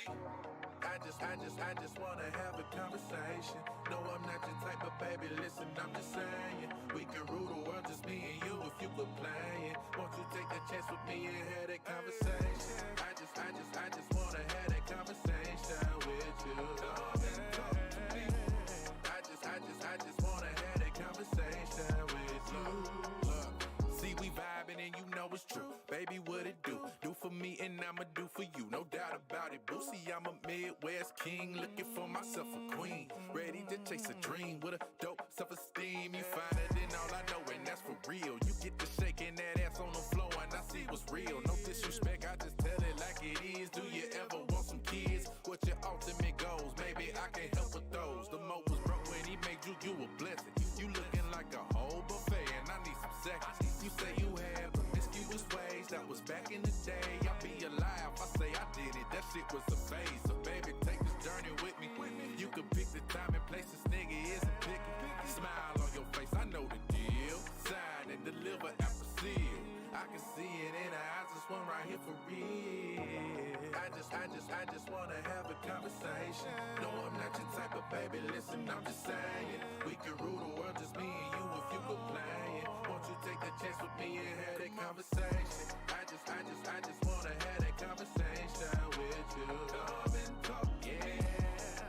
I just wanna have a conversation. No, I'm not your type of baby, listen, I'm just saying. We can rule the world, just me and you, if you quit playing. Won't you take a chance with me and have that conversation? I just wanna have that conversation with you. Come and talk to me. I just wanna have that conversation with you. Look, see, we vibing and you know it's true. Baby, what it do? Do for me and I'ma do for you. No doubt about it, boo. See, I'm a Midwest king, looking for myself a queen. Ready to chase a dream with a dope self-esteem. You find it in all I know, and that's for real. You get to shaking that ass on the floor, and I see what's real. No disrespect, I just tell it like it is. Do you ever want some kids? What your ultimate goals? Maybe I can help with those. The mo was broke when he made you a blessing. You looking like a whole buffet, and I need some seconds. You say you had promiscuous ways, that was back in the day. I'll be alive, I say I did it, that shit was a phase. So baby, take this journey with me. You can pick the time and place, this nigga isn't picky. Smile on your face, I know the deal. Sign and deliver after seal. I can see it in her eyes, this one right here for real. I just wanna have a conversation. No, I'm not your type of baby, listen, I'm just saying. We can rule the world, just me and you, if you quit playing. Won't you take the chance with me and have that conversation? I just wanna have that conversation with you. Come and talk, yeah.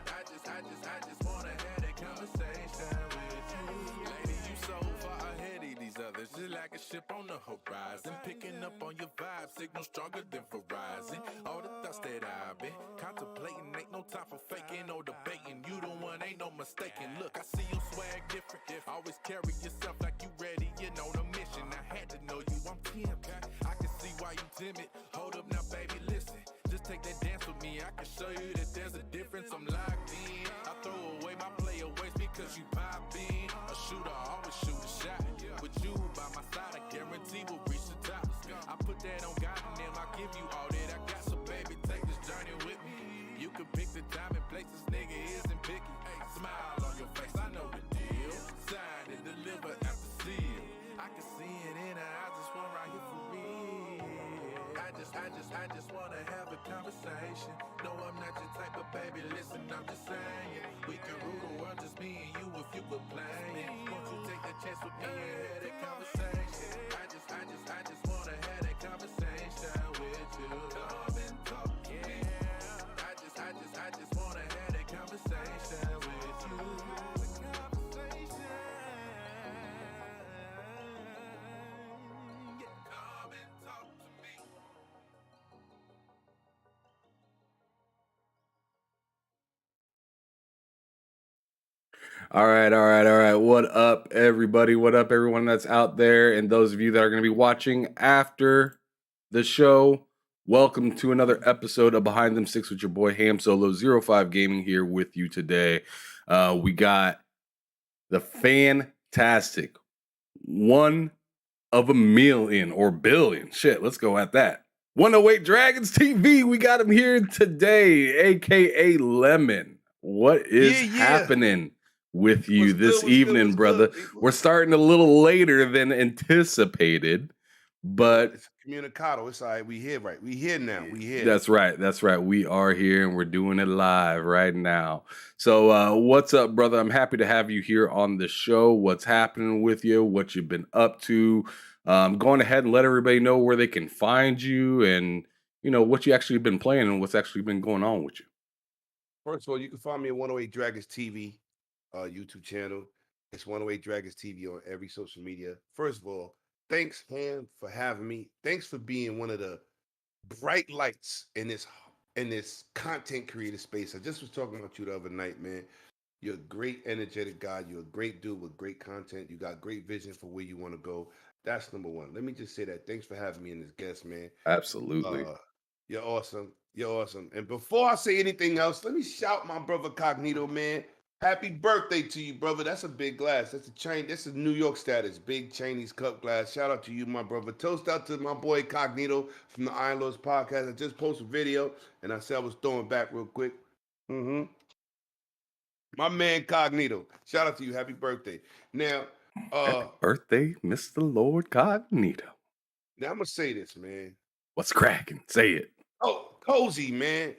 I just wanna have that conversation with you. Lady, you so far ahead of these others, just like a ship on the horizon. Picking up on your vibe, signal stronger than Verizon. All the thoughts that I've been contemplating, ain't no time for faking or debating. You the one, ain't no mistaking. Look, I see your swag different. Always carry yourself like you ready, you on a mission. I had to know you, I'm tempted. I can see why you timid. Hold up now, baby, listen. Just take that dance with me. I can show you that there's a difference. I'm locked in. I throw away my playaways because you pop in. A shooter always shoot a shot. With you by my side, I guarantee we'll reach the top. I put that on God and them. I give you all that I got. So baby, take this journey with me. You can pick the time and place. This nigga isn't picky. Smile on your face, I know the deal. Sign and deliver after seal. I can see it in her eyes, this one right here for real. I just wanna have a conversation. No, I'm not your type of baby, listen, I'm just saying. We can rule the world, just me and you, if you quit playing. Won't you take the chance with me and have that conversation? I just wanna have that conversation with you. Come and talk, yeah. I just wanna have that conversation with you. Come and talk to me. All right, all right, all right. What up, everybody? What up, everyone that's out there? And those of you that are going to be watching after the show, welcome to another episode of Behind Them Six with your boy Ham Solo 05 Gaming here with you today. We got the fantastic 1 of 1 million or billion. Shit, let's go at that. 108 Dragons TV. We got him here today, aka Lemon. What is happening with you this evening, brother? We're starting a little later than anticipated, but it's communicado. It's all right. We here, right? We here now. We here. That's right. That's right. We are here and we're doing it live right now. So what's up, brother? I'm happy to have you here on the show. What's happening with you? What you've been up to? Going ahead and let everybody know where they can find you and, you know, what you actually been playing and what's actually been going on with you. First of all, you can find me at 108 Dragons TV YouTube channel. It's 108 Dragons TV on every social media. First of all, thanks, Ham, for having me. Thanks for being one of the bright lights in this content creator space. I just was talking about you the other night, man. You're a great, energetic guy. You're a great dude with great content. You got great vision for where you want to go. That's number one. Let me just say that. Thanks for having me in this guest, man. Absolutely. You're awesome. You're awesome. And before I say anything else, let me shout my brother Cognito, man. Happy birthday to you, brother. That's a big glass. That's a New York status. Big Chinese cup glass. Shout out to you, my brother. Toast out to my boy Cognito from the Iron Lords podcast. I just posted a video and I said I was throwing back real quick. My man Cognito. Shout out to you. Happy birthday. Now, happy birthday, Mr. Lord Cognito. Now I'm gonna say this, man. What's cracking? Say it. Oh, Cozy, man.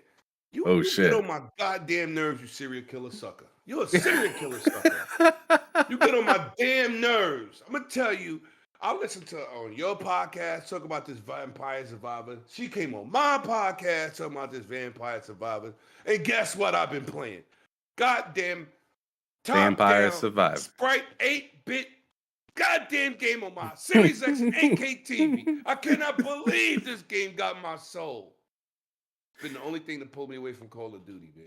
Oh You get shit. on my goddamn nerves, you serial killer sucker. You're a serial killer sucker. You get on my damn nerves. I'm gonna tell you. I listened to on your podcast talk about this vampire survivor. She came on my podcast talking about this vampire survivor. And guess what I've been playing? Goddamn top Vampire down Survivor. Sprite 8-bit goddamn game on my Series X 8K TV. I cannot believe this game got my soul. It's been the only thing that pulled me away from Call of Duty, man.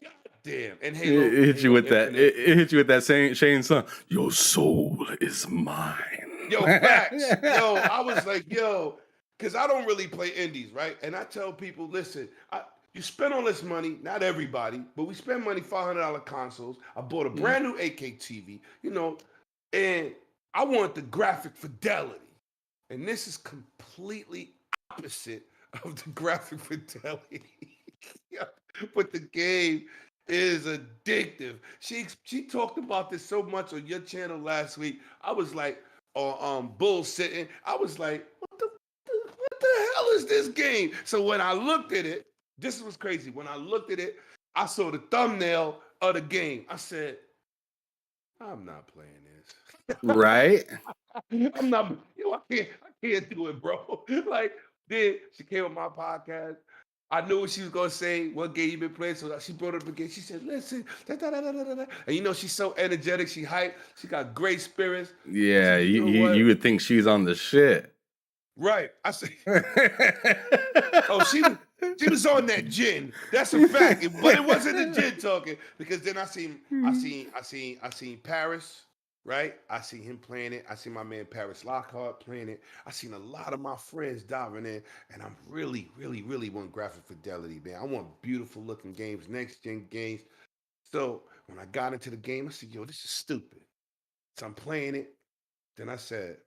God damn. And Halo. It hit you Halo with that. Infinite. It hit you with that Shane song. Your soul is mine. Yo, facts. Yo, I was like, yo, because I don't really play indies, right? And I tell people, listen, you spend all this money, not everybody, but we spend money, $500 consoles. I bought a brand new 8K TV, you know, and I want the graphic fidelity. And this is completely opposite of the graphic fidelity. Yeah, but the game is addictive. She talked about this so much on your channel last week. I was like, bullshitting. I was like, what the hell is this game? So when I looked at it, this was crazy. When I looked at it, I saw the thumbnail of the game. I said, I'm not playing this. Right? I'm not, I can't do it, bro. Like, then she came on my podcast. I knew what she was gonna say, what game you been playing. So she brought it up again. She said, listen, da, da, da, da, da, da. And you know, she's so energetic, she hyped, she got great spirits. Yeah, said, you would think she's on the shit. Right. I said, oh, she was on that gin. That's a fact. But it wasn't the gin talking, because then I seen Paris, right? I seen him playing it. I seen my man Paris Lockhart playing it. I seen a lot of my friends diving in, and I'm really, really, really want graphic fidelity, man. I want beautiful looking games, next gen games. So when I got into the game, I said, yo, this is stupid. So I'm playing it. Then I said,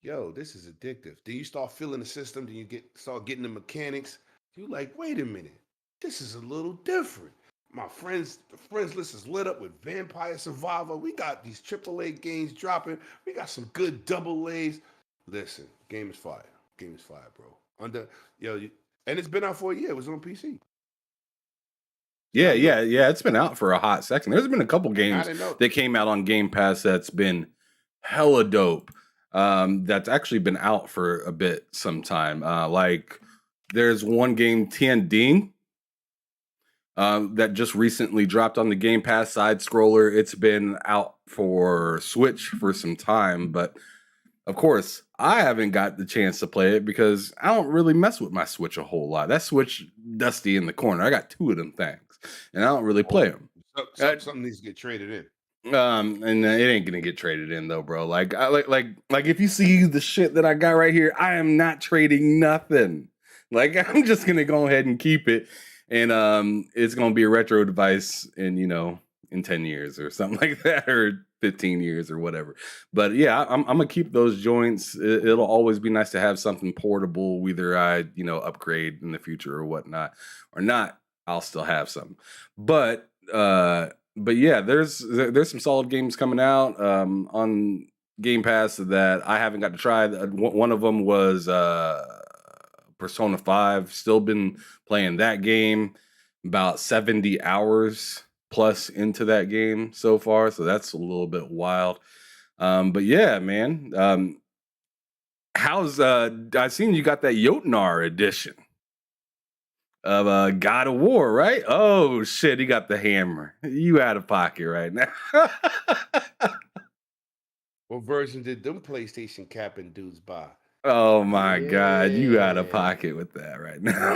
yo, this is addictive. Then you start feeling the system. Then you start getting the mechanics. You like, wait a minute, this is a little different. My friends, the friends list is lit up with Vampire Survivor. We got these AAA games dropping. We got some good double A's. Listen, game is fire. Game is fire, bro. And it's been out for a year. It was on PC. Yeah. It's been out for a hot second. There's been a couple games that came out on Game Pass that's been hella dope. That's actually been out for a bit sometime. Like there's one game, Tien Ding, that just recently dropped on the Game Pass, side scroller. It's been out for Switch for some time, but of course I haven't got the chance to play it because I don't really mess with my Switch a whole lot. That Switch dusty in the corner. I got two of them things, and I don't really play them. Something needs to get traded in. And it ain't gonna get traded in though, bro. Like if you see the shit that I got right here, I am not trading nothing. Like I'm just gonna go ahead and keep it, and it's gonna be a retro device in 10 years or something like that, or 15 years or whatever. But yeah, I'm gonna keep those joints. It'll always be nice to have something portable, whether I upgrade in the future or whatnot, or not. I'll still have some, but yeah, there's some solid games coming out on Game Pass that I haven't got to try. One of them was Persona 5. Still been playing that game, about 70 hours plus into that game so far, so that's a little bit wild. But yeah, man, how's I seen you got that Jotnar edition of God of War, right? Oh shit, he got the hammer. You out of pocket right now. What version did them PlayStation capping dudes buy? Oh my god, you out of pocket with that right now.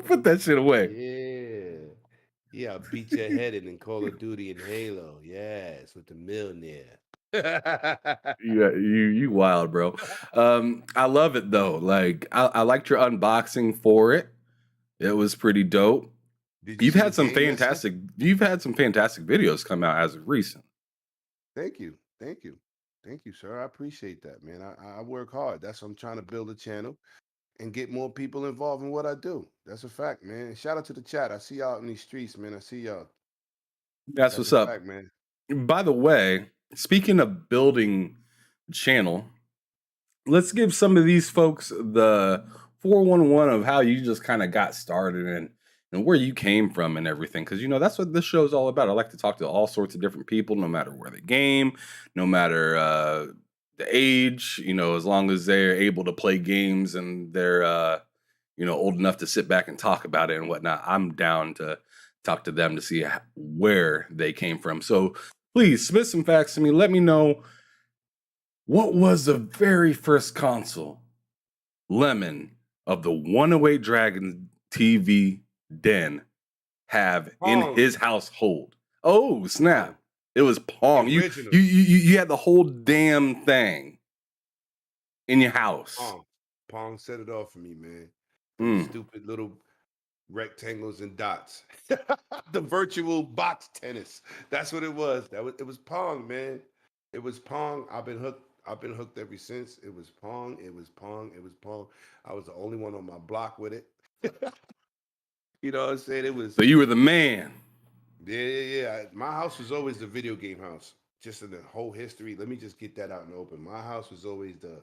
Put that shit away. Yeah, beat your head in Call of Duty and Halo. Yes, with the millionaire. You wild, bro. I love it though. Like I liked your unboxing for it. It was pretty dope. You've had some fantastic videos come out as of recent. Thank you, sir. I appreciate that, man. I work hard. That's what I'm trying to build a channel and get more people involved in what I do. That's a fact, man. And shout out to the chat. I see y'all in these streets, man. I see y'all. That's what's up, fact, man. By the way, speaking of building channel, let's give some of these folks the 411 of how you just kind of got started and where you came from and everything. Because, that's what this show is all about. I like to talk to all sorts of different people, no matter where they game, no matter the age, as long as they're able to play games and they're, old enough to sit back and talk about it and whatnot. I'm down to talk to them to see where they came from. So please submit some facts to me. Let me know, what was the very first console Lemon of the 108 Dragons TV den have in his household? Oh, snap. It was Pong. You had the whole damn thing in your house. Pong set it off for me, man. Stupid little rectangles and dots. The virtual box tennis. That's what it was. It was Pong, man. It was Pong. I've been hooked ever since. It was Pong. It was Pong. It was Pong. I was the only one on my block with it. You know what I'm saying? It was. So you were the man. Yeah. My house was always the video game house. Just in the whole history. Let me just get that out in the open. My house was always the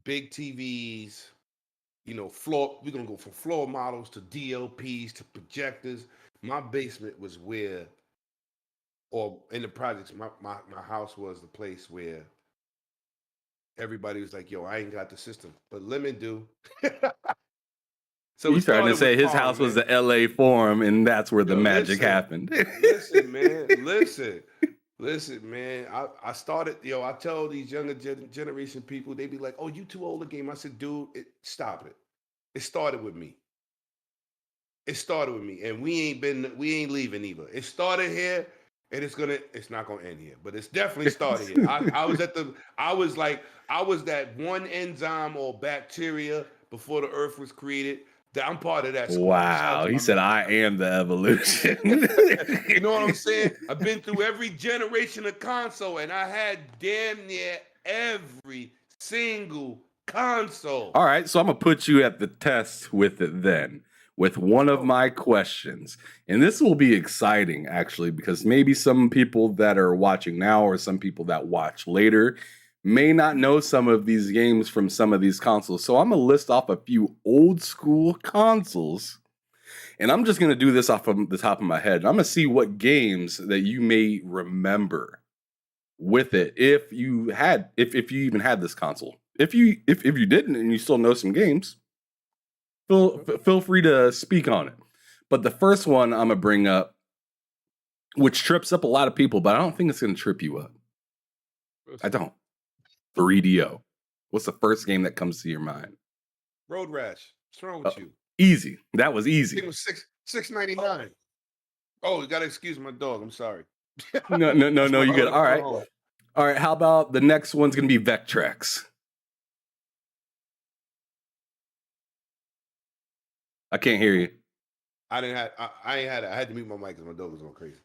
big TVs. We're gonna go from floor models to DLPs to projectors. My basement was where, or in the projects, my house was the place where everybody was like, "Yo, I ain't got the system, but Lemon do." So he's trying to say his house was the LA Forum, and that's where the magic happened. Listen, man. Listen, man. I started, I tell these younger generation people, they be like, "Oh, you too old to game." I said, "Dude, stop it. It started with me. And we ain't leaving either. It started here, and it's not gonna end here, but it's definitely started here." I was that one enzyme or bacteria before the earth was created. I'm part of that. Wow. He said, "I am the evolution." You know what I'm saying? I've been through every generation of console, and I had damn near every single console. All right, so I'm gonna put you at the test with it then, with one of my questions. And this will be exciting, actually, because maybe some people that are watching now or some people that watch later may not know some of these games from some of these consoles. So I'm gonna list off a few old school consoles, and I'm just gonna do this off of the top of my head. I'm gonna see what games that you may remember with it if you even had this console. If you didn't and you still know some games, feel free to speak on it. But the first one I'm gonna bring up, which trips up a lot of people, but I don't think it's gonna trip you up. I don't. 3DO. What's the first game that comes to your mind? Road Rash. What's wrong with you? Easy. That was easy. It was $6.99. Oh, you gotta excuse my dog. I'm sorry. No, you good. All right. How about the next one's gonna be Vectrex? I can't hear you. I ain't had it. I had to mute my mic because my dog was going crazy.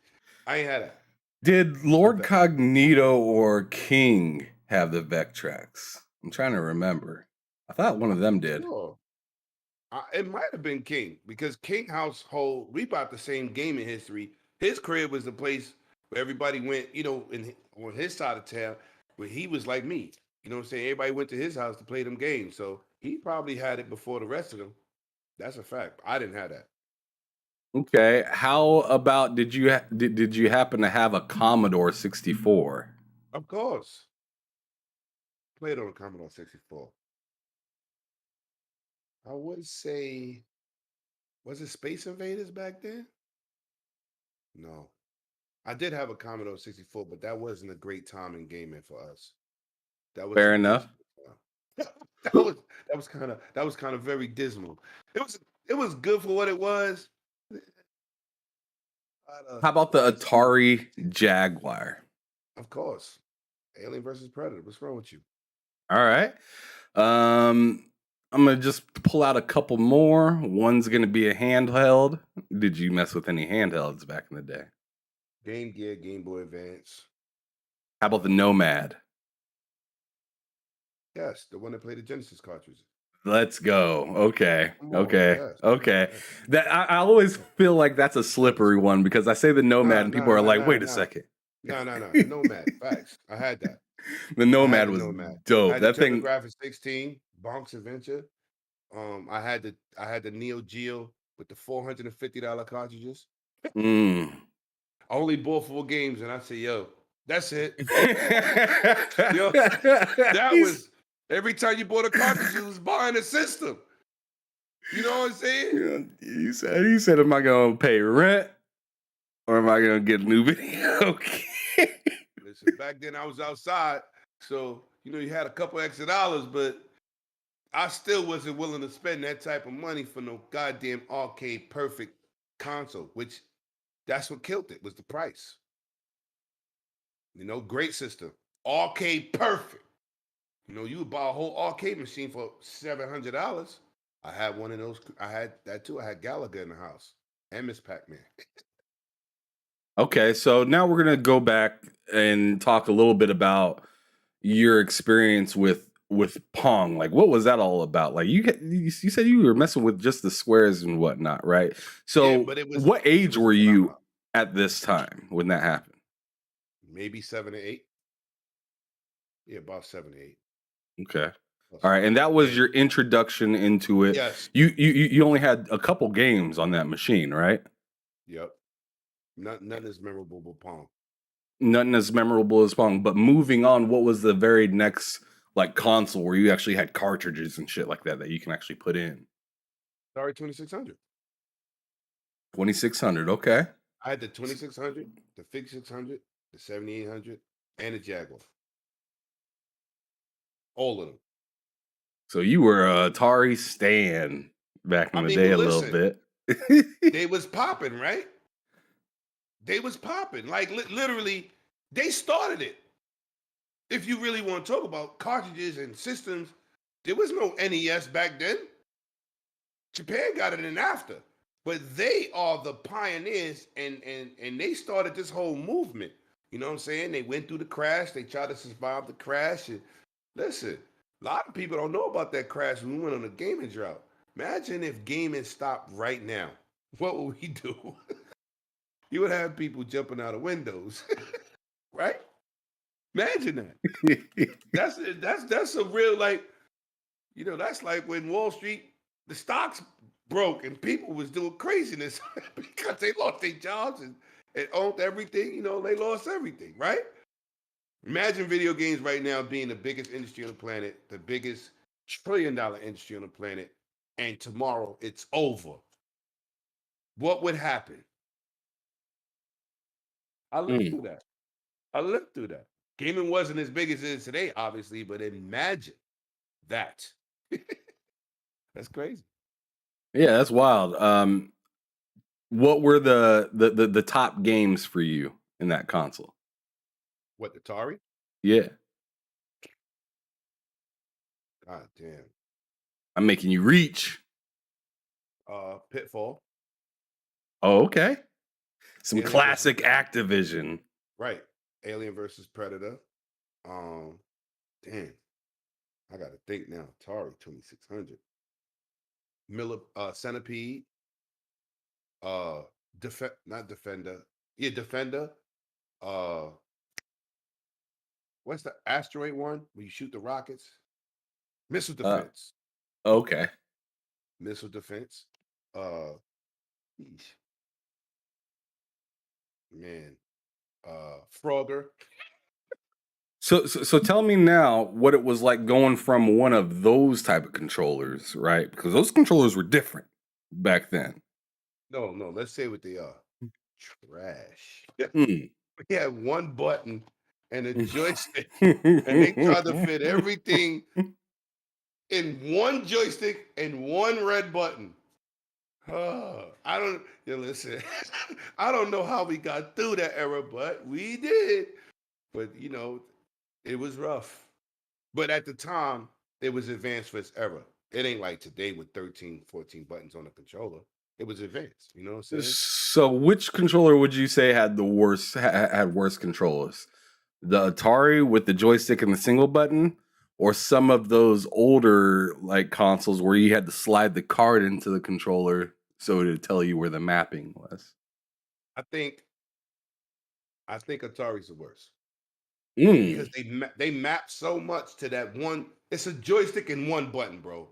I ain't had it. Did Lord Cognito or King have the Vectrex? I'm trying to remember. I thought one of them did. Sure. It might have been King, because King household, we bought the same gaming history. His crib was the place where everybody went, on his side of town, where he was like me. You know what I'm saying? Everybody went to his house to play them games. So he probably had it before the rest of them. That's a fact. I didn't have that. Okay. How about did you happen to have a Commodore 64? Of course. Played on a Commodore 64. I would say, was it Space Invaders back then? No. I did have a Commodore 64, but that wasn't a great time in gaming for us. That was Fair enough. that was kind of very dismal. It was good for what it was. How about the Atari Jaguar? Of course. Alien versus Predator. What's wrong with you? All right. I'm gonna just pull out a couple more. One's gonna be a handheld. Did you mess with any handhelds back in the day? Game Gear, Game Boy Advance. How about the Nomad? Yes, the one that played the Genesis cartridges. Let's go. Okay. Yes. That I always feel like that's a slippery one because I say the Nomad and people are like, wait a second. No. Nomad. Facts. I had that. The I had Nomad the was Nomad. I dope. had the That thing. TurboGrafx 16, Bonk's Adventure. I had the Neo Geo with the $450 cartridges. Mm. I only bought 4 games, and I said, "Yo, that's it." Yo, that He's- was every time you bought a cartridge, you was buying a system. You know what I'm saying? he said, "Am I gonna pay rent or am I gonna get a new video?" Listen, back then I was outside, so you had a couple extra dollars, but I still wasn't willing to spend that type of money for no goddamn arcade perfect console, which that's what killed it, was the price. Great system. Arcade perfect. You would buy a whole arcade machine for $700. I had one of those. I had that too. I had Galaga in the house and Miss Pac-Man. Okay, so now we're gonna go back and talk a little bit about your experience with Pong. Like, what was that all about? Like, you said you were messing with just the squares and whatnot, right? Yeah, So, but what it age was a were you phenomenon. at this time when that happened? Maybe 7 or 8. Yeah, about 7 or 8. Okay. About All right, 7 or and 8. that was And your introduction into it. yes, You only had a couple games on that machine, right? yep. Nothing is memorable but Pong. Nothing as memorable as Pong. But moving on, what was the very next like console where you actually had cartridges and shit like that you can actually put in? Sorry, 2600. 2600. Okay. I had the 2600, the Fig 600, the 7800, and the Jaguar. All of them. So you were a Atari stan back I in the mean, day but a little listen, bit. they was popping, right? They was popping. Like literally, they started it. If you really want to talk about cartridges and systems, there was no NES back then. Japan got it in after. But they are the pioneers and they started this whole movement. You know what I'm saying? They went through the crash, they tried to survive the crash. And listen, a lot of people don't know about that crash when we went on a gaming drought. Imagine if gaming stopped right now. What would we do? You would have people jumping out of windows, right? Imagine that. That's a real that's like when Wall Street the stocks broke and people was doing craziness because they lost their jobs and owned everything. They lost everything, right? Imagine video games right now being the biggest industry on the planet, the biggest $1 trillion industry on the planet, and tomorrow it's over. What would happen? I lived Mm. through that. I lived through that. Gaming wasn't as big as it is today, obviously, but imagine that. That's crazy. Yeah, that's wild. What were the top games for you in that console? What, Atari? Yeah, God damn. I'm making you reach. Pitfall. Oh, okay. Some Alien versus classic Activision. right. Alien versus Predator. Um, damn. I gotta think now. Atari 2600. Miller Centipede. Uh not Defender. Yeah, Defender. Uh what's the asteroid one where you shoot the rockets? Missile Uh, defense. okay. Missile defense. Uh Yeesh. Man. Frogger. So tell me now what it was like going from one of those type of controllers, right? Because those controllers were different back then. No, let's say what they are. Trash. Mm. We had one button and a joystick, and they tried to fit Mm. everything in one joystick and one red button. I don't, listen, I don't know how we got through that era, but we did. But, it was rough. But at the time, it was advanced for its era. It ain't like today with 13, 14 buttons on the controller. It was advanced. You know what I'm saying? So which controller would you say had the worst had worse controllers? The Atari with the joystick and the single button, or some of those older like consoles where you had to slide the card into the controller so it would tell you where the mapping was? I think Atari's the worst. because they map so much to that one. It's a joystick and one button, bro.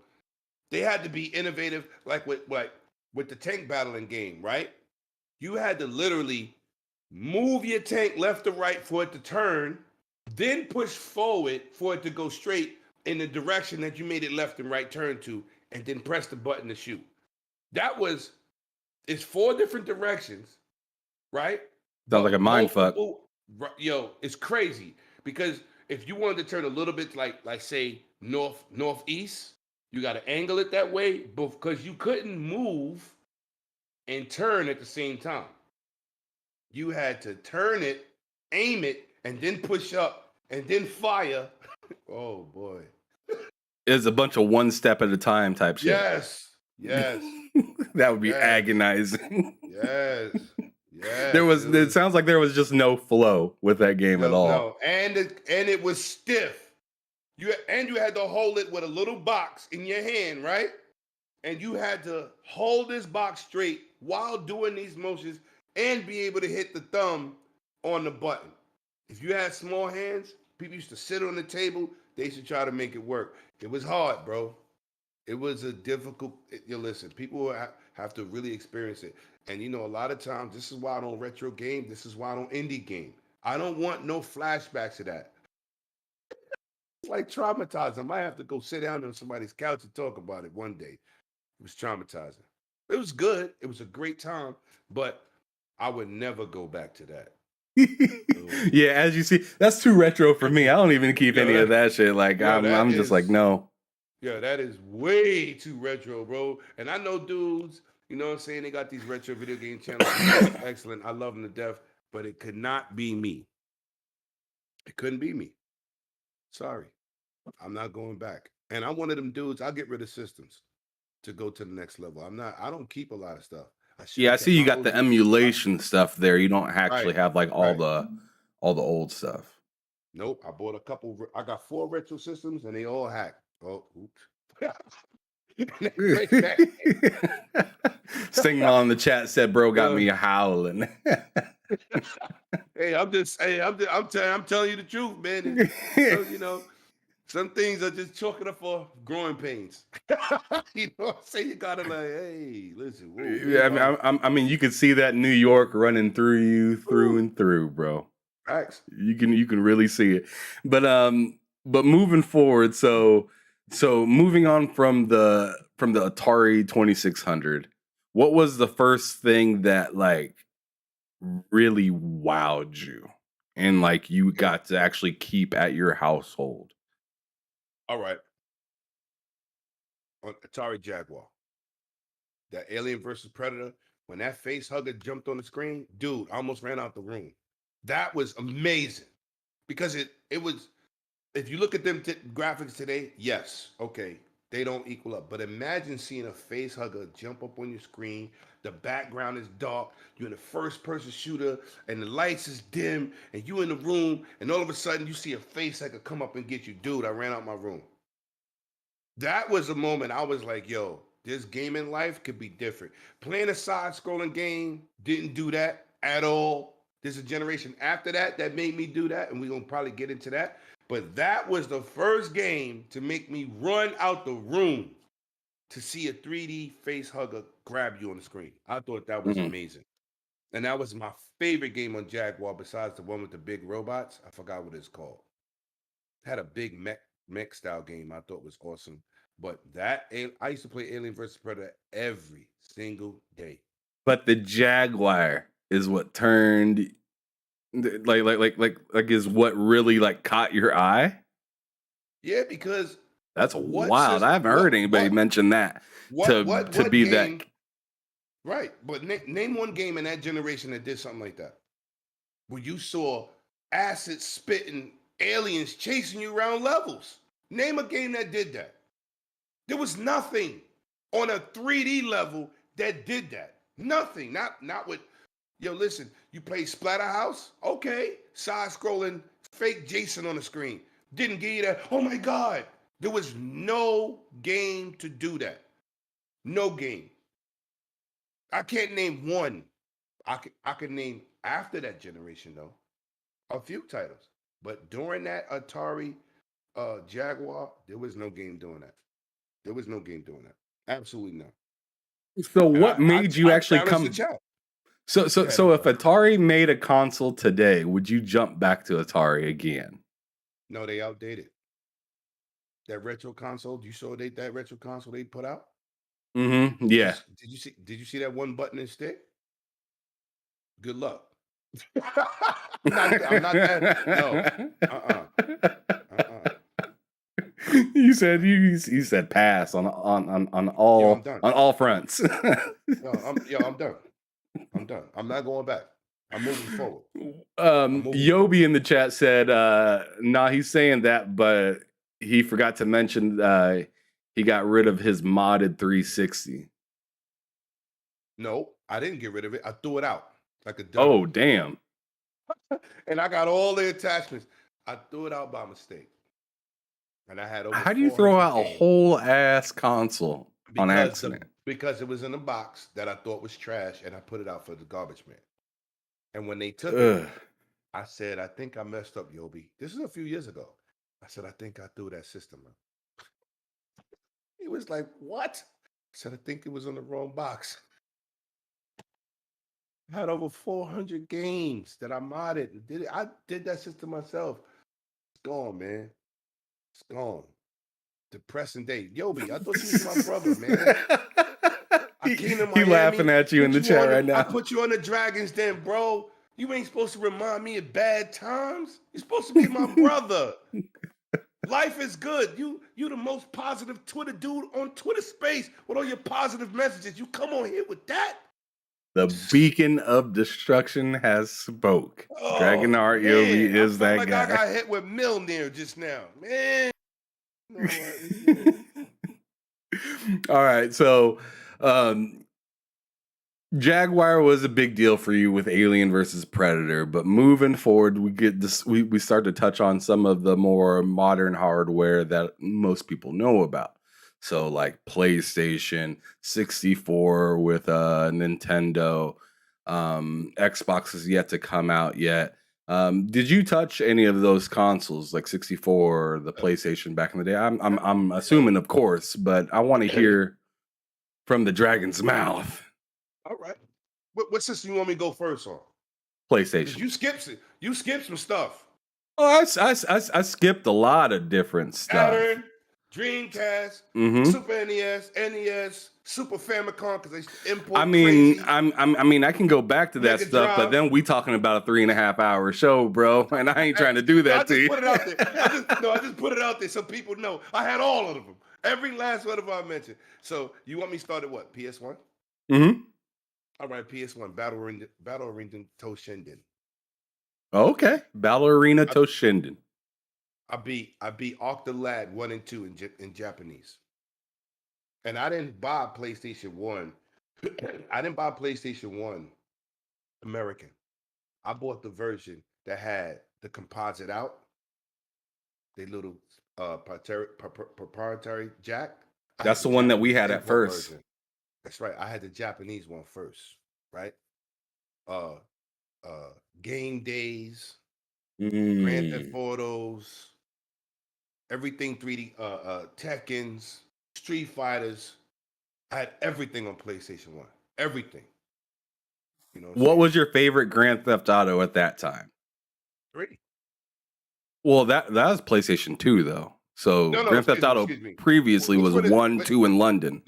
They had to be innovative, like with the tank battling game, right? You had to literally move your tank left to right for it to turn, then push forward for it to go straight in the direction that you made it left and right turn to, and then press the button to shoot. It's 4 different directions, right? Sounds like a But mind fuck. yo, it's crazy because if you wanted to turn a little bit like say northeast, you got to angle it that way, because you couldn't move and turn at the same time. You had to turn it, aim it, and then push up and then fire. Oh boy. It's a bunch of one step at a time type shit. Yes. That would be Yes. agonizing. Yes. It sounds like there was just no flow with that game at all. No, and it was stiff. You had to hold it with a little box in your hand, right? And you had to hold this box straight while doing these motions and be able to hit the thumb on the button. If you had small hands, people used to sit on the table. They should try to make it work. It was hard, bro. It was a difficult. Listen, people have to really experience it. And a lot of times, this is why I don't retro game. This is why I don't indie game. I don't want no flashbacks of that. It's like traumatizing. I might have to go sit down on somebody's couch and talk about it one day. It was traumatizing. It was good. It was a great time, but I would never go back to that. Yeah, as you see, that's too retro for me. I don't even keep any of that shit. Like, I'm just like, no. Yeah, that is way too retro, bro. And I know dudes, you know what I'm saying? They got these retro video game channels. Excellent. I love them to death, but it could not be me. It couldn't be me. Sorry. I'm not going back. And I'm one of them dudes, I'll get rid of systems to go to the next level. I don't keep a lot of stuff. I see you got the emulation stuff there. You don't actually have like all the old stuff. Nope. I bought a couple. I got 4 retro systems and they all hacked. Oh, oops. Singing on the chat said, "Bro got me howling." I'm telling you the truth, man. And, some things are just chalking up for growing pains. You know what I'm saying? You gotta hey, listen. Yeah, I mean, you could see that New York running through you through and through, bro. Facts. You can really see it. But moving forward, so moving on from the Atari 2600, what was the first thing that like really wowed you and like you got to actually keep at your household? All right. On Atari Jaguar. That Alien versus Predator, when that face hugger jumped on the screen, dude, I almost ran out the room. That was amazing. Because it was, if you look at them graphics today, yes, okay, they don't equal up. But imagine seeing a face hugger jump up on your screen. The background is dark. You're in a first-person shooter, and the lights is dim, and you in the room, and all of a sudden you see a face hugger come up and get you. Dude, I ran out my room. That was a moment I was like, yo, this gaming life could be different. Playing a side-scrolling game didn't do that at all. There's a generation after that made me do that, and we're going to probably get into that. But that was the first game to make me run out the room to see a 3D face hugger grab you on the screen. I thought that was amazing. And that was my favorite game on Jaguar besides the one with the big robots. I forgot what it's called. It had a big mech style game I thought was awesome. But I used to play Alien vs. Predator every single day. But the Jaguar is what turned like is what really like caught your eye. Yeah, because that's wild. I haven't heard anybody mention that to be game, that. Right, but name one game in that generation that did something like that, where you saw acid spitting aliens chasing you around levels. Name a game that did that. There was nothing on a 3D level that did that. Nothing. Not with. Yo, listen. You play Splatterhouse? Okay. Side-scrolling fake Jason on the screen. Didn't give you that. Oh my God. There was no game to do that. No game. I can't name one. I could name after that generation though. A few titles. But during that Atari Jaguar, there was no game doing that. There was no game doing that. Absolutely not. So And what made you I actually challenged the come? chat. So Go ahead, I'm if sorry. Atari made a console today, would you jump back to Atari again? No, they outdated. That retro console, you saw that retro console they put out? Mm-hmm. Did you Yeah. s- did you see that one button and stick? Good luck. I'm not that. No. Uh-uh. Uh-uh. You said pass on Yo, I'm done. all fronts. I'm done. I'm done. I'm not going back. I'm moving forward. Yobi in the chat said, nah, he's saying that, but he forgot to mention he got rid of his modded 360. No, I didn't get rid of it. I threw it out like a dummy. Oh, damn. And I got all the attachments. I threw it out by mistake. And I had over How do you throw 400 out a games whole ass console on accident? because it was in a box that I thought was trash, and I put it out for the garbage man. And when they took Ugh. it, I said, I think I messed up, Yobi. This is a few years ago. I said, I think I threw that system out. He was like, what? I said, I think it was in the wrong box. I had over 400 games that I modded. I did that system myself. It's gone, man. It's gone. Depressing day. Yobi, I thought you was my brother, man. I came to Miami. He laughing at you in the chat right now. I put you on the Dragons Den, bro. You ain't supposed to remind me of bad times. You're supposed to be my brother. Life is good. You the most positive Twitter dude on Twitter space with all your positive messages. You come on here with that? The beacon of destruction has spoke. Oh, Dragon Art man. Yobi I is felt that like guy. I got hit with Milner just now. Man. You know what? All right, so Jaguar was a big deal for you with Alien versus Predator, but moving forward, we get this. We start to touch on some of the more modern hardware that most people know about. So, like PlayStation 64 with Nintendo, Xbox is yet to come out yet. Did you touch any of those consoles, like 64 or the PlayStation back in the day? I'm assuming, of course, but I want to hear from the dragon's mouth. All right. What system you want me to go first on? PlayStation. You skipped some stuff. Oh, I skipped a lot of different stuff. Saturn, Dreamcast, Mm-hmm. Super NES, Super Famicom, because they import I mean, crazy. I mean, I can go back to that Mega stuff, but Drive. then we talking about a 3.5 hour show, bro, and I ain't trying to do that I to you. just put it out there. I just put it out there so people know. I had all of them. Every last one of them I mentioned. So you want me to start at what? PS1? Mm-hmm. All right, PS1, Battle Arena Toshinden. Okay, Battle Arena Toshinden. I beat Octolad 1 and 2 in Japanese. And I didn't buy PlayStation 1. I didn't buy PlayStation 1 American. I bought the version that had the composite out, the little proprietary jack. That's the one that we had at first. Version. That's right. I had the Japanese one first, right? Game Days, Grand Theft Autos, everything 3D, Tekkens, Street Fighters. I had everything on PlayStation 1. Everything. You know what was your favorite Grand Theft Auto at that time? 3. Well, that was PlayStation 2 though. So Grand Theft Auto previously was 1, 2 in London.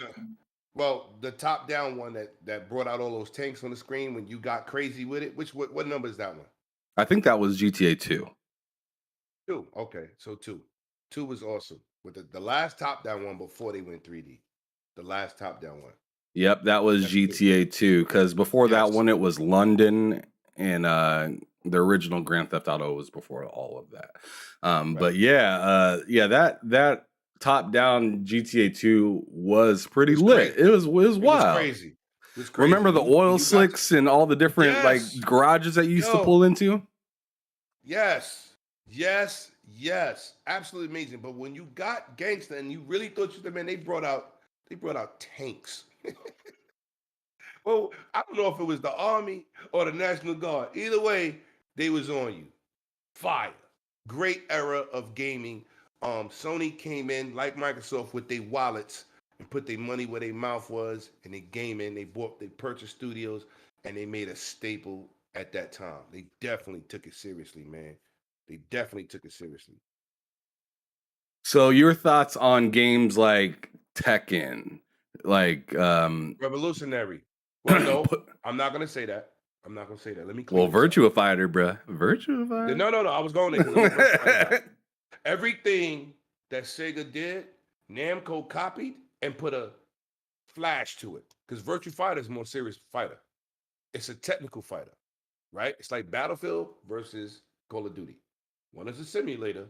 Well, the top-down one that brought out all those tanks on the screen when you got crazy with it. What number is that one? I think that was GTA 2. 2. Okay, so 2. 2 was awesome. With the last top-down one before they went 3D. The last top-down one. Yep, that was GTA 2. Because before that one, it was London, and the original Grand Theft Auto was before all of that. Right. But that top-down GTA 2 was pretty lit. It was wild. It was crazy. Remember the oil slicks and all the different like garages that you used to pull into? Yes. Absolutely amazing. But when you got gangster and you really thought you the man, they brought out tanks. Well, I don't know if it was the Army or the National Guard. Either way, they was on you. Fire. great era of gaming. Sony came in like Microsoft with their wallets and put their money where their mouth was, and they gaming. They purchased studios, and they made a staple at that time. They definitely took it seriously, man. They definitely took it seriously. So your thoughts on games like Tekken, like Revolutionary. Well, no, put, I'm not gonna say that. I'm not gonna say that. Let me well, clean this up. Virtua Fighter, bruh. Virtua Fighter. No. I was going there because let me break it down. Everything that Sega did, Namco copied and put a flash to it. Because Virtua Fighter is a more serious fighter. It's a technical fighter, right? It's like Battlefield versus Call of Duty. One is a simulator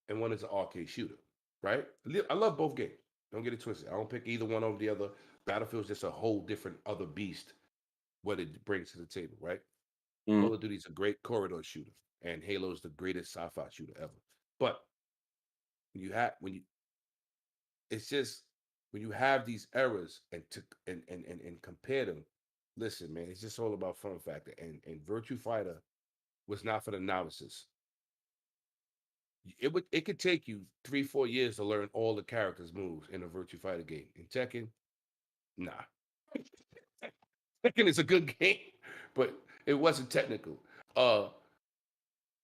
and one is an arcade shooter, right? I love both games. Don't get it twisted. I don't pick either one over the other. Battlefield's just a whole different other beast, what it brings to the table, right? Call of Duty is a great corridor shooter, and Halo is the greatest sci-fi shooter ever. But it's just when you have these eras and compare them, listen, man, it's just all about fun factor. And Virtua Fighter was not for the novices. It could take you 3-4 years to learn all the characters' moves in a Virtua Fighter game. In Tekken, nah. Tekken is a good game, but it wasn't technical.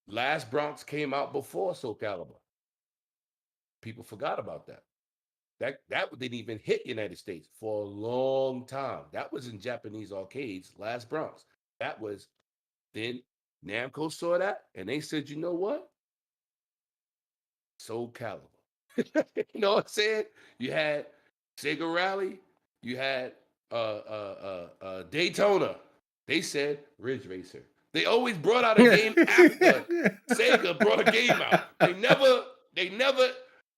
Last Bronx came out before Soul Calibur. People forgot about that. That didn't even hit United States for a long time. That was in Japanese arcades, Last Bronx. That was then Namco saw that and they said, you know what? Soul Calibur. You know what I'm saying? You had Sega Rally, you had Daytona. They said Ridge Racer. They always brought out a game after Sega brought a game out. They never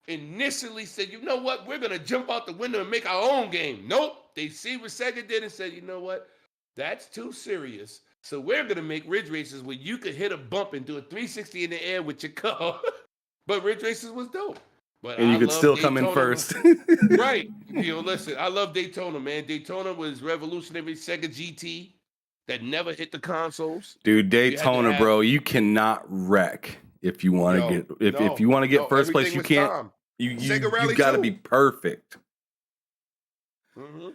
initially said, you know what, we're gonna jump out the window and make our own game. Nope. They see what Sega did and said, you know what, that's too serious. So we're gonna make Ridge Racers where you could hit a bump and do a 360 in the air with your car. But Ridge Racers was dope. But And you I could love still Daytona. come in first. Right. You know, listen, I love Daytona, man. Daytona was revolutionary Sega GT that never hit the consoles. Dude, Daytona, bro, you cannot wreck if you want to get if you want to get first place, you can't. Time. You got to be perfect. Mm-hmm.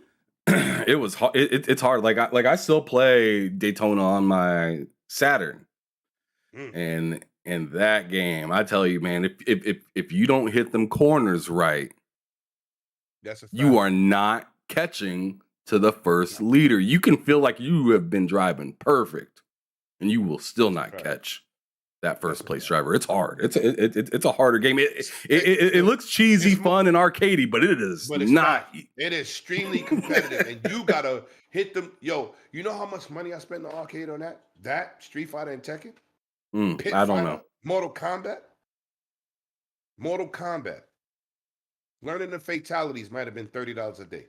It was hard. It's hard. Like I still play Daytona on my Saturn, and in that game, I tell you, man, if you don't hit them corners right, that's a fact. You are not catching to the first leader. You can feel like you have been driving perfect, and you will still not catch that first place driver. It's hard. It's a harder game. It looks cheesy, fun, and arcadey, but it is not. It is extremely competitive, and you gotta hit them. Yo, you know how much money I spent in the arcade on that? That Street Fighter and Tekken. I don't know. Mortal Kombat. Learning the fatalities might have been $30 a day.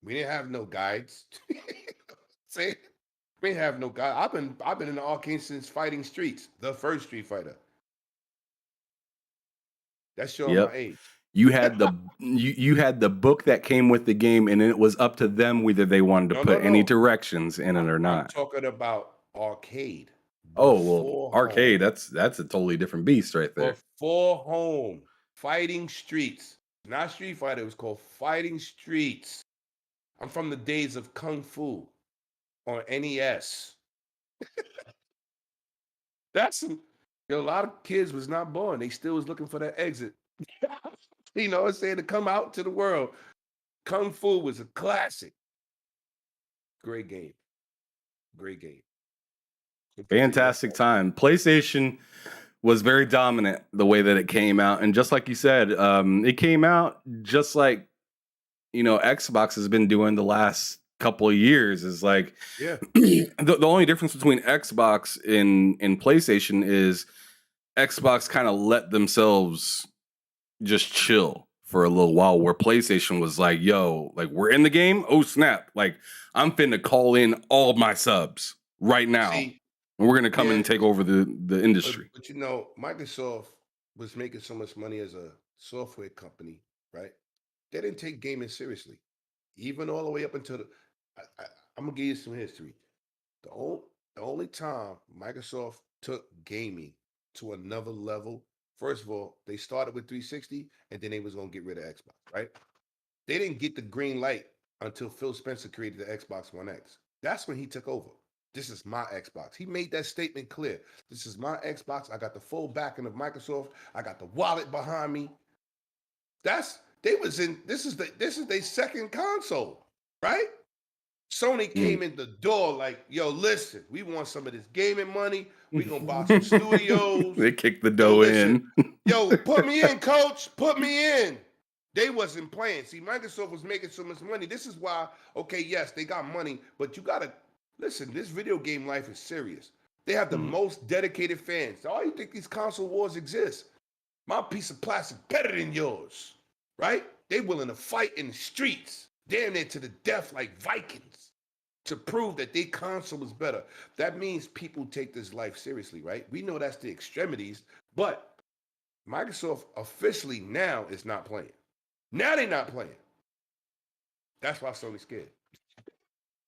We didn't have no guides. Say, we didn't have no guide. I've been in the arcade since Fighting Streets, the first Street Fighter. That's showing my age. You had the you had the book that came with the game, and it was up to them whether they wanted to put any directions in it or not. I'm talking about arcade. Oh well, arcade. Home. That's a totally different beast right there. Before home, Fighting Streets, not Street Fighter. It was called Fighting Streets. I'm from the days of Kung Fu on NES. That's a lot of kids was not born. They still was looking for that exit. You know what I'm saying? To come out to the world. Kung Fu was a classic. Great game. Fantastic time. PlayStation was very dominant the way that it came out. And just like you said, it came out just like, Xbox has been doing the last couple of years. Is like, the only difference between Xbox and PlayStation is Xbox kind of let themselves just chill for a little while, where PlayStation was like, yo, like, we're in the game. Oh, snap. Like, I'm finna call in all my subs right now. And we're going to come in and take over the industry. But Microsoft was making so much money as a software company, right? They didn't take gaming seriously. Even all the way up until I'm going to give you some history. The only time Microsoft took gaming to another level. First of all, they started with 360 and then they was going to get rid of Xbox, right? They didn't get the green light until Phil Spencer created the Xbox One X. That's when he took over. This is my Xbox. He made that statement clear. This is my Xbox. I got the full backing of Microsoft. I got the wallet behind me. This is their second console, right? Sony came in the door like, yo, listen, we want some of this gaming money. We gonna buy some studios. They kicked the dough in. Yo, put me in, coach. Put me in. They wasn't playing. See, Microsoft was making so much money. This is why, okay, yes, they got money, but you gotta listen, this video game life is serious. They have the most dedicated fans. Why do you think these console wars exist? My piece of plastic better than yours, right? They willing to fight in the streets, damn near to the death like Vikings, to prove that their console is better. That means people take this life seriously, right? We know that's the extremities, but Microsoft officially now is not playing. Now they're not playing. That's why Sony's scared.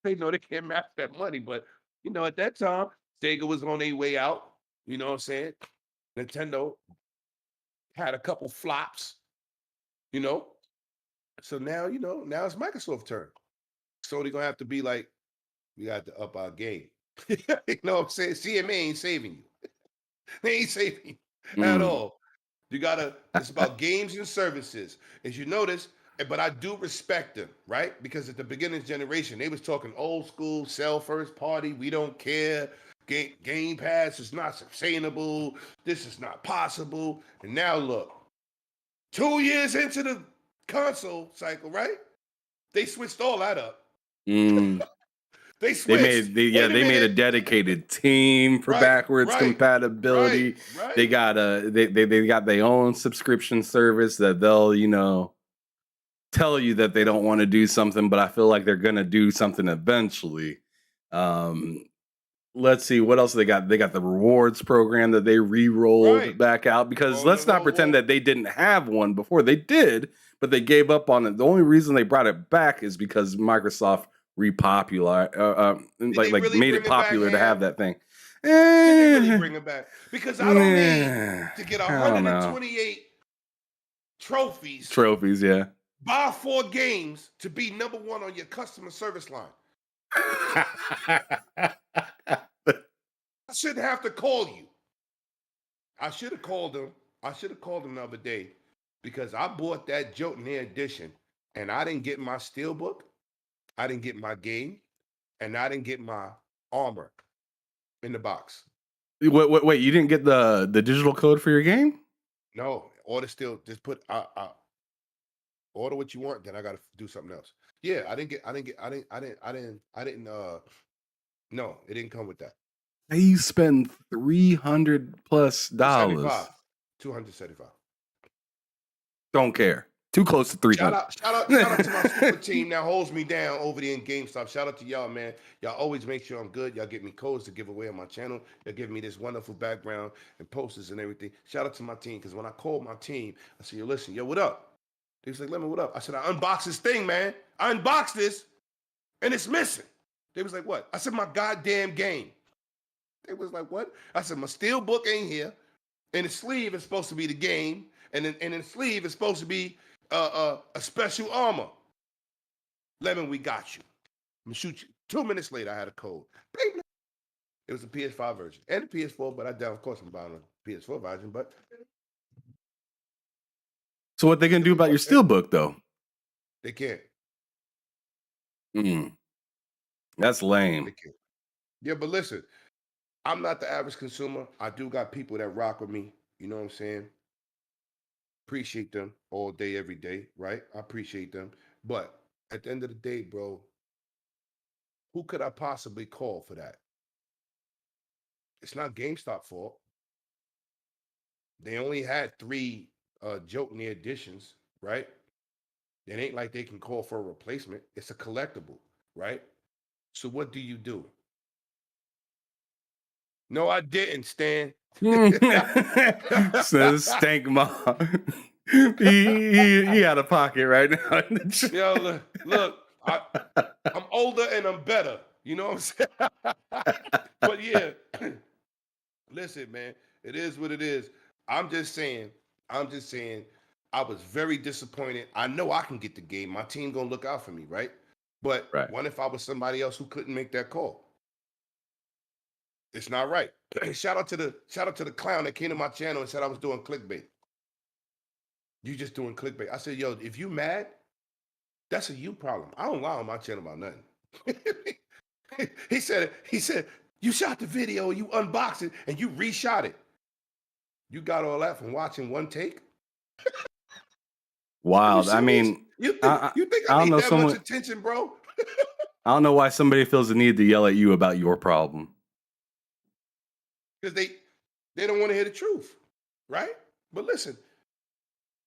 They know they can't match that money, but at that time, Sega was on their way out. You know what I'm saying? Nintendo had a couple flops, So now, now it's Microsoft's turn. Sony gonna have to be like, we got to up our game. You know what I'm saying? CMA ain't saving you. They ain't saving you at all. It's about games and services. As you notice, but I do respect them, right? Because at the beginning of the generation, they was talking old school, sell first party, we don't care. Game Pass is not sustainable. This is not possible. And now look, 2 years into the console cycle, right? They switched all that up. They switched. They made a dedicated team for backwards compatibility. Right. They got they got their own subscription service that they'll tell you that they don't want to do something, but I feel like they're gonna do something eventually. Let's see what else they got. They got the rewards program that they re-rolled back out because let's not pretend that they didn't have one before. They did, but they gave up on it. The only reason they brought it back is because Microsoft made it popular to have that thing. Did they really bring it back? Because I don't need to get 128 trophies. Trophies, yeah. Buy 4 games to be number 1 on your customer service line. I shouldn't have to call you. I should have called them. The other day because I bought that Jotun edition and I didn't get my steelbook, I didn't get my game, and I didn't get my armor in the box. Wait, you didn't get the digital code for your game? No, order still. Just put order what you want. Then I got to do something else. Yeah, I didn't. No, it didn't come with that. You spend $300+. $275. Don't care. Too close to 300. Shout out to my super team that holds me down over there in GameStop. Shout out to y'all, man. Y'all always make sure I'm good. Y'all give me codes to give away on my channel. Y'all give me this wonderful background and posters and everything. Shout out to my team, because when I called my team, I said, yo, listen, what up? They was like, Lemon, what up? I said, I unboxed this thing, man. I unboxed this, and it's missing. They was like, what? I said, my goddamn game. They was like, what? I said, my steel book ain't here, and the sleeve is supposed to be the game, and in the sleeve is supposed to be a special armor. Lemon, we got you. I'm gonna shoot you. 2 minutes later, I had a code. It was a PS5 version and a PS4, but of course, I'm buying a PS4 version. But so, what they gonna do about your steelbook, though? They can't. That's lame. They can't. Yeah, but listen, I'm not the average consumer. I do got people that rock with me. You know what I'm saying? Appreciate them all day, every day, right? I appreciate them. But at the end of the day, bro, who could I possibly call for that? It's not GameStop fault. They only had 3 Jotun editions, right? It ain't like they can call for a replacement. It's a collectible, right? So what do you do? No, I didn't, Stan. Says Stank Mom. he out of pocket right now. Yo, look, I'm older and I'm better. You know what I'm saying? But yeah, Listen, man, it is what it is. I'm just saying, I'm just saying, I was very disappointed. I know I can get the game. My team gonna look out for me, right? But Right. what if I was somebody else who couldn't make that call? It's not right. Shout out to the clown that came to my channel and said I was doing clickbait. You just doing clickbait. I said, yo, if you mad, that's a you problem. I don't lie on my channel about nothing. he said, you shot the video, you unboxed it, and you reshot it. You got all that from watching one take? Are you Wild. I serious? mean, You think I, you think I I don't need know that much someone. attention, bro? I don't know why somebody feels the need to yell at you about your problem. Because they don't want to hear the truth, right? But listen,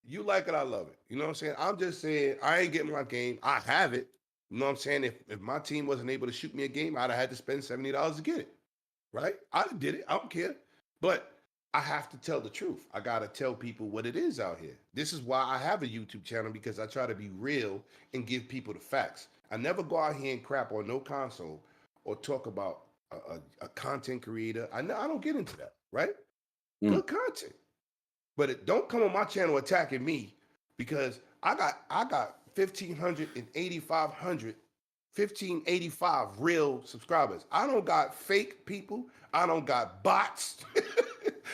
you like it, I love it. You know what I'm saying? I'm just saying I ain't getting my game. I have it. You know what I'm saying? If my team wasn't able to shoot me a game, I'd have had to spend $70 to get it. Right? I did it. I don't care. But I have to tell the truth. I gotta tell people what it is out here. This is why I have a YouTube channel, because I try to be real and give people the facts. I never go out here and crap on no console or talk about a content creator. I don't get into that, right? Good content. But don't come on my channel attacking me, because I got 1,500 and 8,500 1585 real subscribers. I don't got fake people. I don't got bots.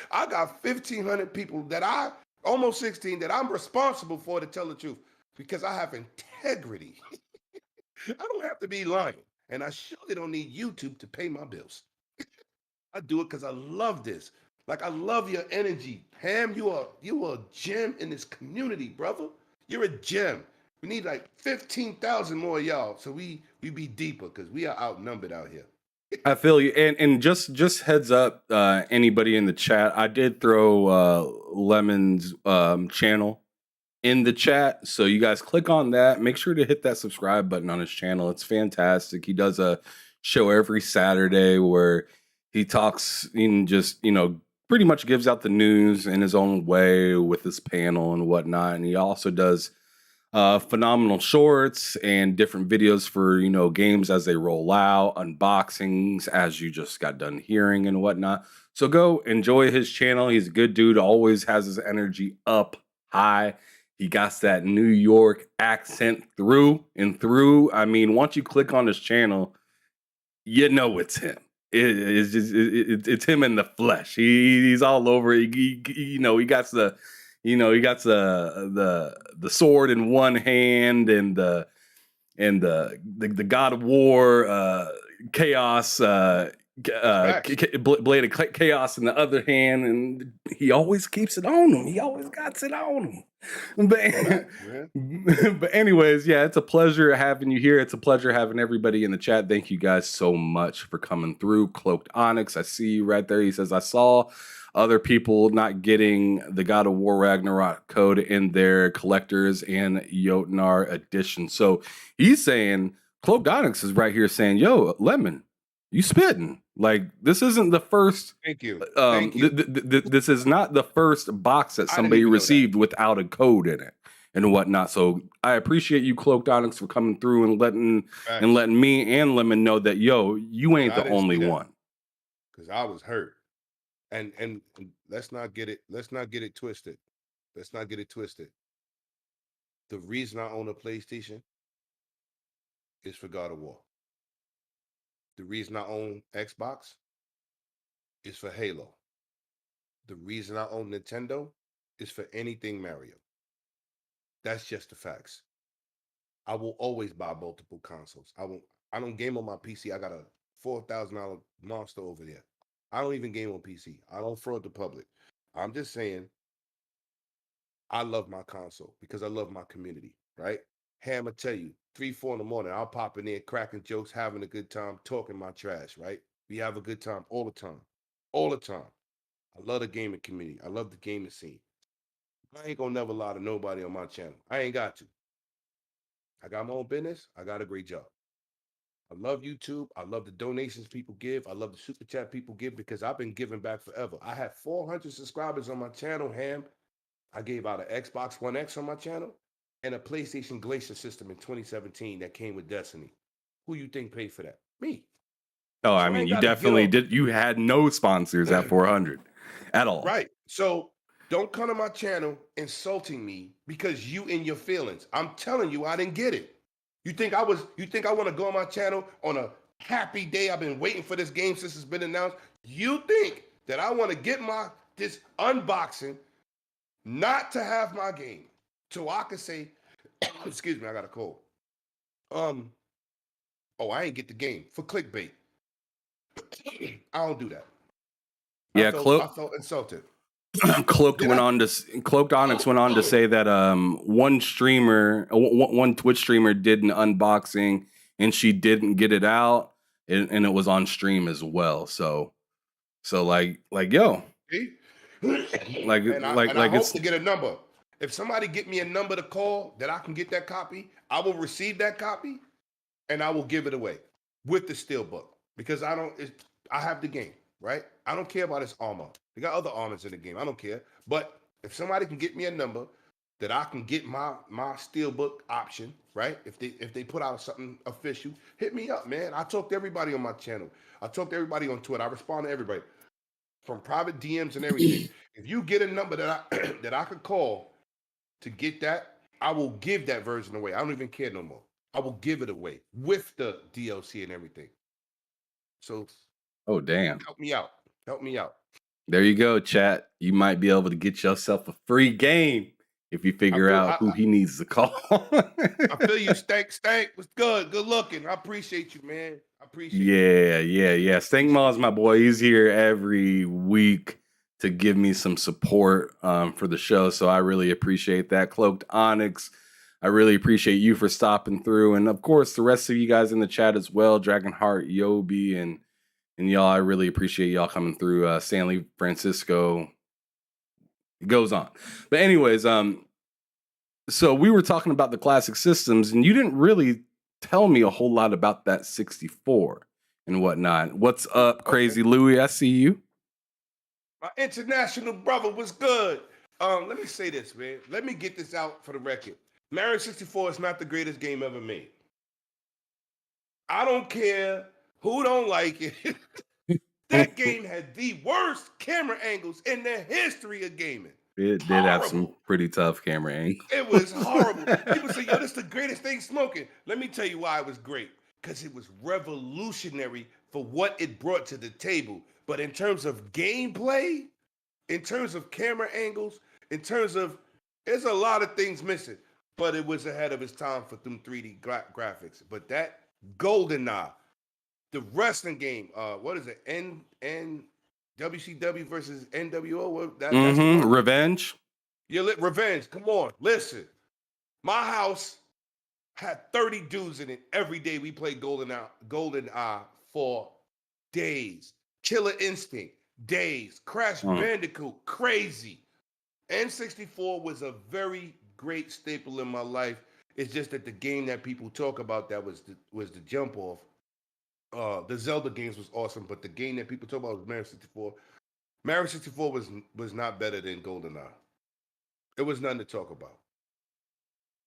I got 1,500 people that almost 16, that I'm responsible for, to tell the truth, because I have integrity. I don't have to be lying. And I surely don't need YouTube to pay my bills. I do it because I love this. Like, I love your energy. Ham, you are a gem in this community, brother. You're a gem. We need like 15,000 more of y'all, so we be deeper, because we are outnumbered out here. I feel you, and just heads up, anybody in the chat, I did throw Lemon's channel in the chat, so you guys click on that. Make sure to hit that subscribe button on his channel. It's fantastic. He does a show every Saturday where he talks and just pretty much gives out the news in his own way with his panel and whatnot. And he also does phenomenal shorts and different videos for games as they roll out, unboxings as you just got done hearing and whatnot. So go enjoy his channel. He's a good dude, always has his energy up high. He got that New York accent through and through. I mean, once you click on his channel, you know it's him. It's him in the flesh. He's all over. He got the sword in one hand, and the God of War chaos blade of chaos in the other hand, and he always keeps it on him. He always got it on him. But anyways, yeah, it's a pleasure having you here. It's a pleasure having everybody in the chat. Thank you guys so much for coming through. Cloaked Onyx, I see you right there. He says, I saw other people not getting the God of War Ragnarok code in their collectors and Jotnar edition. So he's saying, Cloaked Onyx is right here saying, yo, Lemon, you spitting. Like, this isn't the first. Thank you. Thank you. This is not the first box that somebody received without a code in it and whatnot. So I appreciate you, Cloaked Onyx, for coming through and letting me and Lemon know that, yo, you ain't the only one. Because I was hurt. And let's not get it twisted. Let's not get it twisted. The reason I own a PlayStation is for God of War. The reason I own Xbox is for Halo. The reason I own Nintendo is for anything Mario. That's just the facts. I will always buy multiple consoles. I don't game on my PC. I got a $4,000 monster over there. I don't even game on PC. I don't fraud the public. I'm just saying, I love my console because I love my community, right? Hey, I'm gonna tell you, 3, 4 in the morning, I'll pop in there, cracking jokes, having a good time, talking my trash, right? We have a good time all the time. All the time. I love the gaming community. I love the gaming scene. I ain't gonna never lie to nobody on my channel. I ain't got to. I got my own business. I got a great job. I love YouTube. I love the donations people give. I love the super chat people give, because I've been giving back forever. I had 400 subscribers on my channel, Ham. I gave out an Xbox One X on my channel and a PlayStation Glacier system in 2017 that came with Destiny. Who you think paid for that? Me. Oh, I So I mean, ain't you got to get definitely on. did. You had no sponsors at 400 at all. Right. So don't come to my channel insulting me because you in your feelings. I'm telling you, I didn't get it. You think I want to go on my channel on a happy day? I've been waiting for this game since it's been announced. You think that I want to get this unboxing not to have my game so I can say, excuse me, I got a cold. Oh, I ain't get the game for clickbait. I don't do that. Yeah, I felt insulted. Cloaked Did I? Cloaked Onyx went on to say that one Twitch streamer did an unboxing and she didn't get it out, and it was on stream as well. So like yo, See? like and I like hope it's to get a number. If somebody get me a number to call that I can get that copy, I will receive that copy and I will give it away with the steelbook because I have the game, right? I don't care about this armor. They got other armors in the game. I don't care. But if somebody can get me a number that I can get my steelbook option, right? If they put out something official, hit me up, man. I talk to everybody on my channel. I talk to everybody on Twitter. I respond to everybody from private DMs and everything. If you get a number that I that I could call to get that, I will give that version away. I don't even care no more. I will give it away with the DLC and everything. So oh damn. help me out. Help me out. There you go, chat. You might be able to get yourself a free game if you figure out who he needs to call. I feel you, Stank. Stank was good. Good looking. I appreciate you, man. I appreciate you. Yeah. Stank Maw's my boy. He's here every week to give me some support for the show. So I really appreciate that. Cloaked Onyx, I really appreciate you for stopping through. And of course, the rest of you guys in the chat as well. Dragonheart, Yobi, and y'all, I really appreciate y'all coming through. Stanley Francisco. It goes on. But anyways, so we were talking about the classic systems, and you didn't really tell me a whole lot about that 64 and whatnot. What's up, Crazy Louie? I see you. My international brother was good. Let me say this, man. Let me get this out for the record. Mario 64 is not the greatest game ever made. I don't care who don't like it. That game had the worst camera angles in the history of gaming. It did have some pretty tough camera angles. It was horrible. People say, yo, this is the greatest thing smoking. Let me tell you why it was great. Because it was revolutionary for what it brought to the table. But in terms of gameplay, in terms of camera angles, in terms of, there's a lot of things missing. But it was ahead of its time for them 3D graphics. But that GoldenEye, the wrestling game, what is it? WCW versus NWO? That's Revenge? Yeah, Revenge. Come on, listen. My house had 30 dudes in it. Every day we played GoldenEye for days. Killer Instinct, days. Crash Bandicoot, crazy. N64 was a very great staple in my life. It's just that the game that people talk about that was the jump off. The Zelda games was awesome, but the game that people talk about was Mario 64. Mario 64 was not better than GoldenEye. It was nothing to talk about.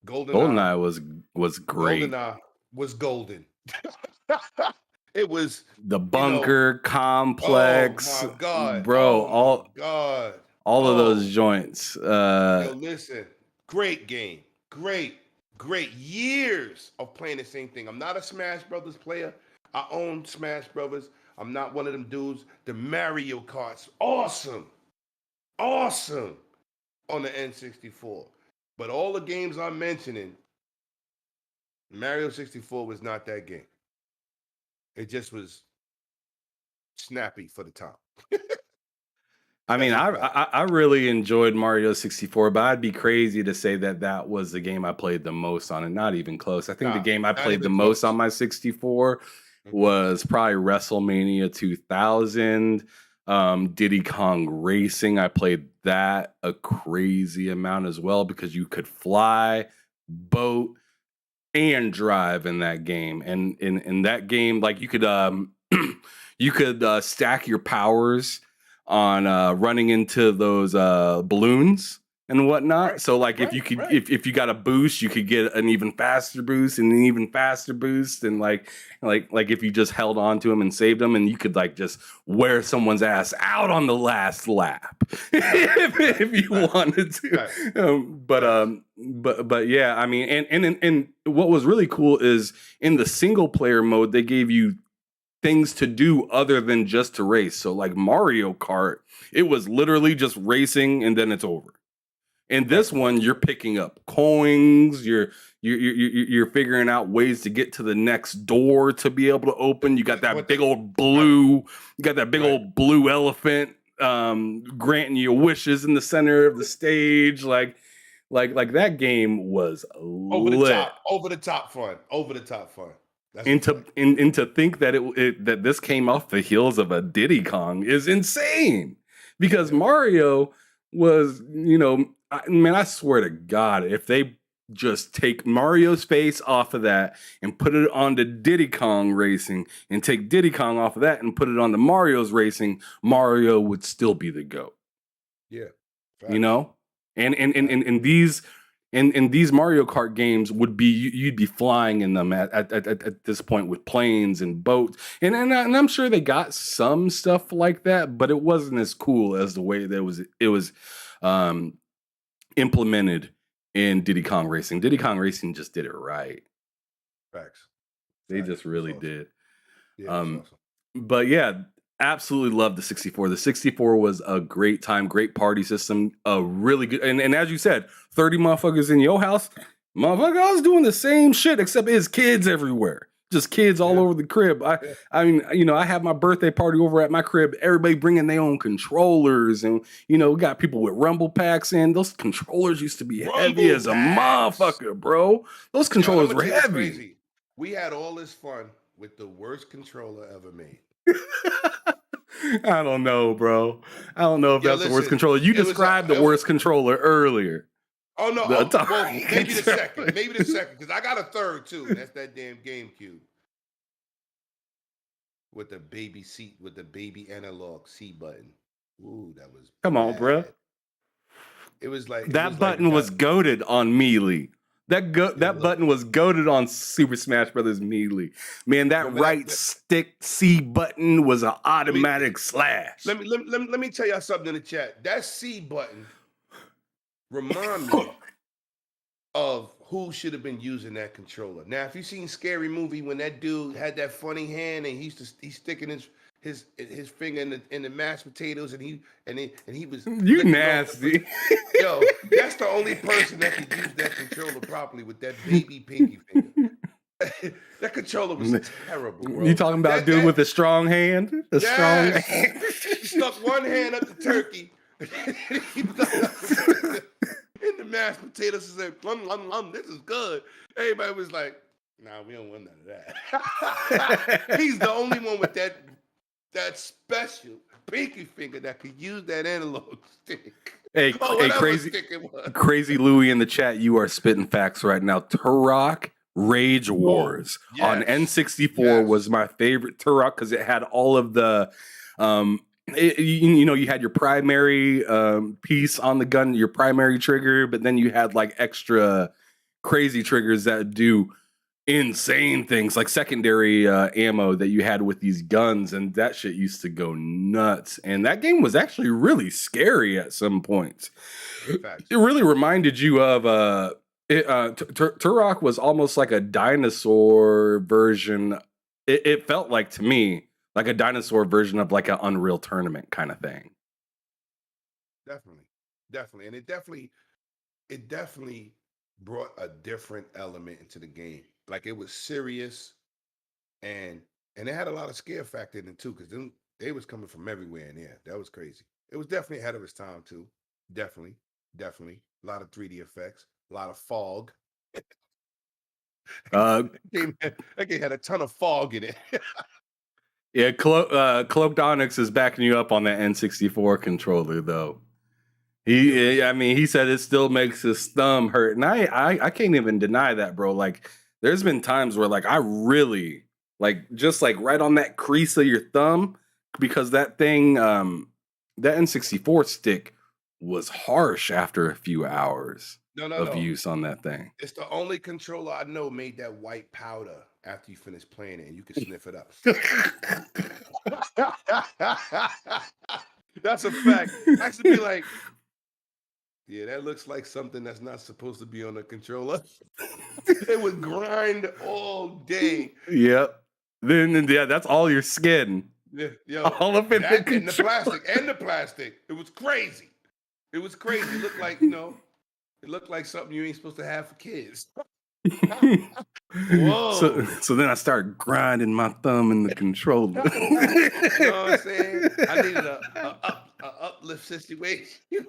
GoldenEye was great. GoldenEye was golden. It was the bunker complex. Oh my God, bro! All of those joints. Yo, listen, great game, great years of playing the same thing. I'm not a Smash Brothers player. I own Smash Brothers. I'm not one of them dudes. The Mario Kart's awesome on the N64. But all the games I'm mentioning, Mario 64 was not that game. It just was snappy for the time. I mean, I really enjoyed Mario 64, but I'd be crazy to say that was the game I played the most on, and not even close. I think the game I played the most on my 64 was probably WrestleMania 2000, Diddy Kong Racing. I played that a crazy amount as well because you could fly, boat, and drive in that game. And in that game, like you could you could stack your powers on running into those balloons and whatnot. Right, So like if you right, could right. if you got a boost, you could get an even faster boost and an even faster boost, and like if you just held on to him and saved him, and you could like just wear someone's ass out on the last lap if you wanted to. Right. But yeah, I mean, and what was really cool is in the single player mode they gave you things to do other than just to race. So like Mario Kart, it was literally just racing and then it's over. In this one, you're picking up coins. You're figuring out ways to get to the next door to be able to open. You got that big old blue. You got that big old blue elephant granting you wishes in the center of the stage. Like that game was lit. Over the top fun. That's And to think that that this came off the heels of a Diddy Kong is insane, because Mario was, I swear to God, if they just take Mario's face off of that and put it onto Diddy Kong Racing, and take Diddy Kong off of that and put it onto Mario's Racing, Mario would still be the GOAT. Yeah, you know, and these Mario Kart games would be, you'd be flying in them at this point with planes and boats, and I'm sure they got some stuff like that, but it wasn't as cool as the way that it was implemented in Diddy Kong Racing. Diddy Kong Racing just did it right. Facts. They just really did. Yeah, awesome. But yeah, absolutely loved the 64. The 64 was a great time, great party system, a really good, and as you said, 30 motherfuckers in your house. Motherfucker, I was doing the same shit, except it's kids everywhere. Just kids all over the crib. I mean, I have my birthday party over at my crib. Everybody bringing their own controllers, and we got people with rumble packs in. Those controllers used to be heavy as a motherfucker, bro. Those controllers were heavy. Crazy. We had all this fun with the worst controller ever made. I don't know, bro. I don't know if that's the worst controller. You described the worst controller earlier. Oh no! Well, maybe the second. Maybe the second, because I got a third too. And that's that damn GameCube with the baby analog C button. Ooh, that was come on, bro. It was like that button was goated on Melee. That button was goated on Super Smash Brothers Melee. Man, that stick C button was an automatic slash. Let me tell y'all something in the chat. That C button remind me of who should have been using that controller. Now, if you've seen Scary Movie, when that dude had that funny hand and he's sticking his finger in the mashed potatoes, and he was you nasty. Yo, that's the only person that could use that controller properly with that baby pinky finger. That controller was terrible, bro. You talking about dude with a strong hand? Strong hand. He stuck one hand up the turkey. In the mashed potatoes, and said, this is good. Everybody was like, nah, we don't want none of that. He's the only one with that special pinky finger that could use that analog stick. Hey, crazy Louie in the chat, you are spitting facts right now. Turok Rage Wars on N64 was my favorite Turok, because it had all of the you had your primary piece on the gun, your primary trigger, but then you had like extra crazy triggers that do insane things, like secondary ammo that you had with these guns, and that shit used to go nuts. And that game was actually really scary at some points. It really reminded you of Turok was almost like a dinosaur version. It felt like, to me, like a dinosaur version of like an Unreal Tournament kind of thing. Definitely. And it definitely brought a different element into the game. Like, it was serious, and it had a lot of scare factor in it too, because they was coming from everywhere in there. That was crazy. It was definitely ahead of its time too. Definitely. A lot of 3D effects, a lot of fog. That game had a ton of fog in it. Yeah, Cloakdonics is backing you up on that N64 controller, though. He said it still makes his thumb hurt, and I can't even deny that, bro. Like, there's been times where like I really just right on that crease of your thumb, because that thing, that N64 stick was harsh after a few hours No, no, of no. use on that thing. It's the only controller I know made that white powder after you finish playing it, and you can sniff it up. That's a fact. I should be like, yeah, that looks like something that's not supposed to be on a controller. It would grind all day. Yep. Then yeah, that's all your skin. Yeah, yo, All up in the that and the controller. plastic. It was crazy. It was crazy. It looked like, it looked like something you ain't supposed to have for kids. Whoa. So then I started grinding my thumb in the controller. You know what I'm saying? I needed a uplift situation.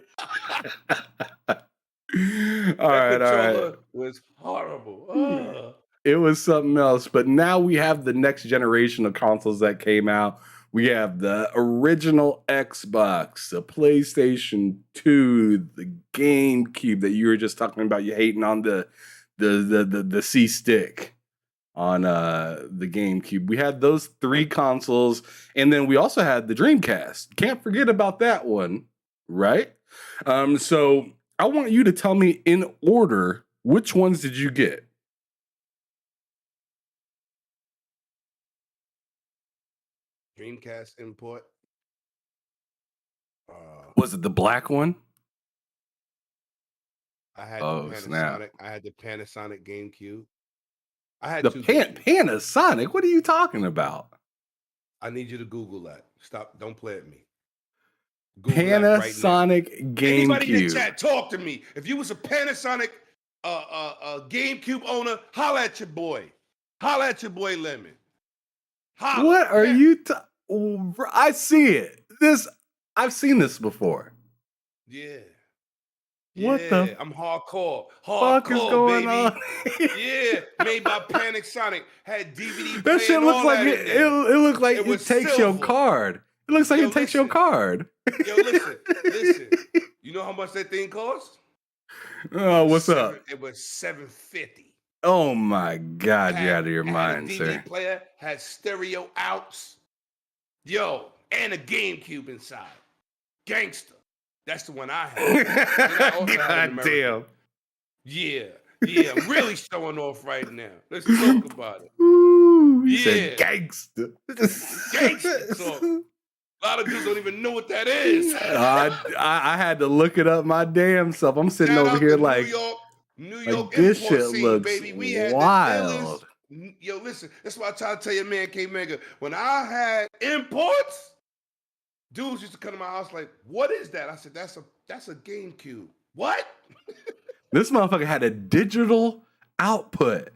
All right. Was horrible. Ugh. It was something else. But now we have the next generation of consoles that came out. We have the original Xbox, the PlayStation 2, the GameCube that you were just talking about. You hating on the C stick on the GameCube. We had those three consoles, and then we also had the Dreamcast. Can't forget about that one, right? So I want you to tell me in order, which ones did you get? Dreamcast import. Was it the black one? I had Oh, the Panasonic. snap. I had the Panasonic GameCube. I had The two. Panasonic? What are you talking about? I need you to Google that. Stop. Don't play at me. Google that right now. Panasonic Anybody in the GameCube. chat, talk to me. If you was a Panasonic GameCube owner, holla at your boy. Holla at your boy Lemon. Holla. What are you? I see it. I've seen this before. Yeah. What the I'm hardcore. fuck is going baby. on? Yeah, made by Panasonic. Had DVD. That shit looks like it looked like It it was takes your silver. card. It looks like Yo, it takes your listen. card. Yo, listen. You know how much that thing cost? Oh, what's up? It was $750. Oh my God, you're out of your mind, had a sir. DVD player, had stereo outs. Yo, and a GameCube inside. Gangster. That's the one I had. God damn. Yeah, I'm really showing off right now. Let's talk about it. Ooh, you Yeah. said gangster. Gangster talk. A lot of dudes don't even know what that is. I had to look it up my damn self. I'm sitting Shout over out here to like, New York this import shit scene, looks baby. We had wild. the illest. Yo, listen, that's why I try to tell your man K Mega. When I had imports, dudes used to come to my house like, "What is that?" I said, "That's a GameCube." What? This motherfucker had a digital output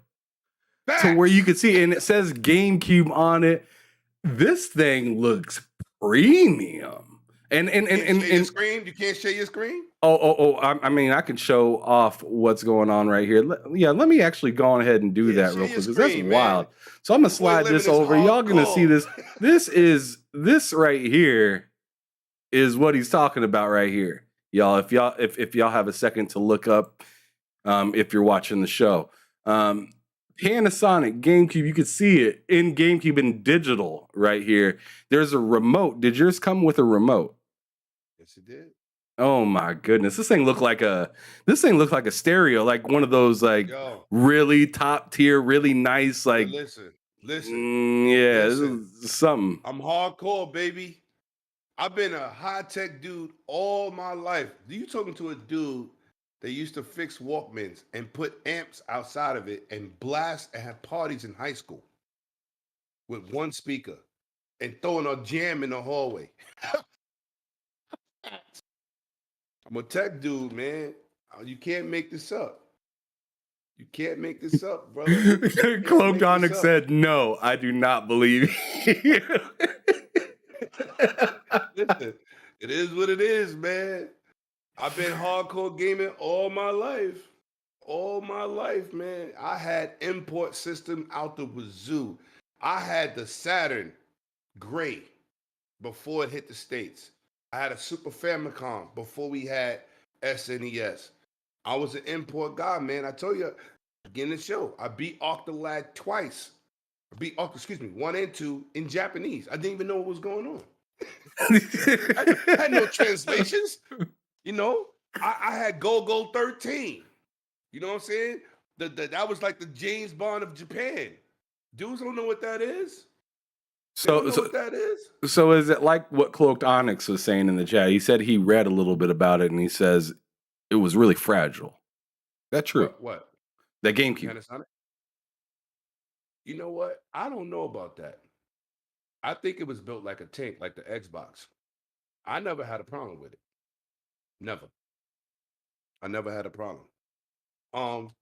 Facts. to where you could see, and it says GameCube on it. This thing looks premium. And share your screen. You can't share your screen. I mean, I can show off what's going on right here. Let me actually go on ahead and do that real quick because that's wild. So I'm gonna slide this over. Y'all gonna see this. This right here is what he's talking about right here, y'all. If y'all have a second to look up, if you're watching the show, Panasonic GameCube, you could see it in GameCube in digital right here. There's a remote. Did yours come with a remote? Yes, it did. Oh my goodness. This thing looked like a stereo, like one of those really top tier, really nice, like listen. This is something. I'm hardcore, baby. I've been a high-tech dude all my life. You talking to a dude that used to fix Walkmans and put amps outside of it and blast and have parties in high school with one speaker and throwing a jam in the hallway. I'm a tech dude, man. You can't make this up. You can't make this up, brother. Cloak Onyx said, "No, I do not believe you." Listen, it is what it is, man. I've been hardcore gaming all my life. All my life, man. I had import system out the wazoo. I had the Saturn Gray before it hit the States. I had a Super Famicom before we had SNES. I was an import guy, man. I told you, beginning of the show, I beat Octolad twice. I beat 1 and 2 in Japanese. I didn't even know what was going on. I had no translations. You know, I had Go 13. You know what I'm saying? That was like the James Bond of Japan. Dudes don't know what that is. They don't So, know so, what that is. so is it like what Cloaked Onyx was saying in the chat? He said he read a little bit about it, and he says it was really fragile. That's true. What? That The GameCube. Panasonic? You know what? I don't know about that. I think it was built like a tank, like the Xbox. I never had a problem with it. Never. I never had a problem. Um,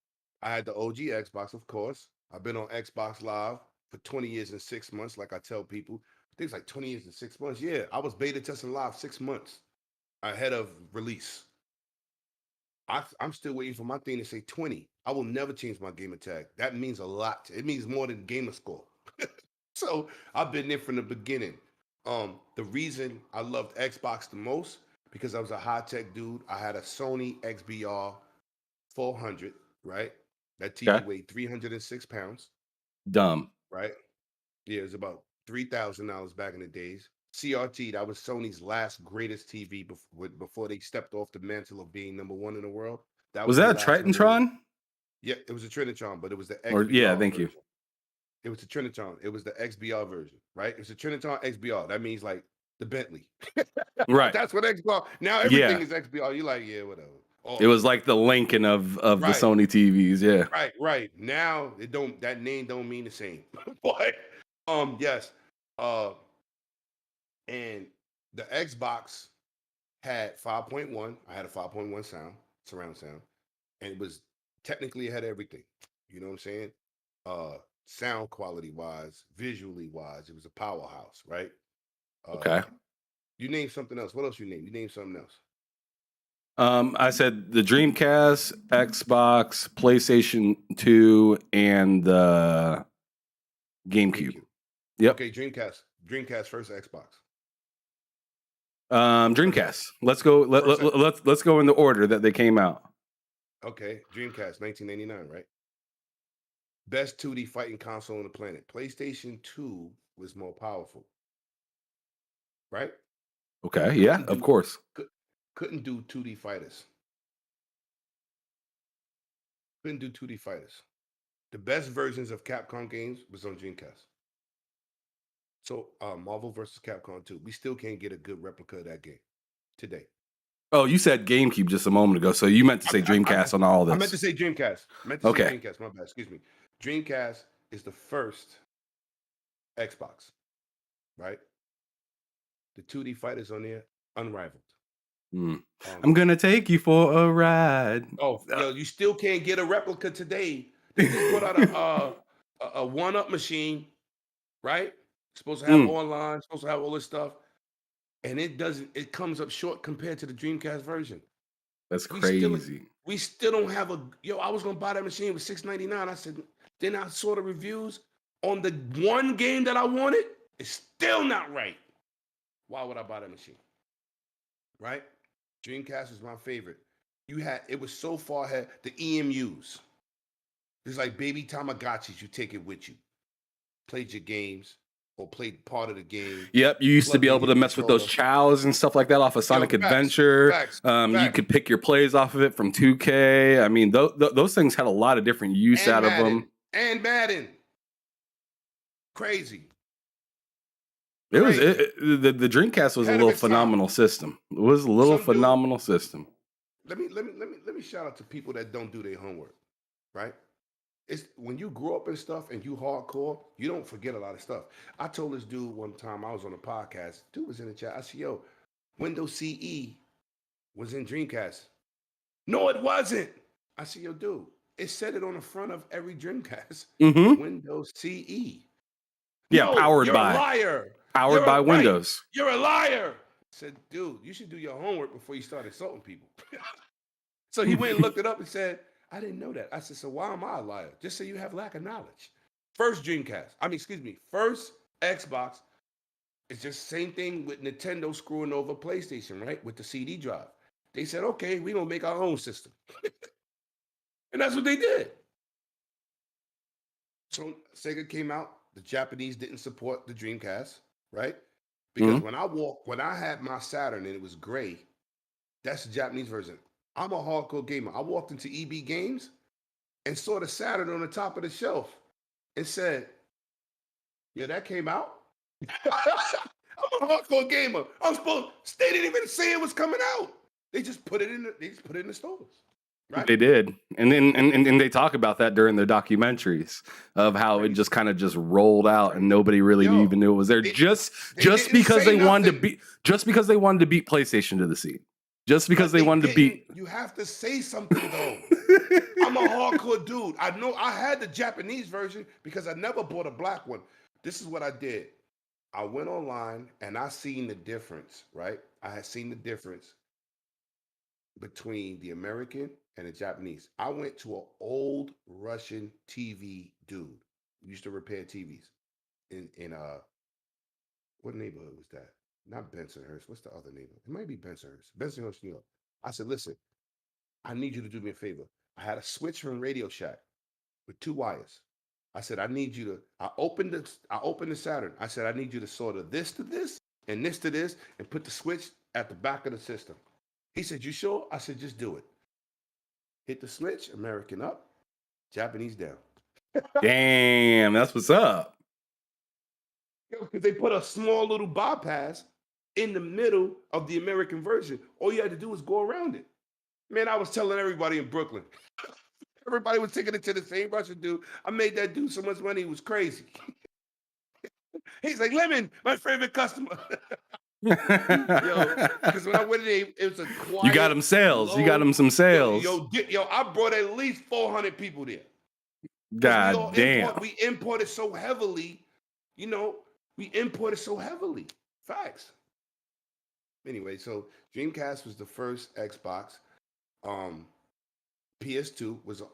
I had the OG Xbox, of course. I've been on Xbox Live for 20 years and 6 months, like I tell people. I think it's like 20 years and 6 months. Yeah, I was beta testing live 6 months ahead of release. I'm still waiting for my thing to say 20. I will never change my gamer tag. That means a lot. It means more than gamer score. So I've been there from the beginning. The reason I loved Xbox the most because I was a high tech dude. I had a Sony XBR 400, right? That TV Okay. weighed 306 pounds, Dumb. right? Yeah, it was about $3,000 back in the days. CRT, that was Sony's last greatest TV before they stepped off the mantle of being number one in the world. That Was was the that a last number one. Tritantron? Yeah, it was a Trinitron, but it was the Or yeah, XBR thank you. version. It was the Trinitron. It was the XBR version, right? It was the Trinitron XBR. That means like the Bentley. Right. That's what XBR. Now everything Yeah. is XBR. You're like, yeah, whatever. Oh, It was like the Lincoln of the right. Sony TVs. Yeah. Right. Now it don't that name don't mean the same. But yes. And the Xbox had 5.1. I had a 5.1 surround sound, and it was technically ahead of everything. You know what I'm saying? Sound quality wise, visually wise, it was a powerhouse, right? Okay. You name something else. What else you name? You name something else. I said the Dreamcast, Xbox, PlayStation 2, and the GameCube. Yep. Okay, Dreamcast. Dreamcast first Xbox. Dreamcast. Let's go. Let's go in the order that they came out. Okay, Dreamcast, 1999, right? Best 2D fighting console on the planet. PlayStation 2 was more powerful, right? Okay. Yeah. Of course. Couldn't do 2D fighters. Couldn't do 2D fighters. The best versions of Capcom games was on Dreamcast. So Marvel versus Capcom 2. We still can't get a good replica of that game today. Oh, you said GameCube just a moment ago, so you meant to say Dreamcast on all this. I meant to say Dreamcast. Say Dreamcast. My bad. Excuse me. Dreamcast is the first Xbox, right? The 2D fighters on there, unrivaled. I'm gonna take you for a ride. Oh, yo, you still can't get a replica today. They just put out a one-up machine, right? Supposed to have online, supposed to have all this stuff, and it doesn't. It comes up short compared to the Dreamcast version. That's crazy. We still don't have a. Yo, I was gonna buy that machine with $699. I said, then I saw the reviews on the one game that I wanted. It's still not right. Why would I buy that machine? Right? Dreamcast was my favorite. It was so far ahead. The EMUs. It's like baby Tamagotchis. You take it with you. Played your games or played part of the game. Yep, you used to be able to mess with those chows and stuff like that off of Sonic Adventure. Facts. You could pick your plays off of it from 2K. I mean, those things had a lot of different use out of them. And Madden. Crazy. It was the Dreamcast was a little phenomenal system. It was a little phenomenal system. Let me shout out to people that don't do their homework, right? It's when you grow up and stuff and you hardcore, you don't forget a lot of stuff. I told this dude one time, I was on a podcast, dude was in the chat. I said, yo, Windows CE was in Dreamcast. No, it wasn't. I said, yo, dude, it said it on the front of every Dreamcast. Windows CE. Yeah, no, powered you're by. A liar. Powered by Windows. You're a liar. I said, dude, you should do your homework before you start insulting people. So he went and looked it up and said, I didn't know that. I said, so why am I a liar? Just so you have lack of knowledge. First Xbox. It's just same thing with Nintendo screwing over PlayStation, right? With the CD drive. They said, okay, we're going to make our own system. And that's what they did. So Sega came out. The Japanese didn't support the Dreamcast, right? Because when I had my Saturn and it was gray, That's the Japanese version. I'm a hardcore gamer. I walked into EB Games and saw the Saturn on the top of the shelf and said, "Yeah, that came out." I'm a hardcore gamer. They didn't even say it was coming out. They just put it in the stores. Right? They did, and then and they talk about that during their documentaries of how it just kind of just rolled out and nobody really even knew it was there. Just because they wanted to beat PlayStation to the scene. Just because they wanted to beat. You have to say something though. I'm a hardcore dude. I know I had the Japanese version because I never bought a black one. This is what I did. I went online and I seen the difference, right? I had seen the difference between the American and the Japanese. I went to an old Russian TV dude who used to repair TVs in what neighborhood was that? Not Bensonhurst. What's the other neighborhood? It might be Bensonhurst. Bensonhurst, New York. I said, listen, I need you to do me a favor. I had a switch from Radio Shack with 2 wires. I said, I need you to, I opened the Saturn. I said, I need you to solder this to this and this to this and put the switch at the back of the system. He said, you sure? I said, just do it. Hit the switch, American up, Japanese down. Damn, that's what's up. Because they put a small little bypass in the middle of the American version. All you had to do was go around it. Man, I was telling everybody in Brooklyn. Everybody was taking it to the same Russian dude. I made that dude so much money, it was crazy. He's like, Lemon, my favorite customer. Yo, because when I went in, it was a quiet. You got him sales. You got him some sales. Yo, I brought at least 400 people there. God damn. We imported so heavily. You know, we imported so heavily. Facts. Anyway, so Dreamcast was the first Xbox. PS2 was an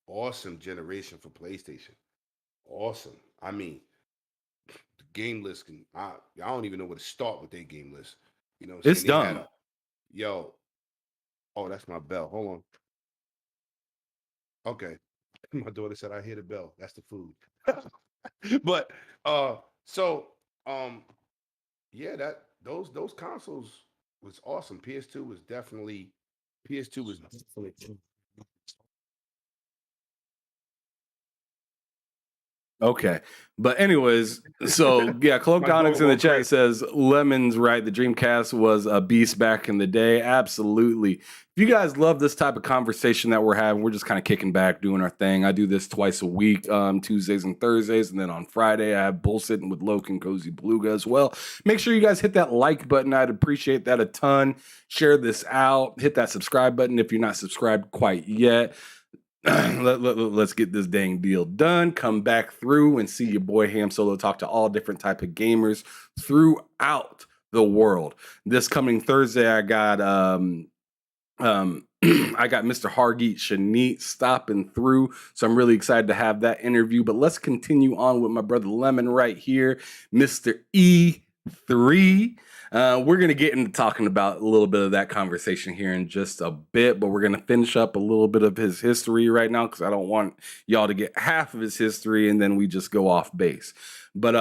awesome generation for PlayStation. Awesome. I mean, the game list I don't even know where to start with their game list. You know, it's dumb. Oh, that's my bell. Hold on. Okay. My daughter said I hear the bell. That's the food. But yeah, those consoles was awesome. PS2 was definitely Okay. But anyways, so yeah, Cloaked Onyx in the chat says Lemon's right. The Dreamcast was a beast back in the day. Absolutely. If you guys love this type of conversation that we're having, we're just kind of kicking back, doing our thing. I do this twice a week, Tuesdays and Thursdays. And then on Friday, I have Bullsitting with Loke and Cozy Beluga as well. Make sure you guys hit that like button. I'd appreciate that a ton. Share this out. Hit that subscribe button if you're not subscribed quite yet. Let's get this dang deal done. Come back through and see your boy Ham Solo talk to all different type of gamers throughout the world. This coming Thursday, I got I got Mr. Hargeet Shanit stopping through, so I'm really excited to have that interview. But let's continue on with my brother Lemon right here, Mr. E3. We're going to get into talking about a little bit of that conversation here in just a bit, but we're going to finish up a little bit of his history right now because I don't want y'all to get half of his history and then we just go off base. But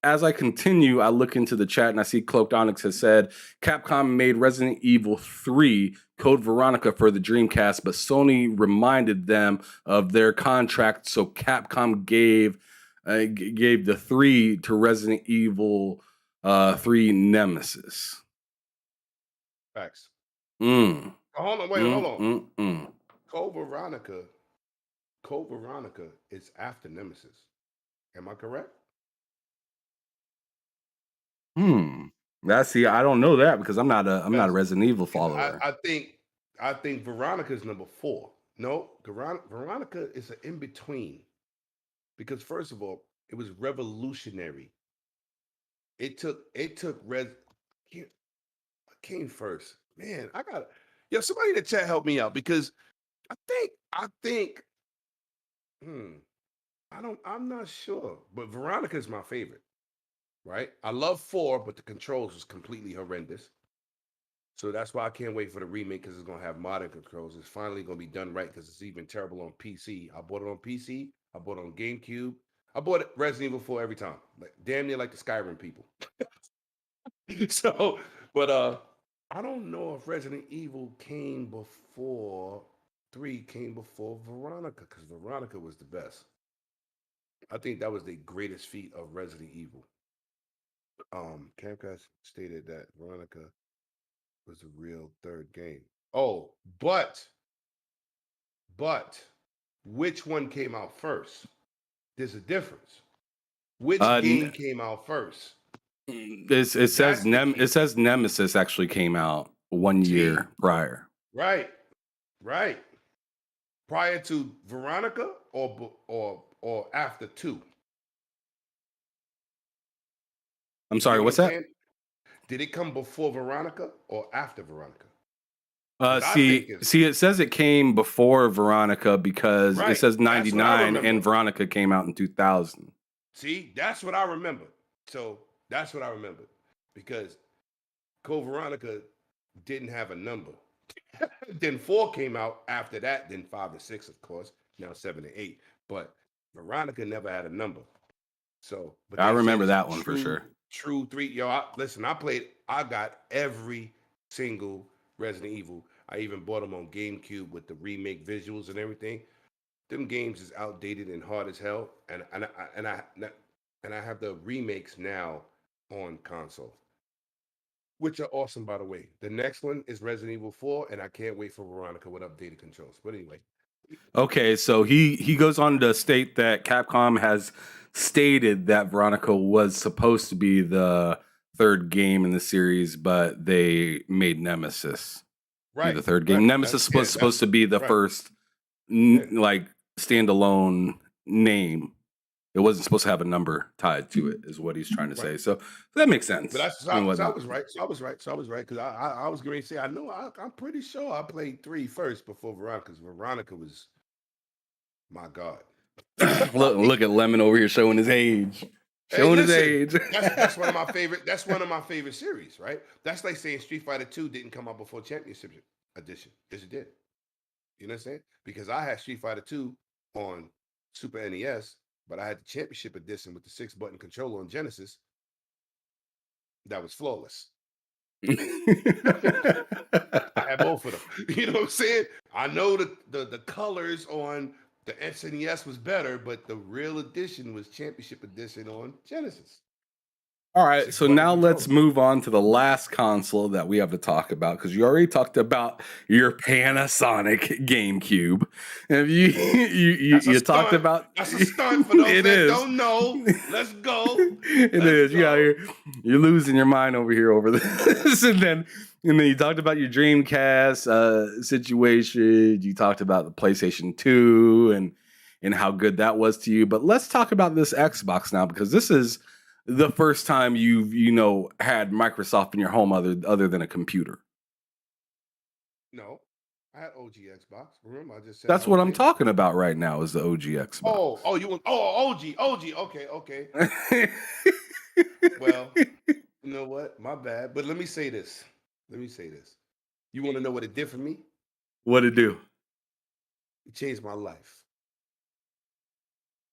as I continue, I look into the chat and I see Cloaked Onyx has said Capcom made Resident Evil 3 Code Veronica for the Dreamcast, but Sony reminded them of their contract, so Capcom gave the 3 to Resident Evil 3 Nemesis. Facts. Hold on, hold on. Code Veronica is after Nemesis. Am I correct? See, I don't know that because I'm not a Resident Evil follower. I think Veronica is number 4. No, Veronica is an in between. Because first of all, it was revolutionary. It took came first. Man, somebody in the chat help me out because I'm not sure, but Veronica is my favorite, right? I love 4, but the controls was completely horrendous. So that's why I can't wait for the remake because it's going to have modern controls. It's finally going to be done right because it's even terrible on PC. I bought it on PC. I bought it on GameCube. I bought it Resident Evil 4 every time. Like damn near like the Skyrim people. So, but I don't know if Resident Evil came before 3 came before Veronica, because Veronica was the best. I think that was the greatest feat of Resident Evil. Camcast stated that Veronica was the real third game. Oh, but which one came out first? There's a difference. Which N- game came out first? it That's the key. says Nemesis actually came out 1 See, year prior. right, right. Prior to Veronica or after 2. I'm You get sorry, what I'm what's that? saying? Did it come before Veronica or after Veronica? Because I think it's See, it says it came before Veronica because it right. says That's what I 99 remember. and Veronica came out in 2000. See, that's what I remember. So that's what I remember. Because Code Veronica didn't have a number. Then 4 came out after that, then 5 and 6, of course. Now 7 and 8. But Veronica never had a number. So, but I they said remember it's that one for sure. true 3. Yo, listen, I got every single Resident Evil. I even bought them on GameCube with the remake visuals and everything. Them games is outdated and hard as hell, and I have the remakes now on console, which are awesome, by the way. The next one is Resident Evil 4, and I can't wait for Veronica with updated controls. But anyway, Okay, so he goes on to state that Capcom has stated that Veronica was supposed to be the third game in the series, but they made Nemesis be right, the third game. right. Nemesis was supposed to be the right. first Yeah. like standalone name. It wasn't supposed to have a number tied to it, is what he's trying to say. So that makes sense. But that's I mean, so I was right. So I was right because I was going to say I'm pretty sure I played 3 first before Veronica, because Veronica was my god. look at Lemon over here showing his age. Showing his age. that's one of my favorite. That's one of my favorite series, right? That's like saying Street Fighter 2 didn't come out before Championship Edition. Yes, it did. You know what I'm saying? Because I had Street Fighter 2 on Super NES, but I had the Championship Edition with the 6-button controller on Genesis. That was flawless. I had both of them. You know what I'm saying? I know the colors on the SNES was better, but the real edition was Championship Edition on Genesis. All right, so 6-button now let's controller. move on to the last console that we have to talk about, because you already talked about your Panasonic GameCube. And you talked about that's a stunt for those it that is. don't know. Let's go. It Let's is. go. You're losing your mind over here over this, and then you talked about your Dreamcast situation. You talked about the PlayStation 2 and how good that was to you. But let's talk about this Xbox now, because this is the first time you've had Microsoft in your home other than a computer. No, I had OG Xbox. Remember, I just said That's what I'm talking about right now. Is the OG Xbox? Oh, you want? Oh, OG. Okay. Well, you know what? My bad. But let me say this. You want to know what it did for me? What'd it do? It changed my life.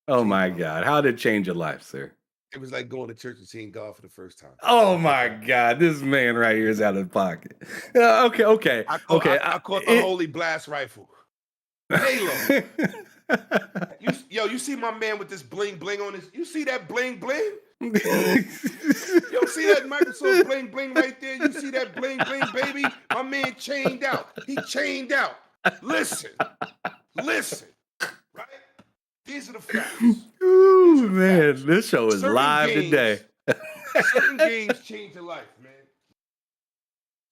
Oh my God! How did it change your life, sir? It was like going to church and seeing God for the first time. Oh my God, this man right here is out of pocket. Okay. I caught the Holy Blast Rifle. Halo. You see my man with this bling bling on his. You see that bling bling? You see that Microsoft bling bling right there? You see that bling bling, baby? My man chained out. He chained out. Listen. Right? These are the facts. Ooh, man, this show is live today. Certain games change your life, man.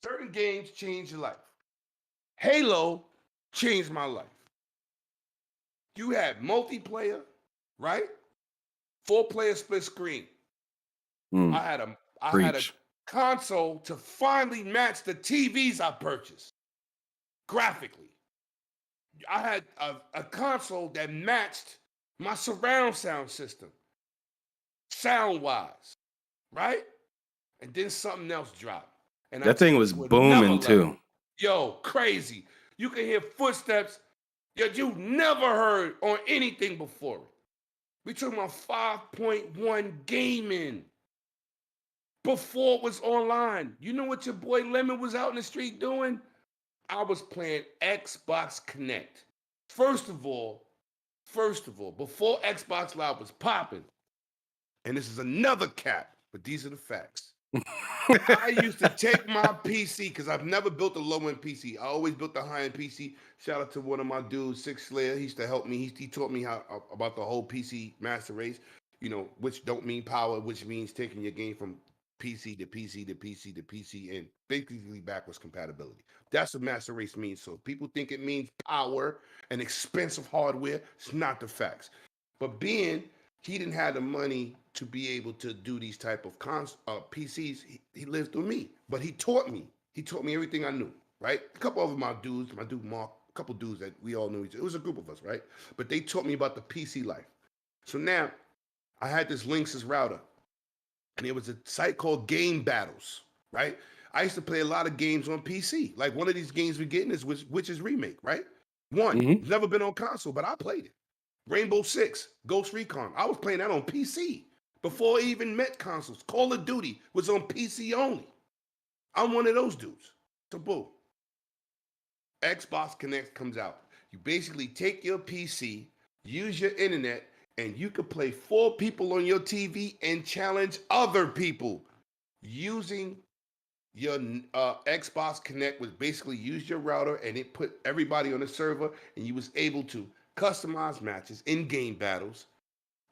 Certain games change your life. Halo changed my life. You had multiplayer, right? 4-player split screen. I had a console to finally match the TVs I purchased graphically. I had a console that matched my surround sound system, sound-wise, right? And then something else dropped. And that thing was booming too. Yo, crazy. You can hear footsteps that you never heard on anything before. We talking about 5.1 gaming. before it was online. You know what your boy Lemon was out in the street doing? I was playing Xbox Connect. First of all, before Xbox Live was popping, and this is another cap, but these are the facts. I used to take my PC because I've never built a low-end PC. I always built a high-end PC. Shout out to one of my dudes, Six Slayer. He used to help me. He taught me how about the whole PC master race. You know, which don't mean power, which means taking your game from PC to PC to PC to PC and basically backwards compatibility. That's what master race means. So if people think it means power and expensive hardware, it's not the facts. But being he didn't have the money to be able to do these type of PCs. He lived through me, but he taught me. He taught me everything I knew, right? A couple of my dudes, my dude Mark, a couple dudes that we all knew each other. It was a group of us, right? But they taught me about the PC life. So now I had this Linksys router, and it was a site called Game Battles, right? I used to play a lot of games on PC. Like one of these games we're getting is Witcher's Remake, right? One, never been on console, but I played it. Rainbow Six, Ghost Recon. I was playing that on PC before I even met consoles. Call of Duty was on PC only. I'm one of those dudes. So boom. Xbox Connect comes out. You basically take your PC, use your internet, and you can play 4 people on your TV and challenge other people using your Xbox Connect, which basically used your router and it put everybody on the server, and you was able to customize matches, in-game battles,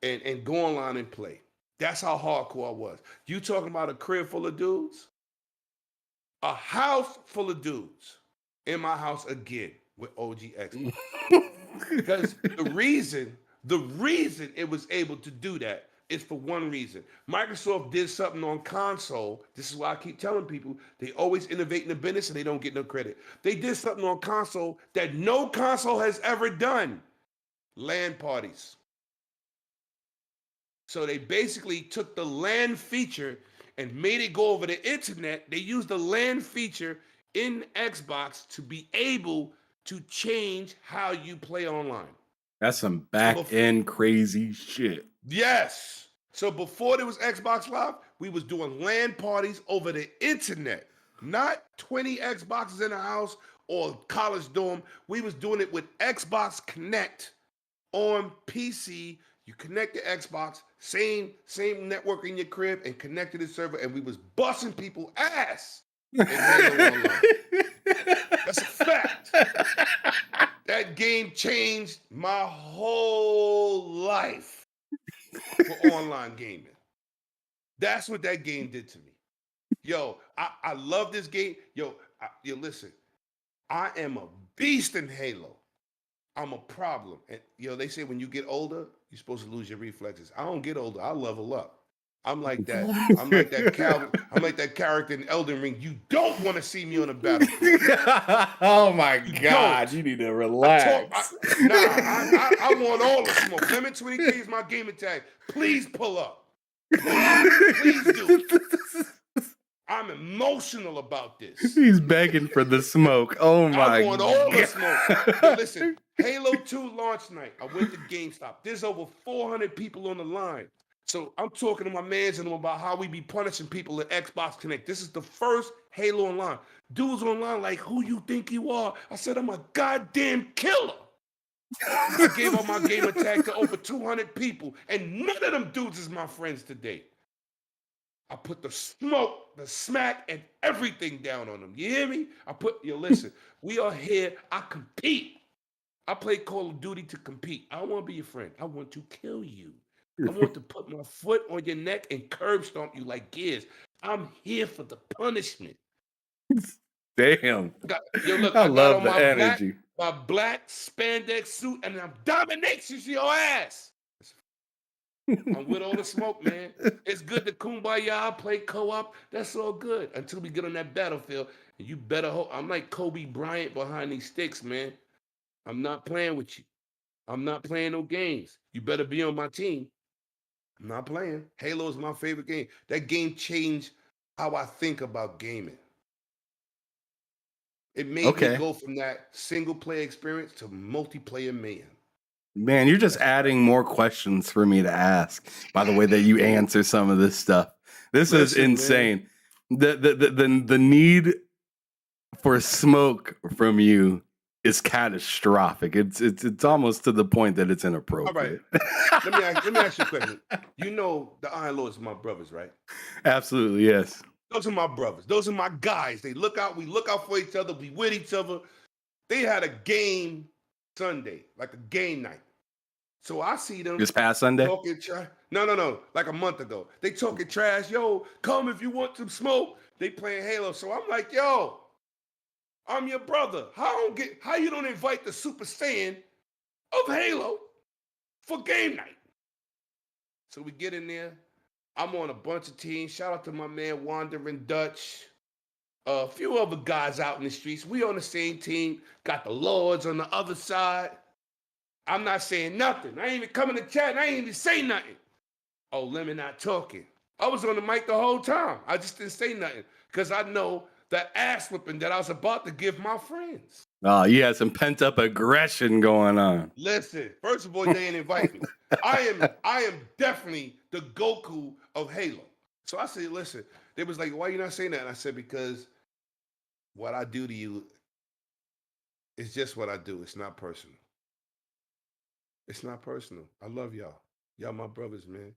and go online and play. That's how hardcore I was. You talking about a crib full of dudes? A house full of dudes in my house again with OG Xbox. Because the reason it was able to do that is for one reason. Microsoft did something on console. This is why I keep telling people they always innovate in the business and they don't get no credit. They did something on console that no console has ever done. LAN parties. So they basically took the LAN feature and made it go over the internet. They used the LAN feature in Xbox to be able to change how you play online. That's some back end crazy shit. Yes. So before there was Xbox Live, we was doing LAN parties over the internet. Not 20 Xboxes in a house or college dorm. We was doing it with Xbox Connect on PC. You connect the Xbox, same network in your crib, and connected the server, and we was busting people ass. That's a fact. That game changed my whole life for online gaming. That's what that game did to me. Yo, I love this game. Yo, listen, I am a beast in Halo. I'm a problem. And they say when you get older, you're supposed to lose your reflexes. I don't get older. I level up. I'm like that. I'm like that character in Elden Ring. You don't want to see me on the battlefield. Oh my God. You need to relax. I want all the smoke. Lemon 23 is my gamer tag. Please pull up. Please do. I'm emotional about this. He's begging for the smoke. Oh my God. I want all the smoke. But listen, Halo 2 launch night. I went to GameStop. There's over 400 people on the line. So I'm talking to my mans and them about how we be punishing people at Xbox Connect. This is the first Halo online. Dudes online like, who you think you are? I said, I'm a goddamn killer. I gave up my gamer tag to over 200 people, and none of them dudes is my friends today. I put the smoke, the smack, and everything down on them. You hear me? Listen, we are here. I compete. I play Call of Duty to compete. I don't want to be your friend. I want to kill you. I want to put my foot on your neck and curb stomp you like gears. I'm here for the punishment. Damn. Look, I love the energy. My black spandex suit, and I'm dominating your ass. I'm with all the smoke, man. It's good to kumbaya, play co-op. That's all good until we get on that battlefield. And you better hope. I'm like Kobe Bryant behind these sticks, man. I'm not playing with you. I'm not playing no games. You better be on my team. I'm not playing. Halo is my favorite game. That game changed how I think about gaming. It made me go from that single player experience to multiplayer mayhem. Man, you're just adding more questions for me to ask by the way that you answer some of this stuff. This is Listen, man. insane. The need for smoke from you is catastrophic. It's almost to the point that it's All right. inappropriate. Let me ask you a question. You know the Iron Lords are my brothers, right? Absolutely, yes. Those are my brothers. Those are my guys. They look out. We look out for each other. We with each other. They had a game Sunday, like a game night. So I see them This past Sunday? talking trash. No, like a month ago. They talking trash. Yo, come if you want some smoke. They playing Halo. So I'm like, yo, I'm your brother. How you don't invite the Super Saiyan of Halo for game night? So we get in there. I'm on a bunch of teams. Shout out to my man Wandering Dutch. A few other guys out in the streets. We on the same team. Got the Lords on the other side. I'm not saying nothing. I ain't even coming to chat. I ain't even say nothing. Oh, Lemon not talking. I was on the mic the whole time. I just didn't say nothing because I know that ass whipping that I was about to give my friends. Oh, you had some pent up aggression going on. Listen, first of all, they didn't invite me. I am definitely the Goku of Halo. So I said, listen, they was like, why you not saying that? And I said, because what I do to you is just what I do. It's not personal. It's not personal. I love y'all. Y'all my brothers, man.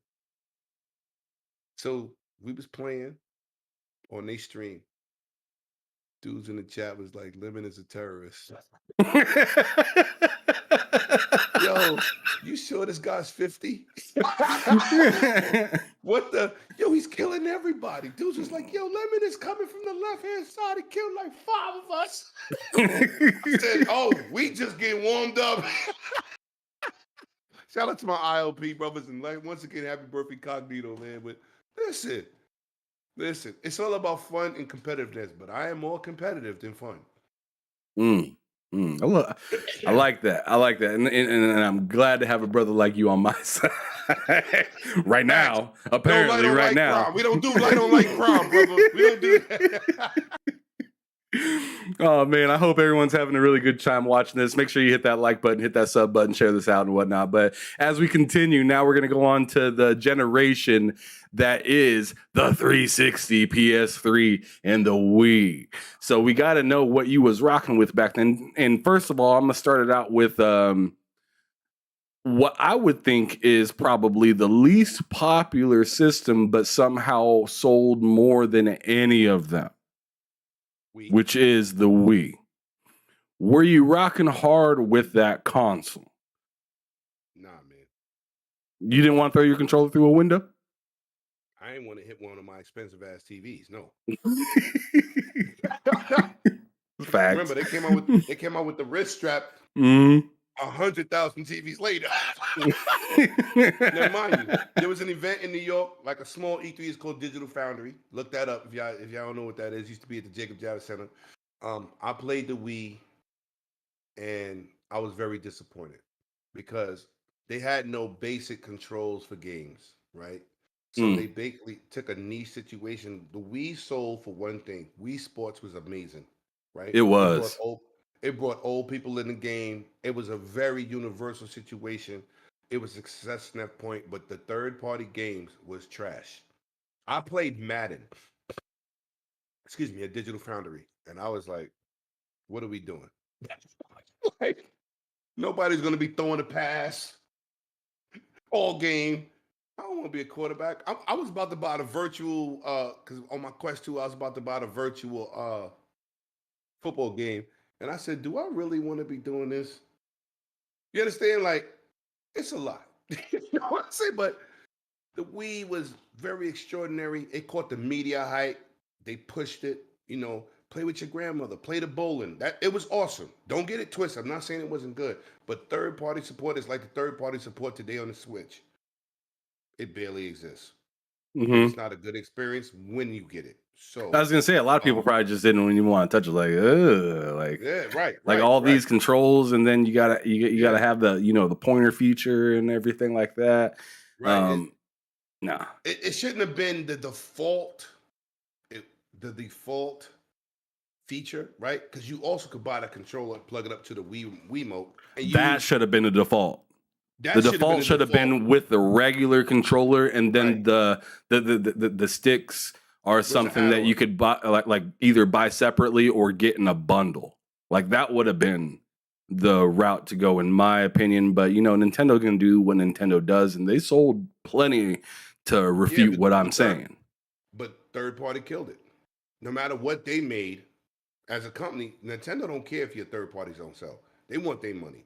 So we was playing on their stream. Dudes in the chat was like, Lemon is a terrorist. Yo, you sure this guy's 50? What the? Yo, he's killing everybody. Dudes was like, yo, Lemon is coming from the left-hand side. He killed like 5 of us. I said, oh, we just getting warmed up. Shout out to my ILP brothers. And like, once again, happy birthday, Cognito, man. But listen, it's all about fun and competitiveness. But I am more competitive than fun. I like that. And I'm glad to have a brother like you on my side right now. Apparently, right now. Crime. We don't do light on light crime, brother. We don't do that. Oh man, I hope everyone's having a really good time watching this. Make sure you hit that like button, hit that sub button, share this out and whatnot. But as we continue, now we're going to go on to the generation that is the 360, PS3, and the Wii. So we got to know what you was rocking with back then. And first of all, I'm going to start it out with what I would think is probably the least popular system, but somehow sold more than any of them. Which is the Wii. Were you rocking hard with that console? Nah, man. You didn't want to throw your controller through a window? I ain't want to hit one of my expensive ass TVs. No. Facts. Remember, they came out with the wrist strap. 100,000 TVs later. Now, mind you, there was an event in New York, like a small E3. It's called Digital Foundry. Look that up if y'all don't know what that is. It used to be at the Jacob Javits Center. I played the Wii, and I was very disappointed because they had no basic controls for games, right? So they basically took a niche situation. The Wii sold for one thing. Wii Sports was amazing, right? It was. It brought old people in the game. It was a very universal situation. It was a success from that point, but the third-party games was trash. I played Madden, at Digital Foundry, and I was like, what are we doing? Like, nobody's going to be throwing a pass all game. I don't want to be a quarterback. I was about to buy the virtual, because on my Quest 2, I was about to buy the virtual football game. And I said, do I really want to be doing this? You understand? Like, it's a lot. You know what I'm saying? But the Wii was very extraordinary. It caught the media hype. They pushed it. You know, play with your grandmother. Play the bowling. It was awesome. Don't get it twisted. I'm not saying it wasn't good. But third-party support is like the third-party support today on the Switch. It barely exists. It's not a good experience when you get it. So I was gonna say a lot of people probably just didn't even want to touch it, like yeah, right, like all these controls, and then you gotta have the the pointer feature and everything like that. Right. Nah, it shouldn't have been the default feature, right? Because you also could buy the controller and plug it up to the Wiimote. And that should have been the default. That The should have been default the should have default. been with the regular controller, and then Right. the sticks are an something that add-on. you could buy, like either buy separately or get in a bundle. Like that would have been the route to go, in my opinion. But Nintendo can do what Nintendo does, and they sold plenty to Yeah, refute what I'm saying. but third party killed it. No matter what they made as a company, Nintendo don't care if your third parties don't sell. They want their money.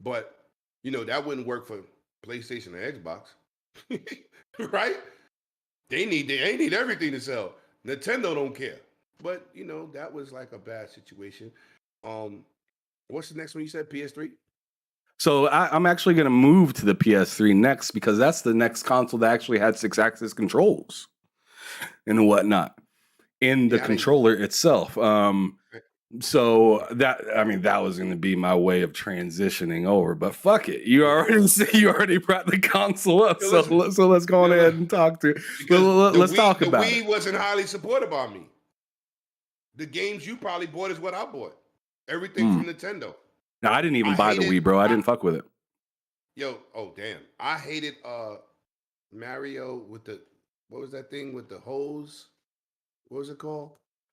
But that wouldn't work for PlayStation and Xbox. Right? They need everything to sell. Nintendo don't care. But that was like a bad situation. What's the next one you said? PS3? So I'm actually going to move to the PS3 next, because that's the next console that actually had 6-axis controls and whatnot in the Yeah, I didn't. controller itself. So that was going to be my way of transitioning over. But fuck it, you already brought the console up, Yo, so listen. let's go ahead and talk to. Because Let's talk the about Wii it. wasn't highly supported by me. The games you probably bought is what I bought. Everything from Nintendo. No, I didn't even I buy the hated- Wii, bro. I didn't fuck with it. Oh damn. I hated Mario with the, what was that thing with the hose? What was it called?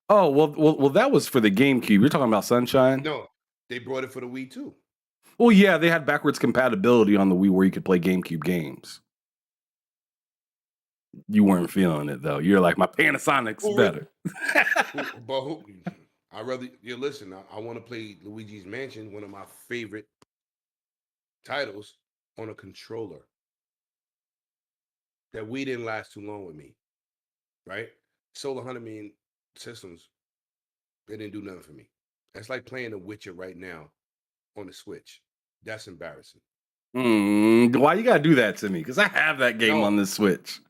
Oh well, that was for the GameCube. You're talking about Sunshine? No, they brought it for the Wii too. Well, yeah, they had backwards compatibility on the Wii where you could play GameCube games. You weren't feeling it though. You're like, my Panasonic's better. I rather listen. I want to play Luigi's Mansion, one of my favorite titles, on a controller. That Wii didn't last too long with me, right? Sold 100 million systems. They didn't do nothing for me. That's like playing The Witcher right now on the Switch. That's embarrassing. Why you gotta do that to me? Because I have that game on the Switch.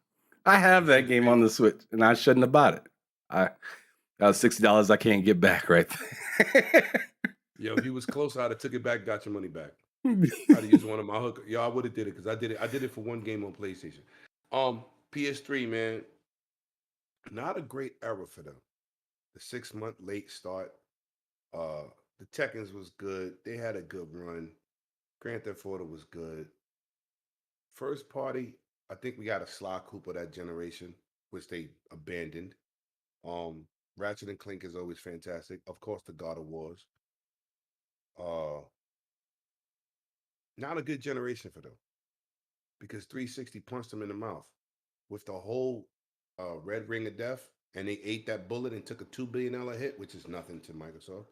I have that game on the Switch, and I shouldn't have bought it. That was $60 I can't get back right there. Yo, if he was close, I'd have took it back, got your money back. I'd have used one of my hook. Yo, I would have did it because I did it for one game on PlayStation. PS3, man, not a great era for them. The 6-month late start. The Tekkens was good. They had a good run. Grand Theft Auto was good. First party, I think we got a Sly Cooper that generation, which they abandoned. Ratchet and Clank is always fantastic. Of course, the God of Wars. Not a good generation for them, because 360 punched them in the mouth with the whole red ring of death, and they ate that bullet and took a $2 billion hit, which is nothing to Microsoft.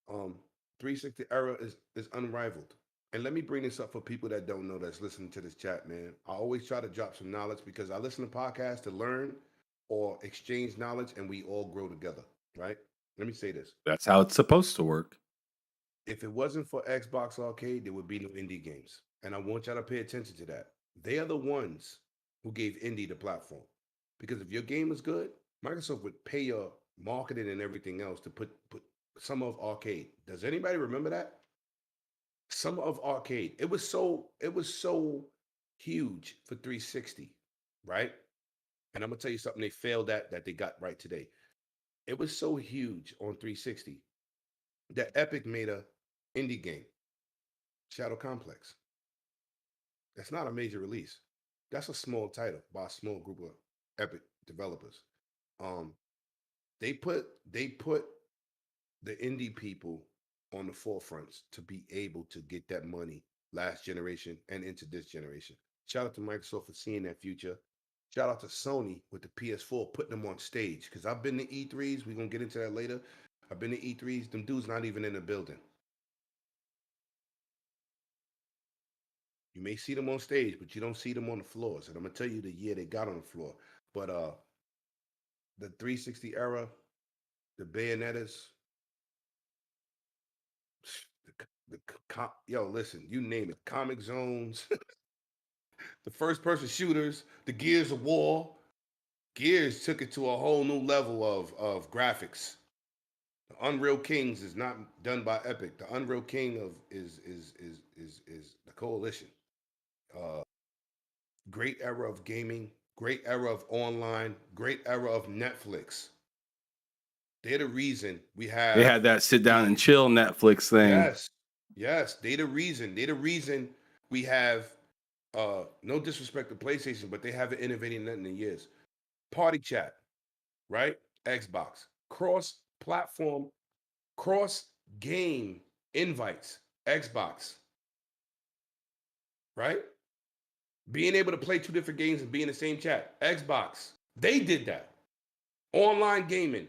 360 era is unrivaled. And let me bring this up for people that don't know, that's listening to this chat, man. I always try to drop some knowledge because I listen to podcasts to learn or exchange knowledge, and we all grow together, right? Let me say this. That's how it's supposed to work. If it wasn't for Xbox Arcade, there would be no indie games. And I want y'all to pay attention to that. They are the ones who gave indie the platform. Because if your game is good, Microsoft would pay your marketing and everything else to put some of Arcade. Does anybody remember that? Some of Arcade. It was so huge for 360, right? And I'm gonna tell you something they failed at that they got right today. It was so huge on 360 that Epic made a indie game, Shadow Complex. That's not a major release. That's a small title by a small group of Epic developers. They put the indie people on the forefronts to be able to get that money last generation and into this generation. Shout out to Microsoft for seeing that future. Shout out to Sony with the PS4 putting them on stage, because I've been to E3s. We're going to get into that later. I've been to E3s. Them dudes not even in the building. You may see them on stage, but you don't see them on the floors. And I'm going to tell you the year they got on the floor. But the 360 era, the Bayonettas, yo, listen, you name it. Comic Zones, the first-person shooters, the Gears of War. Gears took it to a whole new level of graphics. The Unreal Kings is not done by Epic. The Unreal King is the Coalition. Great era of gaming, great era of online, great era of Netflix. They're the reason we have. They had that sit down and chill Netflix thing. Yes. They the reason We have no disrespect to PlayStation, but they haven't innovated nothing in years. Party chat, right? Xbox. Cross platform, cross game invites, Xbox, right? Being able to play two different games and be in the same chat, Xbox. They did that. Online gaming,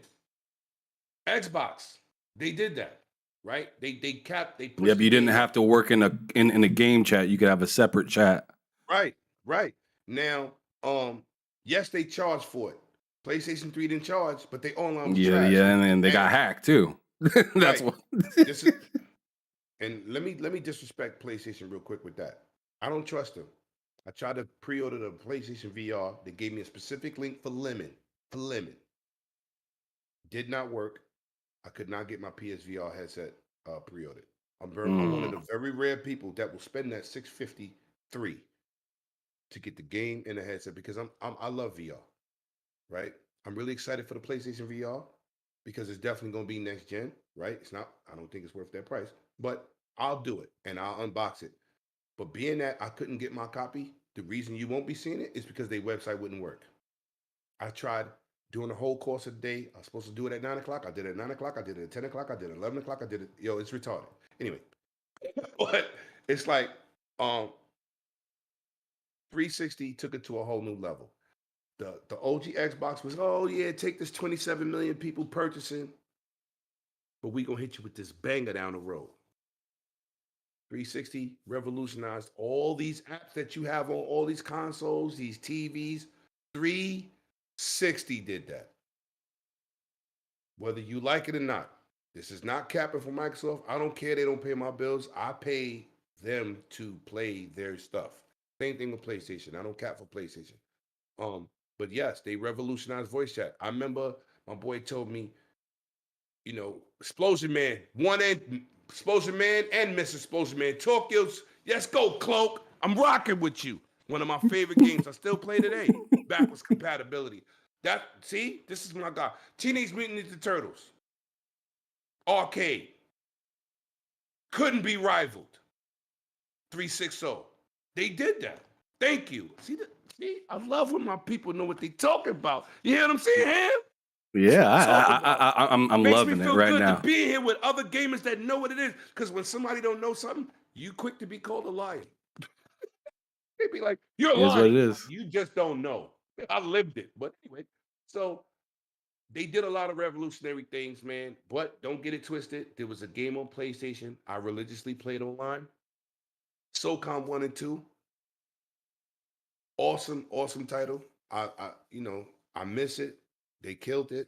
Xbox. They did that, right? They Yeah, pushed but the you didn't game have up. to work in a game chat. You could have a separate chat. Right, right. Now, yes, they charged for it. PlayStation 3 didn't charge, but they online was Yeah, trash. yeah, and then they got And hacked too. That's right, what. this is and let me disrespect PlayStation real quick with that. I don't trust them. I tried to pre-order the PlayStation VR. They gave me a specific link for lemon. For lemon. Did not work. I could not get my PSVR headset pre-ordered. I'm one of the very rare people that will spend that $653 to get the game and the headset because I love VR, right? I'm really excited for the PlayStation VR because it's definitely going to be next gen, right? It's not. I don't think it's worth that price, but I'll do it and I'll unbox it. But being that I couldn't get my copy, the reason you won't be seeing it is because their website wouldn't work. I tried doing the whole course of the day. I was supposed to do it at 9 o'clock. I did it at 9 o'clock. I did it at 10 o'clock. I did it at 11 o'clock. I did it. Yo, it's retarded. Anyway, but it's like 360 took it to a whole new level. The OG Xbox was, oh yeah, take this 27 million people purchasing, but we gonna hit you with this banger down the road. 360 revolutionized all these apps that you have on all these consoles, these TVs. 360 did that. Whether you like it or not, this is not capping for Microsoft. I don't care. They don't pay my bills. I pay them to play their stuff. Same thing with PlayStation. I don't cap for PlayStation. But yes, they revolutionized voice chat. I remember my boy told me, Explosion Man, Explosion Man and Mr. Explosion Man. Tokyo's, let's go, Cloak. I'm rocking with you. One of my favorite games. I still play today. Backwards compatibility. This is my guy. Teenage Mutant Ninja Turtles. Arcade. Couldn't be rivaled. 360. They did that. Thank you. See, I love when my people know what they talking about. You hear what I'm saying, Ham? Yeah, I'm Makes loving me it feel right good now. to be here with other gamers that know what it is. Because when somebody don't know something, you quick to be called a liar. They be like, you're It is what it lying. is. You just don't know. I lived it. But anyway, so they did a lot of revolutionary things, man. But don't get it twisted. There was a game on PlayStation I religiously played online. SOCOM 1 and 2. Awesome, awesome title. I miss it. They killed it.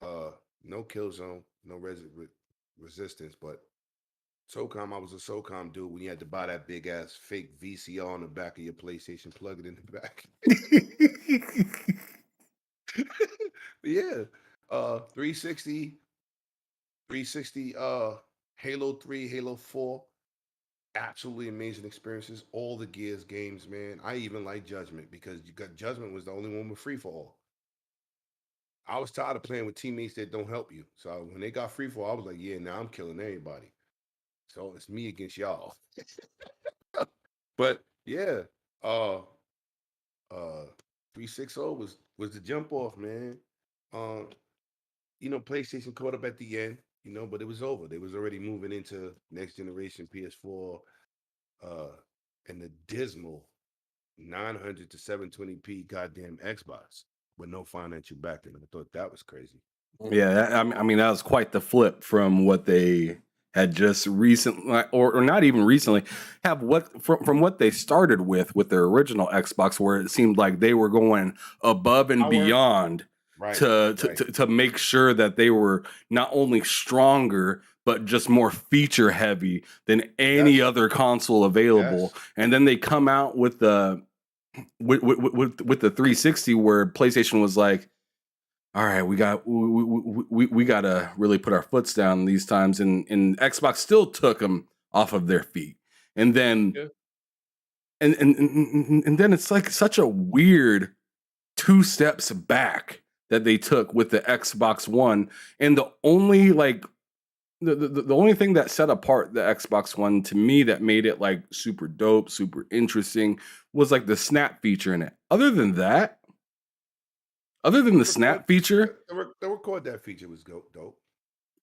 No kill zone, no resistance, but SOCOM, I was a SOCOM dude when you had to buy that big ass fake VCR on the back of your PlayStation, plug it in the back. Yeah. 360, Halo 3, Halo 4. Absolutely amazing experiences. All the Gears games, man. I even like Judgment because Judgment was the only one with free for all. I was tired of playing with teammates that don't help you. So when they got free for all, I was like, yeah, now I'm killing everybody. So it's me against y'all. But yeah, uh 360 was the jump off, man. Um, PlayStation caught up at the end, but it was over. They was already moving into next generation PS4, uh, and the dismal 900 to 720p goddamn Xbox with no financial backing. I thought that was crazy. Yeah, I mean that was quite the flip from what they had just recently, or not even recently, have what from what they started with their original Xbox, where it seemed like they were going above and beyond Right, to make sure that they were not only stronger but just more feature heavy than any Yes. other console available. Yes. And then they come out with the with the 360, where PlayStation was like, all right, we gotta really put our foots down these times, and Xbox still took them off of their feet, and then Yeah. and then it's like such a weird 2 steps back that they took with the Xbox One, and the only like the only thing that set apart the Xbox One to me that made it like super dope, super interesting was like the snap feature in it. Other than the snap feature, The record that feature was dope.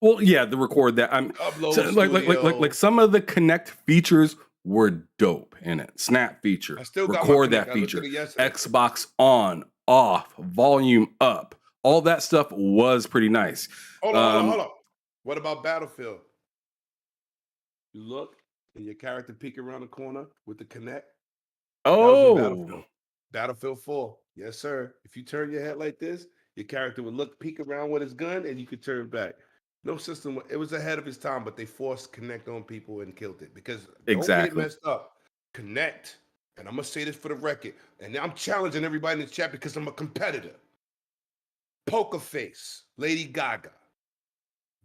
well, yeah, the record that I'm Upload so, studio. like some of the Connect features were dope in it. Snap feature, I still got my record Connect. that I looked at feature, it yesterday. Xbox on, off, volume up, all that stuff was pretty nice. Hold on. What about Battlefield? You look and your character peek around the corner with the Connect. That was in Oh, Battlefield. Battlefield 4. Yes, sir. If you turn your head like this, your character would peek around with his gun, and you could turn back. No system. It was ahead of its time, but they forced Connect on people and killed it because don't get it exactly. messed up. Connect, and I'm gonna say this for the record, and I'm challenging everybody in the chat because I'm a competitor. Poker Face, Lady Gaga,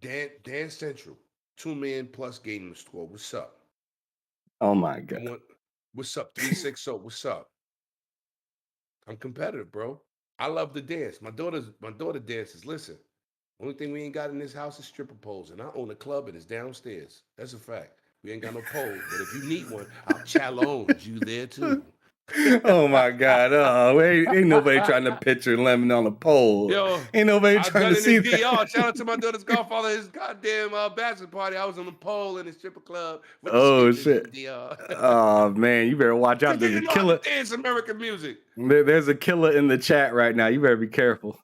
Dance Central, 2 million plus gaming score. What's up? Oh my god. What's up? 360. What's up? I'm competitive, bro. I love to dance. My daughter dances. Listen, only thing we ain't got in this house is stripper poles, and I own a club and it's downstairs. That's a fact. We ain't got no pole, but if you need one, I'll challenge you there too. Oh my god. Oh, ain't nobody trying to picture Lemon on a pole. Yo, Ain't nobody I've trying done to it see in VR. that. Shout out to my daughter's godfather, his goddamn bachelor party. I was on the pole in the stripper club with the Oh strippers in shit. VR. Oh man, you better watch out. Because they There's a didn't know how to killer. dance American music. There's a killer in the chat right now. You better be careful.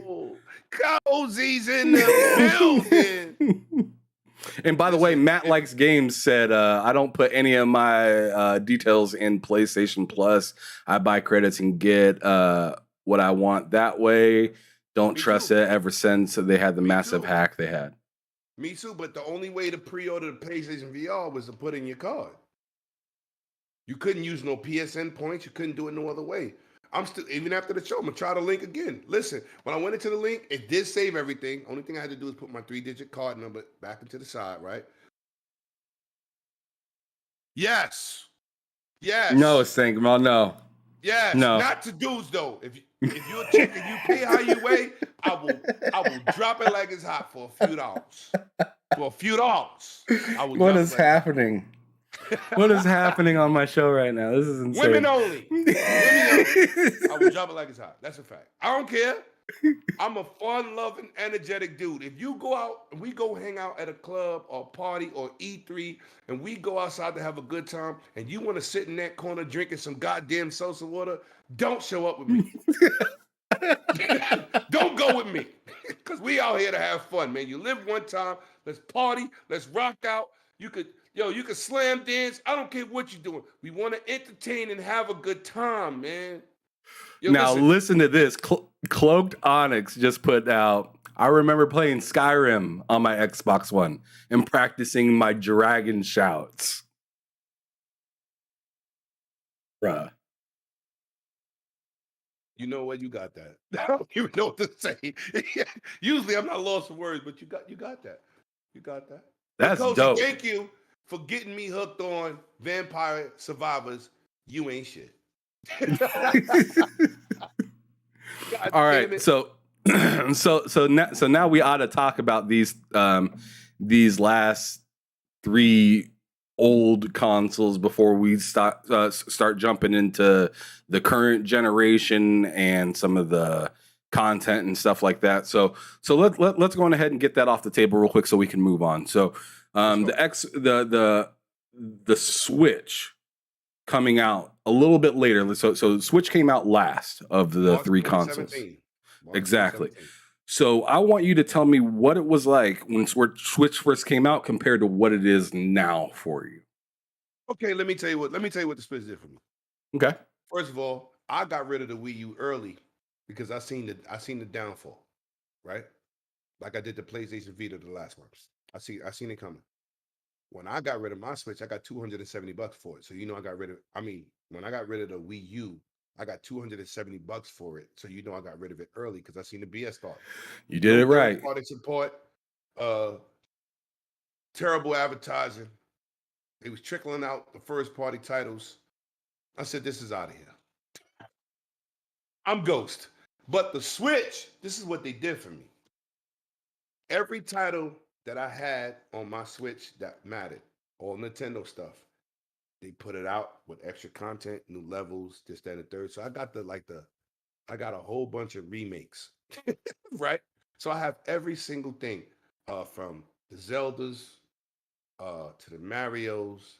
Oh, Cozy's in the building. And by the way, Matt Likes Games said, I don't put any of my details in PlayStation Plus. I buy credits and get what I want that way. Don't Me trust too. it ever since they had the Me massive too. hack they had. Me too, but the only way to pre-order the PlayStation VR was to put in your card. You couldn't use no PSN points. You couldn't do it no other way. I'm still, even after the show, I'm going to try the link again. Listen, when I went into the link, it did save everything. Only thing I had to do is put my 3-digit card number back into the side, right? Yes. No, Sankmal, no. Yes. No. Not to dudes, though. If you're a chick and you pay how you weigh, I will drop it like it's hot for a few dollars. For a few dollars. What is happening? What is happening on my show right now? This is insane. Women only. I will drop it like it's hot. That's a fact. I don't care. I'm a fun-loving, energetic dude. If you go out and we go hang out at a club or party or E3 and we go outside to have a good time and you want to sit in that corner drinking some goddamn salsa water, don't show up with me. Don't go with me. Because we out here to have fun, man. You live one time. Let's party. Let's rock out. You could slam dance. I don't care what you're doing. We want to entertain and have a good time, man. Yo, now listen to this. Cloaked Onyx just put out, I remember playing Skyrim on my Xbox One and practicing my dragon shouts. Bruh. You know what? You got that. I don't even know what to say. Usually I'm not lost for words, but you got that. You got that. That's Cozy, dope. thank you for getting me hooked on Vampire Survivors. You ain't shit. All right, so now we ought to talk about these last 3 old consoles before we start jumping into the current generation and some of the content and stuff like that. So let's go on ahead and get that off the table real quick so we can move on. So the Switch coming out a little bit later. So Switch came out last of the March 3 consoles. March Exactly. 2017. So I want you to tell me what it was like when Switch first came out compared to what it is now for you. Okay, let me tell you what the Switch did for me. Okay. First of all, I got rid of the Wii U early because I seen the downfall, right? Like I did the PlayStation Vita the last one. I seen it coming. When I got rid of my Switch, I got $270 for it. So when I got rid of the Wii U, I got $270 for it. So I got rid of it early because I seen the BS start. You did it right. Product support, terrible advertising. It was trickling out the first party titles. I said, this is out of here. I'm Ghost. But the Switch, this is what they did for me. Every title that I had on my Switch that mattered, all Nintendo stuff. They put it out with extra content, new levels, this, that, and the third. So I got I got a whole bunch of remakes, right? So I have every single thing, from the Zeldas, to the Marios.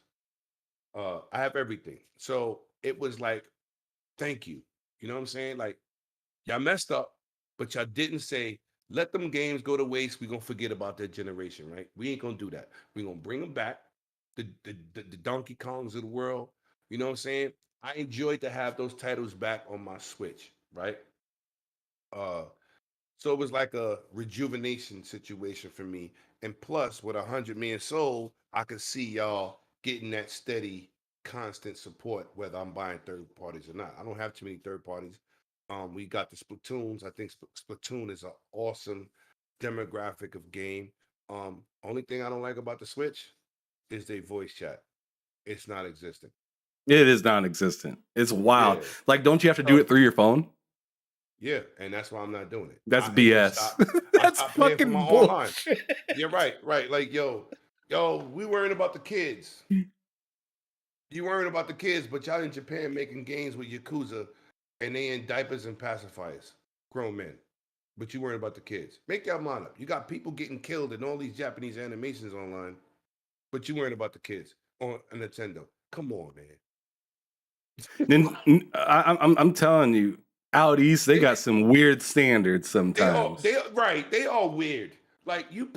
I have everything. So it was like, thank you. You know what I'm saying? Like, y'all messed up, but y'all didn't say, let them games go to waste. We're gonna forget about that generation, right? We ain't gonna do that. We're gonna bring them back, the Donkey Kongs of the world. You know what I'm saying? I enjoyed to have those titles back on my Switch, right? Uh, so it was like a rejuvenation situation for me. And plus, with 100 million sold, I could see y'all getting that steady, constant support, whether I'm buying third parties or not. I don't have too many third parties. We got the Splatoons. I think Splatoon is an awesome demographic of game. Only thing I don't like about the Switch is their voice chat. It's not existent. It is non-existent. It's wild. Yeah. Like, don't you have to do So it through your phone? yeah, and that's why I'm not doing it. That's I even BS. stopped. I That's stopped paying for my fucking online. bullshit. Yeah, right. Like, yo, we worrying about the kids. You worrying about the kids, but y'all in Japan making games with Yakuza and they in diapers and pacifiers, grown men. But you worrying about the kids. Make your mind up. You got people getting killed in all these Japanese animations online, but you worrying about the kids on a Nintendo. Come on, man. I'm telling you, out east, they got some weird standards sometimes. They all weird. Like you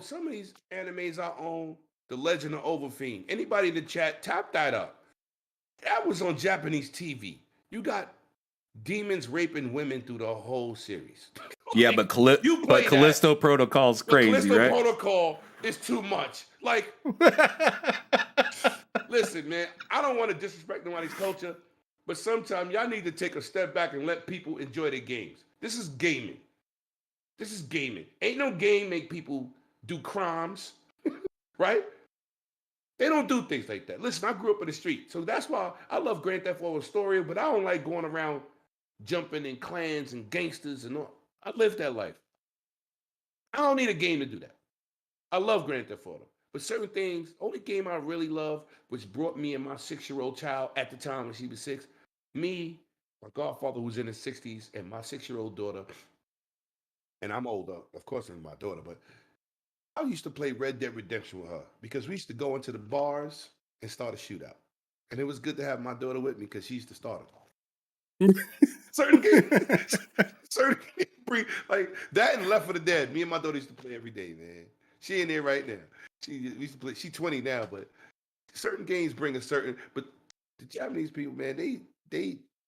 some of these animes I own, The Legend of Overfiend. Anybody in the chat, tap that up. That was on Japanese TV. You got demons raping women through the whole series. Yeah, Like, but Callisto Protocol's crazy, Callisto right? Protocol is too much. Like, listen, man, I don't want to disrespect nobody's culture, but sometimes y'all need to take a step back and let people enjoy their games. This is gaming. Ain't no game make people do crimes, right? They don't do things like that. Listen, I grew up in the street, so that's why I love Grand Theft Auto Story, but I don't like going around jumping in clans and gangsters and all. I lived that life. I don't need a game to do that. I love Grand Theft Auto, but certain things, only game I really love, which brought me and my 6-year-old child at the time when she was 6, me, my godfather who's in his 60s, and my 6-year-old daughter, and I'm older, of course, than my daughter, but I used to play Red Dead Redemption with her because we used to go into the bars and start a shootout. And it was good to have my daughter with me because she used to start it. certain games, like that and Left 4 Dead. Me and my daughter used to play every day, man. She in there right now. We used to play. She's 20 now, but certain games bring a certain. But the Japanese people, man, they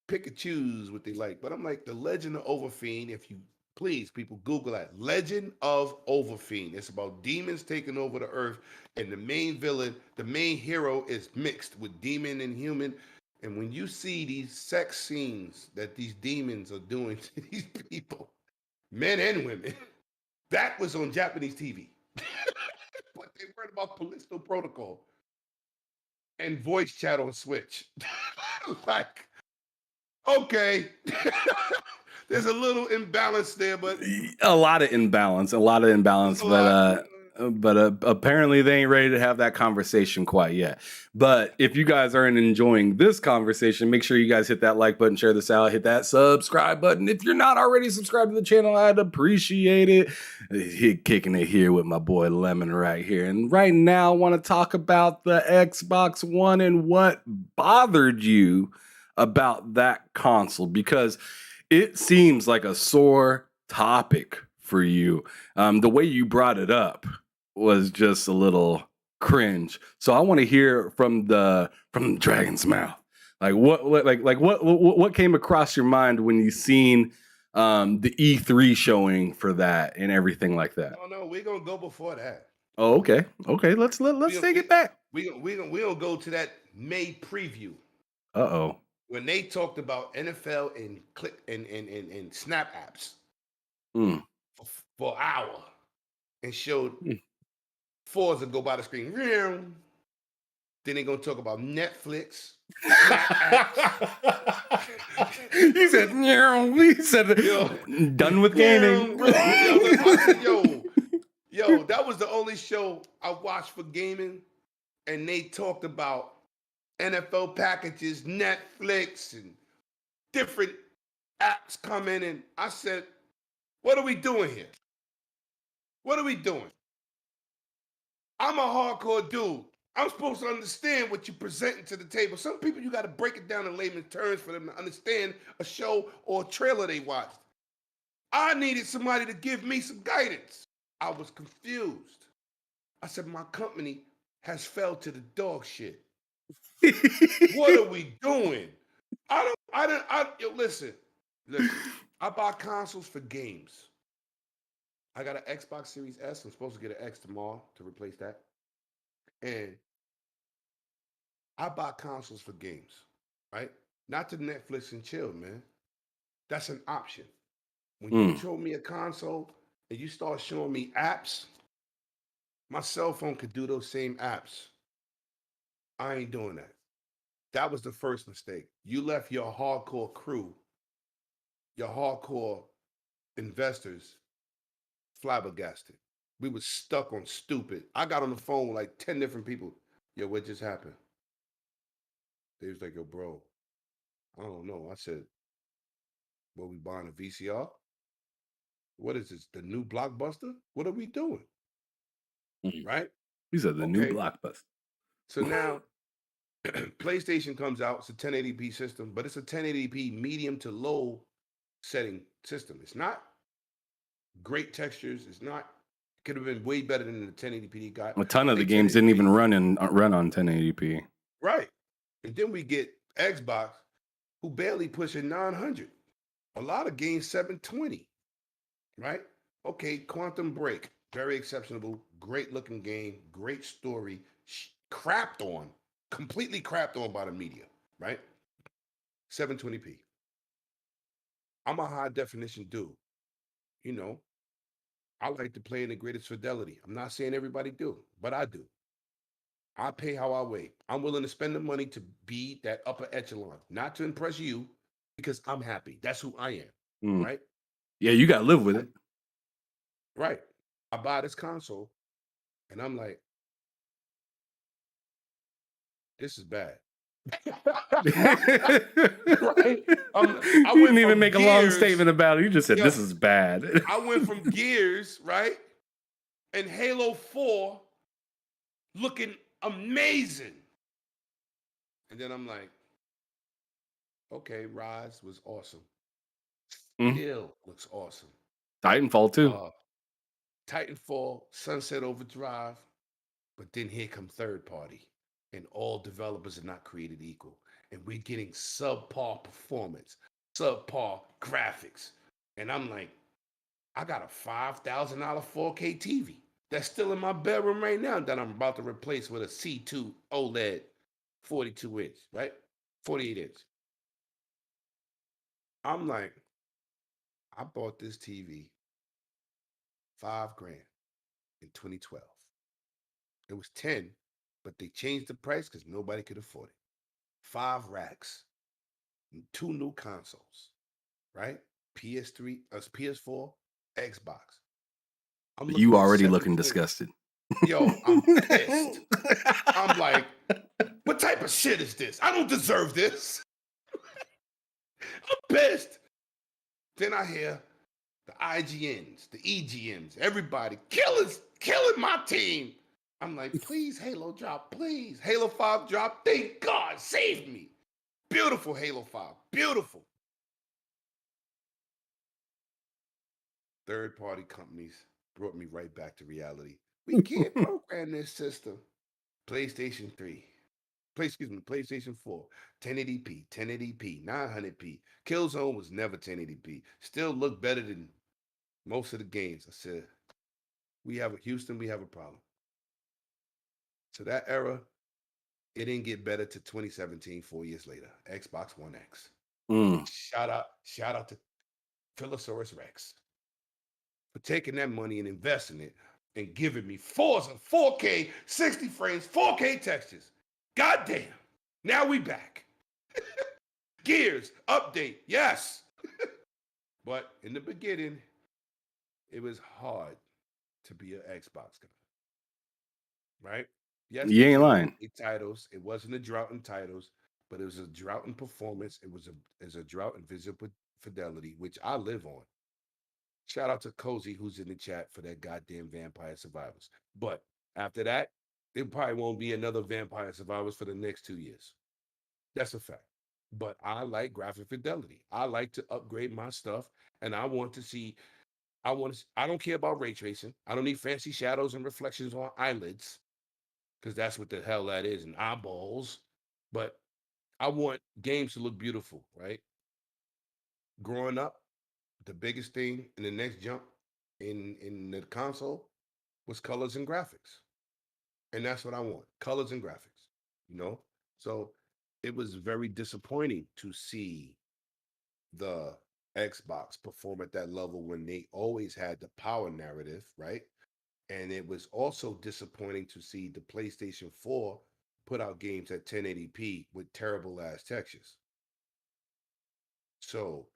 pick and choose what they like. But I'm like, The Legend of Overfiend. If you please, people, Google that. Legend of Overfiend. It's about demons taking over the earth, and the main villain, the main hero, is mixed with demon and human. And when you see these sex scenes that these demons are doing to these people, men and women, that was on Japanese TV. But they worried about Callisto Protocol and voice chat on Switch. Like, okay. There's a little imbalance there, but a lot of imbalance, but apparently they ain't ready to have that conversation quite yet. But if you guys aren't enjoying this conversation, make sure you guys hit that like button, share this out, hit that subscribe button. If you're not already subscribed to the channel, I'd appreciate it. Kicking it here with my boy Lemon right here. And right now I want to talk about the Xbox One and what bothered you about that console, because it seems like a sore topic for you. The way you brought it up was just a little cringe. So I want to hear from the dragon's mouth. Like what came across your mind when you seen the E3 showing for that and everything like that? Oh no, we're gonna go before that. Oh, okay. Let's take it back. We gonna go to that May preview. Uh-oh. When they talked about NFL and click and Snap apps for an hour and showed Forza go by the screen. Then they're gonna talk about Netflix. He said, done with gaming. I said, that was the only show I watched for gaming, and they talked about NFL packages, Netflix, and different apps coming. And I said, what are we doing here? What are we doing? I'm a hardcore dude. I'm supposed to understand what you're presenting to the table. Some people, you got to break it down in layman's terms for them to understand a show or a trailer they watched. I needed somebody to give me some guidance. I was confused. I said, my company has fell to the dog shit. What are we doing? Listen, I buy consoles for games. I got an Xbox Series S. I'm supposed to get an X tomorrow to replace that. And I buy consoles for games, right? Not to Netflix and chill, man. That's an option. When you show me a console and you start showing me apps, my cell phone could do those same apps. I ain't doing that. That was the first mistake. You left your hardcore crew, your hardcore investors flabbergasted. We were stuck on stupid. I got on the phone with like 10 different people. Yo, what just happened? They was like, yo, bro, I don't know. I said, well, we buying a VCR? What is this? The new Blockbuster? What are we doing? Right? These are the new Blockbuster. So now PlayStation comes out. It's a 1080p system, but it's a 1080p medium to low setting system. It's not great textures. It's not. Could have been way better than the 1080p got. A ton of the games didn't even run on 1080p. Right. And then we get Xbox, who barely pushing 900. A lot of games 720. Right? Okay, Quantum Break, very exceptional, great looking game, great story, completely crapped on by the media, right? 720p. I'm a high definition dude. You know, I like to play in the greatest fidelity. I'm not saying everybody do, but I do. I pay how I weigh. I'm willing to spend the money to be that upper echelon, not to impress you, because I'm happy. That's who I am, right? Yeah, you got to live with it. Right. I buy this console, and I'm like, this is bad. Right? You didn't even make a long statement about it. You just said, this is bad. I went from Gears, right? And Halo 4 looking amazing. And then I'm like, okay, Rise was awesome. Still looks awesome. Titanfall too. Titanfall, Sunset Overdrive, but then here come third party. And all developers are not created equal. And we're getting subpar performance, subpar graphics. And I'm like, I got a $5,000 4K TV that's still in my bedroom right now that I'm about to replace with a C2 OLED 42 inch, right? 48 inch. I'm like, I bought this TV $5,000 in 2012. It was 10, but they changed the price because nobody could afford it. 5 racks, 2 new consoles, right? PS3, PS4, Xbox. You already looking disgusted. Yo, I'm pissed. I'm like, what type of shit is this? I don't deserve this. I'm pissed. Then I hear the IGNs, the EGMs, everybody killing my team. I'm like, please, Halo drop, please. Halo 5 drop. Thank God, saved me. Beautiful Halo 5. Beautiful. Third-party companies brought me right back to reality. We can't program this system. PlayStation 4, 1080p, 1080p, 900p. Killzone was never 1080p. Still looked better than most of the games. I said, Houston, we have a problem. So that era, it didn't get better to 2017, 4 years later. Xbox One X. Shout out to Philosaurus Rex for taking that money and investing it and giving me Forza 4K, 60 frames, 4K textures. Goddamn. Now we back. Gears, update, yes. But in the beginning, it was hard. to be an Xbox guy, right? Yes, You they ain't didn't lying. win 8 titles. It wasn't a drought in titles, but it was a drought in performance. It was a drought in visible fidelity, which I live on. Shout out to Cozy, who's in the chat for that goddamn Vampire Survivors. But after that, there probably won't be another Vampire Survivors for the next 2 years. That's a fact. But I like graphic fidelity. I like to upgrade my stuff, and I want to see. I don't care about ray tracing. I don't need fancy shadows and reflections on eyelids because that's what the hell that is, and eyeballs. But I want games to look beautiful, right? Growing up, the biggest thing in the next jump in the console was colors and graphics. And that's what I want. Colors and graphics, you know? So it was very disappointing to see the Xbox perform at that level when they always had the power narrative, right? And it was also disappointing to see the PlayStation 4 put out games at 1080p with terrible ass textures. So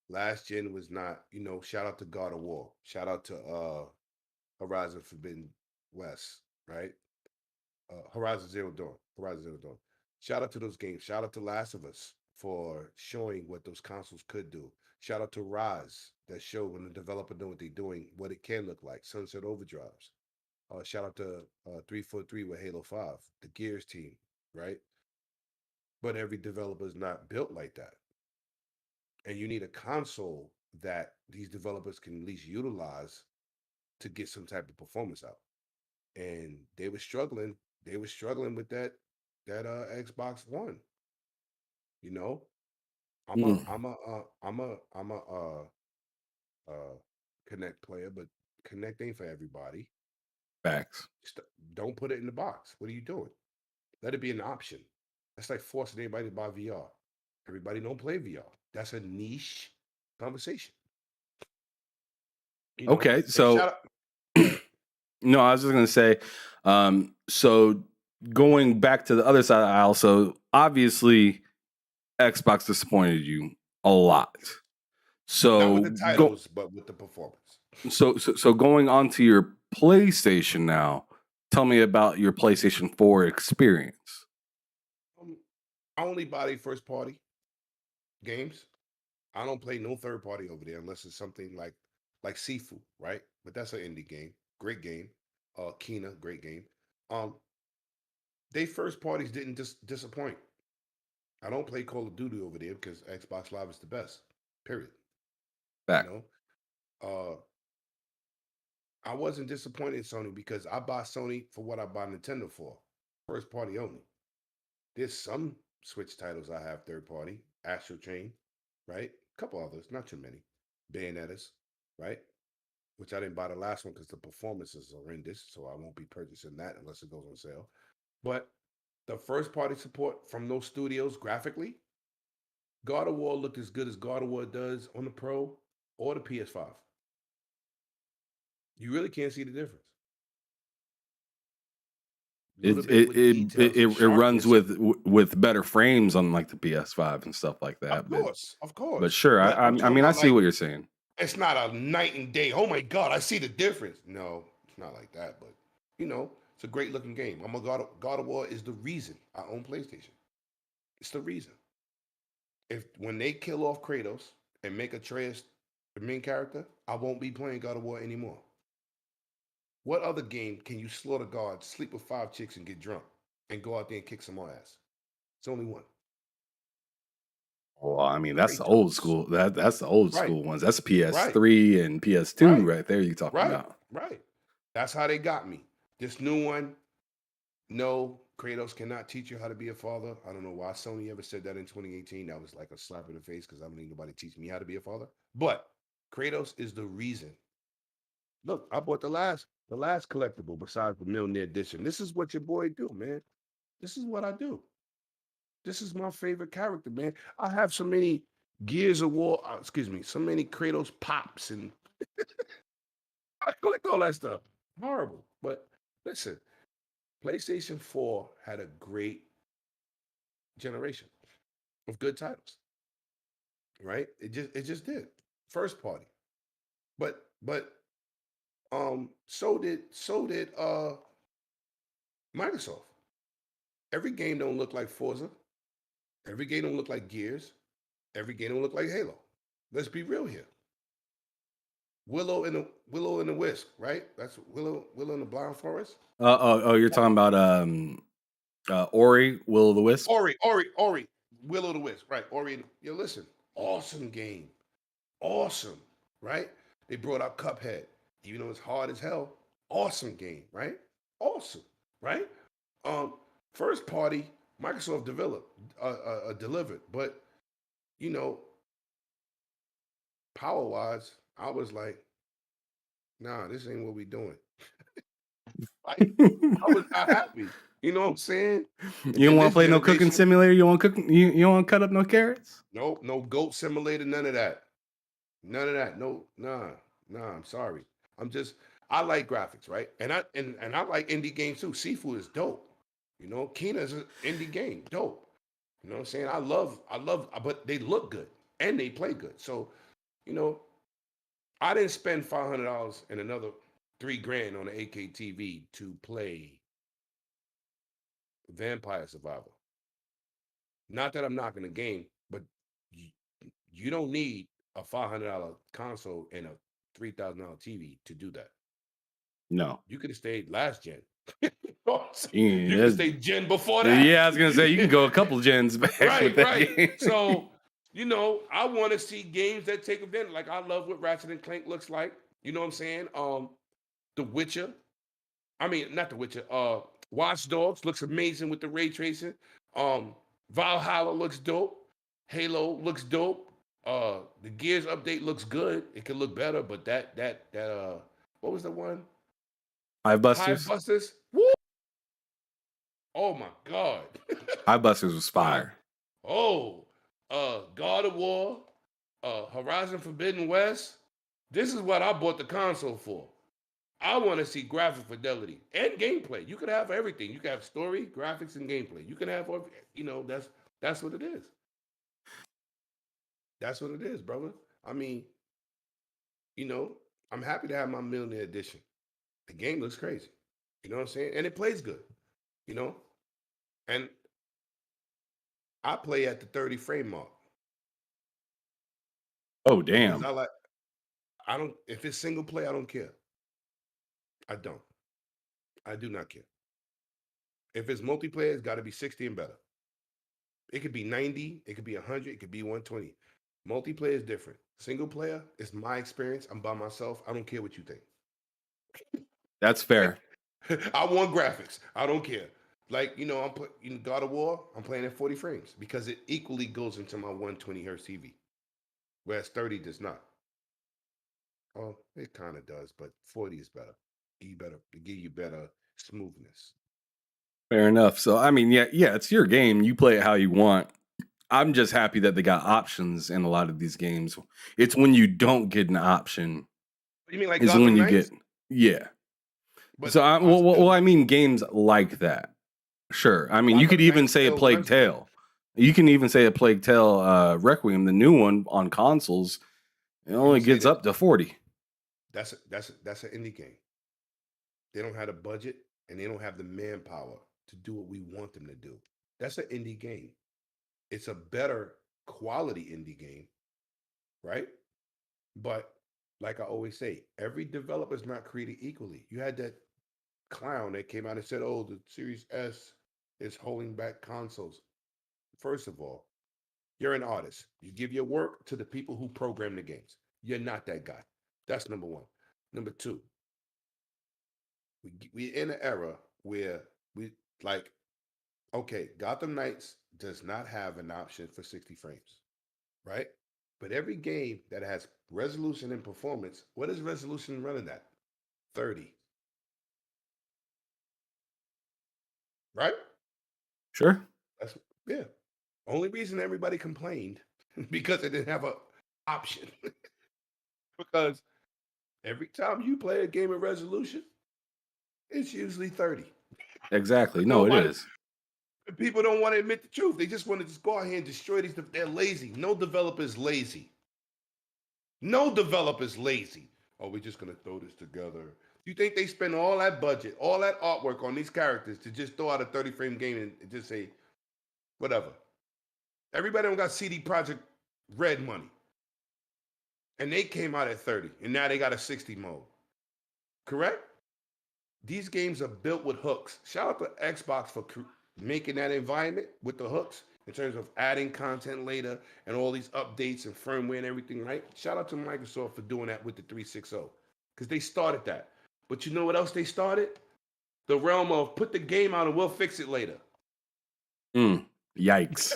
last gen was not, shout out to God of War. Shout out to Horizon Forbidden West, right? Horizon Zero Dawn. Horizon Zero Dawn. Shout out to those games. Shout out to Last of Us for showing what those consoles could do. Shout out to Rise that showed when the developer know what they're doing, what it can look like. Sunset Overdrives. Shout out to 343 with Halo 5, the Gears team, right? But every developer is not built like that. And you need a console that these developers can at least utilize to get some type of performance out. And they were struggling. They were struggling with that Xbox One. You know, I'm a Mm, I'm a I'm a Connect player, but Connect ain't for everybody. facts. Don't put it in the box. What are you doing? Let it be an option. That's like forcing everybody to buy VR. Everybody don't play VR. That's a niche conversation. Okay, And shout so out. Go ahead. no, I was just gonna say, so going back to the other side of the aisle, so obviously Xbox disappointed you a lot. Not with the So titles, but with the performance. so going on to your PlayStation now, tell me about your PlayStation 4 experience. Um, I only buy the first party games. I don't play no third party over there unless it's something like Sifu, right? But that's an indie game. Great game. Kina, great game. Um, they first parties didn't disappoint. I don't play Call of Duty over there because Xbox Live is the best. Period. You Back. know, uh, I wasn't disappointed in Sony because I buy Sony for what I buy Nintendo for. First party only. There's some Switch titles I have third party. Astral Chain, right? A couple others, not too many. Bayonettas, right? Which I didn't buy the last one because the performance is horrendous, so I won't be purchasing that unless it goes on sale. But the first party support from those studios graphically, God of War looked as good as God of War does on the Pro or the PS5. You really can't see the difference. A little It bit it with it it, details it and it runs sharpness. with better frames on like the PS5 and stuff like that. Of But course. sure, But I'm I talking mean I about see like what you're saying. it's not a night and day. Oh my God, I see the difference. No, it's not like that. But it's a great looking game. I'm a God of War is the reason I own PlayStation. It's the reason. If when they kill off Kratos and make Atreus the main character, I won't be playing God of War anymore. What other game can you slaughter guards, sleep with 5 chicks, and get drunk, and go out there and kick some more ass? It's only one. Well, I mean that's the old Kratos. school. That's the old Right. school ones. That's Right. PS3 and PS2 Right. right there. You talking Right. about? Right. That's how they got me. This new one, no, Kratos cannot teach you how to be a father. I don't know why Sony ever said that in 2018. That was like a slap in the face because I don't need nobody teach me how to be a father. But Kratos is the reason. Look, I bought the last collectible besides the Millionaire Edition. This is what your boy do, man. This is what I do. This is my favorite character, man. I have so many Gears of War, so many Kratos pops, and I collect all that stuff. Horrible. But listen, PlayStation 4 had a great generation of good titles, right? It just did. First party. But So did Microsoft. Every game don't look like Forza. Every game don't look like Gears. Every game don't look like Halo. Let's be real here. Willow and the Wisp, right? That's Willow in the Blind Forest. You're talking about Ori, Will of the Wisp. Ori, Willow the Wisp, right? Ori. Yo, listen, awesome game, awesome, right? They brought out Cuphead, even though it's hard as hell. Awesome game, right? Awesome, right? First party, Microsoft delivered, but you know, power wise, I was like, nah, this ain't what we doing. Like, I was not happy. You know what I'm saying? And You don't then want to this play no cooking generation, simulator. You want cook. You don't want to cut up no carrots. nope, no goat simulator, none of that. None of that. No, nah. I'm sorry. I like graphics, right? And I like indie games too. Seafood is dope. You know, Kina is an indie game, dope. You know what I'm saying? I love, but they look good and they play good. So, you know, I didn't spend $500 and another $3,000 on an AK TV to play Vampire Survivor. Not that I'm knocking the game, but you, you don't need a $500 console and a $3,000 TV to do that. No. You could have stayed last gen. You Yeah, could have stayed gen before that. Yeah, I was gonna say you can go a couple gens back with that game. So, you know, I want to see games that take advantage. Like I love what Ratchet and Clank looks like. You know what I'm saying? The Witcher. I mean, not The Witcher. Watch Dogs looks amazing with the ray tracing. Valhalla looks dope. Halo looks dope. The Gears update looks good. It could look better, but that what was the one? Hive Hive Busters. Busters. Woo! Oh my God. Hive Busters was fire. Oh, God of War, Horizon Forbidden West. This is what I bought the console for. I want to see graphic fidelity and gameplay. You could have everything. You can have story, graphics, and gameplay. You can have, you know, that's what it is. That's what it is, brother. I mean, you know, I'm happy to have my Millionaire Edition. The game looks crazy. You know what I'm saying? And it plays good. You know, and I play at the 30 frame mark. Oh Because damn. I don't, if it's single play, I don't care. I don't. I do not care. If it's multiplayer, it's got to be 60 and better. It could be 90, it could be 100, it could be 120. Multiplayer is different. Single player is my experience. I'm by myself. I don't care what you think. That's fair. I want graphics. I don't care. Like, you know, God of War, I'm playing at 40 frames because it equally goes into my 120 hertz TV, whereas 30 does not. Oh, it kind of does, but 40 is better. Give you better smoothness. Fair enough. So I mean, yeah, it's your game. You play it how you want. I'm just happy that they got options in a lot of these games. It's when you don't get an option. You mean like Is Gotham when you Knights? get But so I still, I mean games like that. Sure. I mean, you could Gotham even Knights say a still Plague runs good. Tale. You can even say a Plague Tale Requiem, the new one on consoles. It only say gets this. up to 40. That's an indie game. They don't have the budget and they don't have the manpower to do what we want them to do. That's an indie game. It's a better quality indie game, right? But like I always say, every developer is not created equally. You had that clown that came out and said, "Oh, the Series S is holding back consoles." First of all, you're an artist. You give your work to the people who program the games. You're not that guy. That's number one. Number two, we're in an era where we like, okay, Gotham Knights does not have an option for 60 frames, right? But every game that has resolution and performance, what is resolution running at? 30, right? Sure. That's yeah. Only reason everybody complained because they didn't have an option. Because every time you play a game of resolution, it's usually 30. Exactly. But No, it nobody, is. people don't want to admit the truth. They just want to just go out here and destroy these. They're lazy. No developer is lazy. No developer is lazy. oh, we're just gonna throw this together. You think they spend all that budget, all that artwork on these characters to just throw out a 30 frame game and just say whatever? Everybody don't got CD Project Red money, and they came out at 30, and now they got a 60 mode. Correct? These games are built with hooks. Shout out to Xbox for making that environment with the hooks in terms of adding content later and all these updates and firmware and everything, right? Shout out to Microsoft for doing that with the 360 because they started that. But you know what else they started? The realm of put the game out and we'll fix it later. Yikes.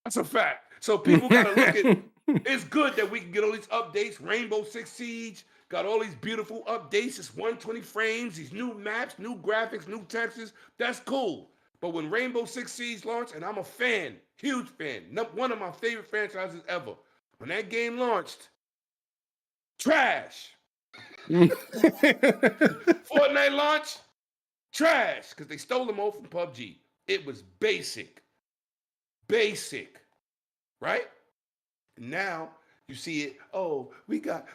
That's a fact. So people got to look at it's good that we can get all these updates. Rainbow Six Siege got all these beautiful updates. It's 120 frames, these new maps, new graphics, new textures. That's cool. But when Rainbow Six Siege launched, and I'm a fan, huge fan, one of my favorite franchises ever, when that game launched, trash. Fortnite launch, trash, because they stole them all from PUBG. It was basic, right? Now you see it. Oh, we got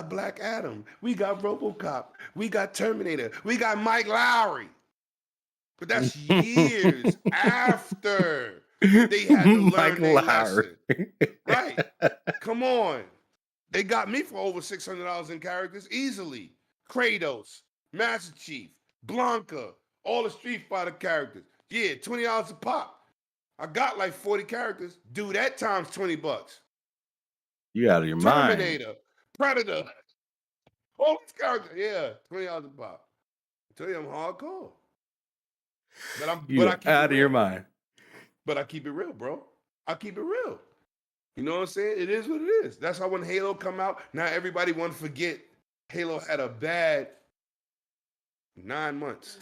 Black Adam, we got RoboCop, we got Terminator, we got Mike Lowry. But that's years after they had to learn their lesson. Right? Come on. They got me for over $600 in characters easily. Kratos, Master Chief, Blanca, all the Street Fighter characters. Yeah, $20 a pop. I got like 40 characters. Do that times $20. You out of your Terminator, mind. Predator, all these characters. Yeah, $20 a pop. I tell you, I'm hardcore. But I keep out it of your real. mind. But I keep it real, bro. I keep it real. You know what I'm saying? It is what it is. That's how when Halo come out, now everybody want to forget Halo had a bad 9 months.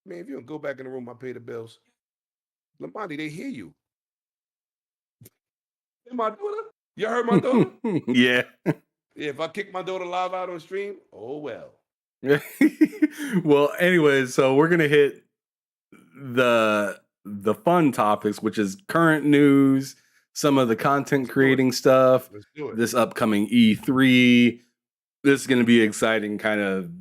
Man, if you don't go back in the room, I pay the bills. Lamont, they hear you. Hey, my daughter? You heard my daughter? Yeah. Yeah, if I kick my daughter live out on stream, oh well. Well, anyways, so we're gonna hit the fun topics, which is current news, some of the content creating stuff, Let's do it. this upcoming E3. This is gonna be an exciting kind of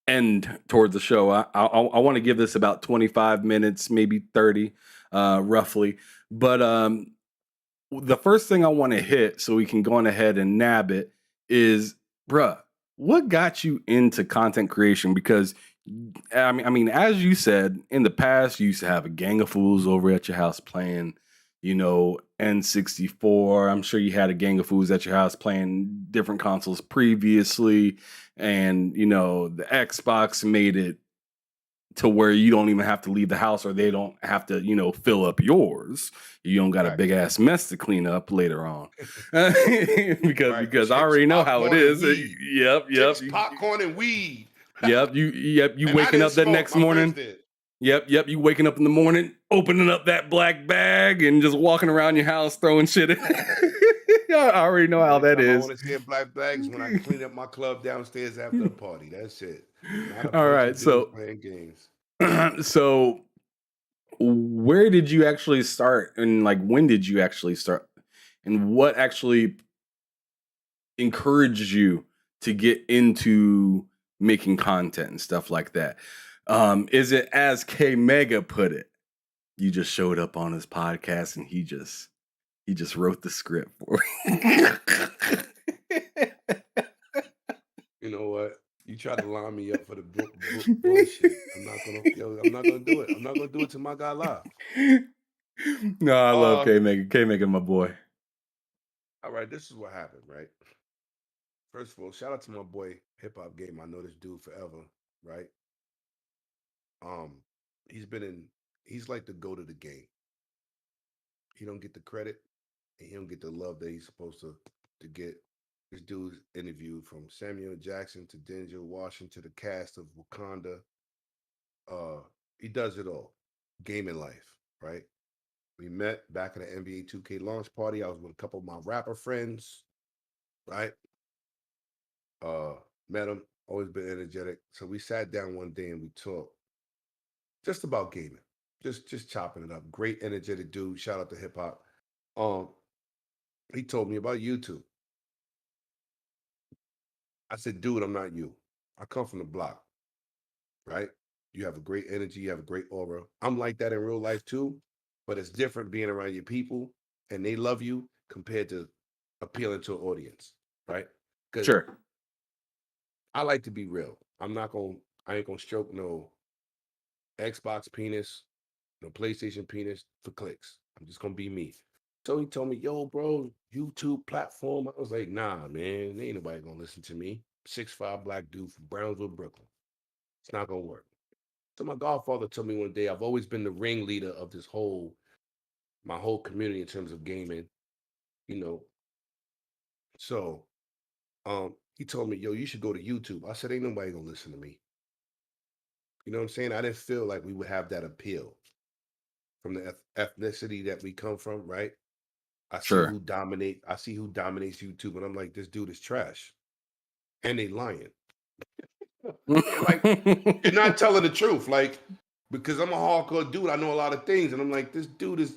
end towards the show. I want to give this about 25 minutes, maybe 30, roughly. But the first thing I want to hit, so we can go on ahead and nab it, is, bruh, what got you into content creation? Because I mean, as you said, in the past, you used to have a gang of fools over at your house playing, N64. I'm sure you had a gang of fools at your house playing different consoles previously. And, the Xbox made it to where you don't even have to leave the house, or they don't have to, fill up yours. You don't got a big ass mess to clean up later on. because I already know how it is. Yep. Chips, popcorn and weed. Yep. You waking up the next morning. Yep. You waking up in the morning, opening up that black bag and just walking around your house throwing shit in. I already know how that is. I want to see black bags when I clean up my club downstairs after the party. That's it. All right, so playing games. So where did you actually start, and when did you actually start, and what actually encouraged you to get into making content and stuff like that? Is it, as K Mega put it, you just showed up on his podcast and he just wrote the script for you? You know what? You try to line me up for the bullshit. I'm not gonna do it. I'm not gonna do it to my guy live. No, I love K Mega. K Mega, my boy. All right, this is what happened, right? First of all, shout out to my boy Hip Hop Game. I know this dude forever, right? He's like the GOAT of the game. He don't get the credit and he don't get the love that he's supposed to get. This dude's interviewed from Samuel Jackson to Denzel Washington to the cast of Wakanda. He does it all. Gaming life, right? We met back at the NBA 2K launch party. I was with a couple of my rapper friends, right? Met him, always been energetic. So we sat down one day and we talked just about gaming, just chopping it up. Great energetic dude. Shout out to hip hop. He told me about YouTube. I said, dude, I'm not you. I come from the block, right? You have a great energy, you have a great aura. I'm like that in real life too, but it's different being around your people and they love you compared to appealing to an audience, right? Because Sure. I like to be real. I ain't gonna stroke no Xbox penis, no PlayStation penis for clicks. I'm just gonna be me. So he told me, yo, bro, YouTube platform. I was like, nah, man, ain't nobody gonna listen to me. 6'5" black dude from Brownsville, Brooklyn. It's not gonna work. So my godfather told me one day, I've always been the ringleader of my whole community in terms of gaming, you know. So he told me, yo, you should go to YouTube. I said, ain't nobody gonna listen to me. You know what I'm saying? I didn't feel like we would have that appeal from the ethnicity that we come from, right? I see Sure. who dominate. I see who dominates YouTube, and I'm like, this dude is trash, and they lying. They're like, you're not telling the truth, like because I'm a hardcore dude. I know a lot of things, and I'm like, this dude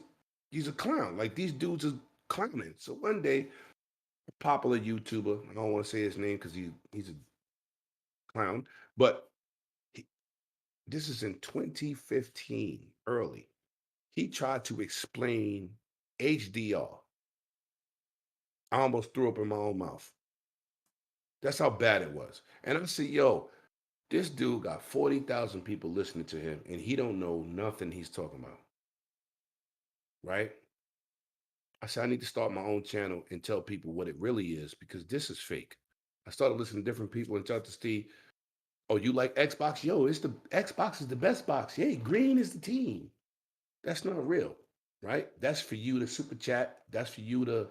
he's a clown. Like these dudes are clowning. So one day, a popular YouTuber, I don't want to say his name because he's a clown, but he, this is in 2015, early. He tried to explain HDR. I almost threw up in my own mouth. That's how bad it was. And I said, yo, this dude got 40,000 people listening to him, and he don't know nothing he's talking about. Right? I said, I need to start my own channel and tell people what it really is because this is fake. I started listening to different people and started to see, oh, you like Xbox? Yo, it's the Xbox is the best box. Yay, green is the team. That's not real, right? That's for you to super chat. That's for you to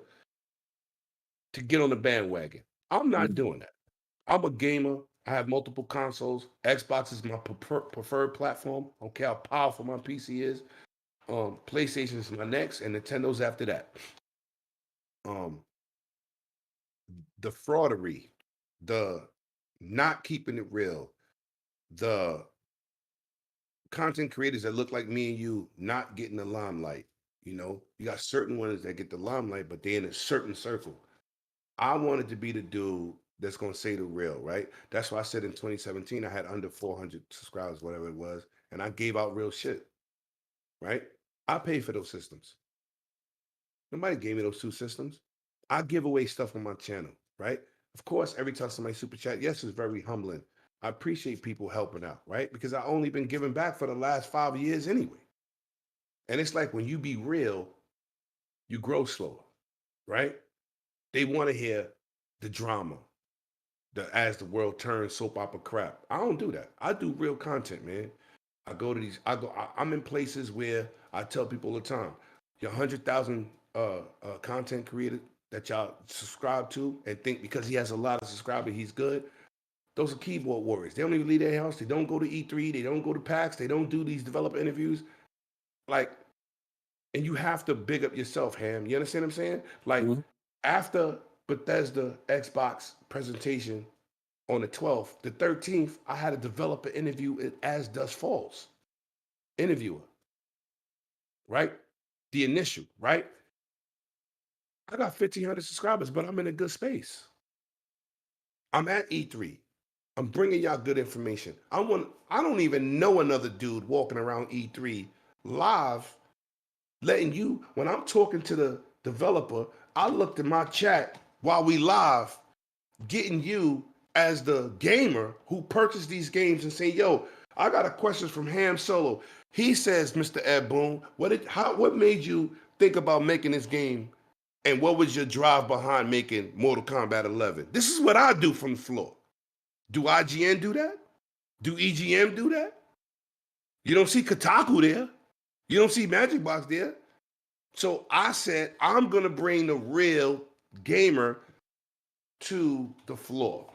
get on the bandwagon. I'm not doing that. I'm a gamer. I have multiple consoles. Xbox is my preferred platform. I don't care how powerful my PC is. PlayStation is my next, and Nintendo's after that. Um, the fraudery, the not keeping it real, the content creators that look like me and you not getting the limelight. You know, you got certain ones that get the limelight, but they're in a certain circle. I wanted to be the dude that's gonna say the real, right? That's why I said in 2017 I had under 400 subscribers, whatever it was, and I gave out real shit, right? I paid for those systems. Nobody gave me those two systems. I give away stuff on my channel, right? Of course, every time somebody super chat, yes, it's very humbling. I appreciate people helping out, right? Because I only been giving back for the last 5 years anyway. And it's like when you be real, you grow slower, right? They want to hear the drama, the as the world turns soap opera crap. I don't do that. I do real content, man. I go to these. I'm in places where I tell people all the time, your 100,000 content creator that y'all subscribe to and think because he has a lot of subscribers he's good. Those are keyboard warriors. They don't even leave their house. They don't go to E3. They don't go to PAX. They don't do these developer interviews. Like, and you have to big up yourself, Ham. You understand what I'm saying? Like, after Bethesda Xbox presentation on the 12th, the 13th, I had a developer interview at As Dust Falls. Interviewer, right? The initial, right? I got 1,500 subscribers, but I'm in a good space. I'm at E3. I'm bringing y'all good information. I don't even know another dude walking around E3 live, letting you, when I'm talking to the developer, I looked at my chat while we live, getting you as the gamer who purchased these games and say, yo, I got a question from Ham Solo. He says, Mr. Ed Boon, what made you think about making this game? And what was your drive behind making Mortal Kombat 11? This is what I do from the floor. Do IGN do that? Do EGM do that? You don't see Kotaku there. You don't see Magic Box there. So I said, I'm going to bring the real gamer to the floor.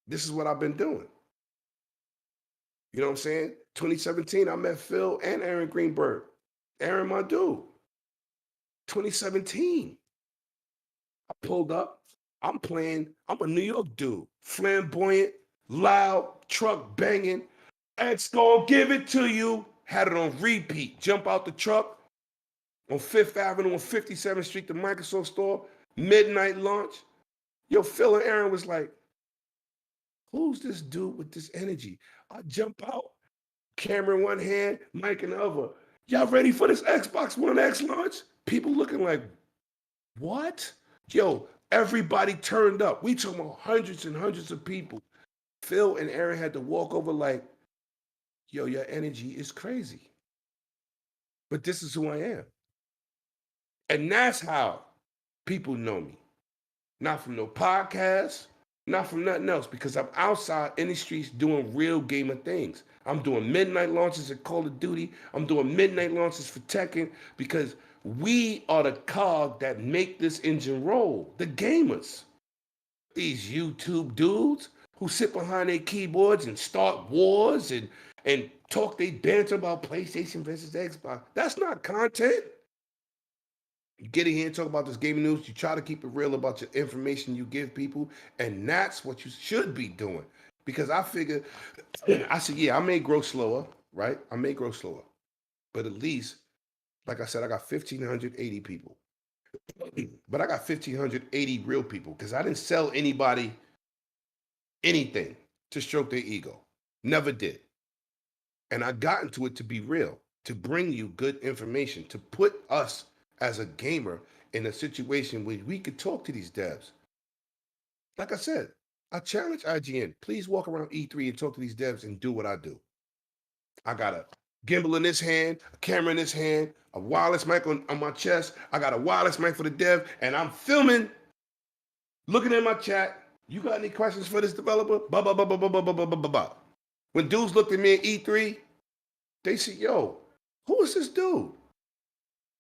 This is what I've been doing. You know what I'm saying? 2017, I met Phil and Aaron Greenberg. Aaron, my dude. 2017. I pulled up. I'm a New York dude. Flamboyant, loud, truck banging. It's gonna give it to you. Had it on repeat. Jump out the truck on 5th Avenue on 57th Street, the Microsoft store. Midnight launch. Yo, Phil and Aaron was like, who's this dude with this energy? I jump out, camera in one hand, mic in the other. Y'all ready for this Xbox One X launch? People looking like, what? Yo, everybody turned up. We talking about hundreds and hundreds of people. Phil and Aaron had to walk over like, yo, your energy is crazy. But this is who I am. And that's how people know me. Not from no podcast, not from nothing else, because I'm outside in the streets doing real gamer things. I'm doing midnight launches at Call of Duty. I'm doing midnight launches for Tekken because we are the cog that make this engine roll, the gamers. These YouTube dudes who sit behind their keyboards and start wars and talk they banter about PlayStation versus Xbox. That's not content. You get in here and talk about this gaming news. You try to keep it real about your information you give people, and that's what you should be doing. Because I figure, I said, yeah, I may grow slower, right? I may grow slower, but at least, like I said, I got 1,580 people, but I got 1,580 real people because I didn't sell anybody anything to stroke their ego. Never did. And I got into it to be real, to bring you good information, to put us as a gamer in a situation where we could talk to these devs. Like I said, I challenge IGN. Please walk around E3 and talk to these devs and do what I do. I got a gimbal in this hand, a camera in this hand, a wireless mic on my chest. I got a wireless mic for the dev, and I'm filming, looking at my chat. You got any questions for this developer? Blah, blah, blah, blah, blah, blah, blah, blah, blah, blah. When dudes looked at me at E3, they said, yo, who is this dude?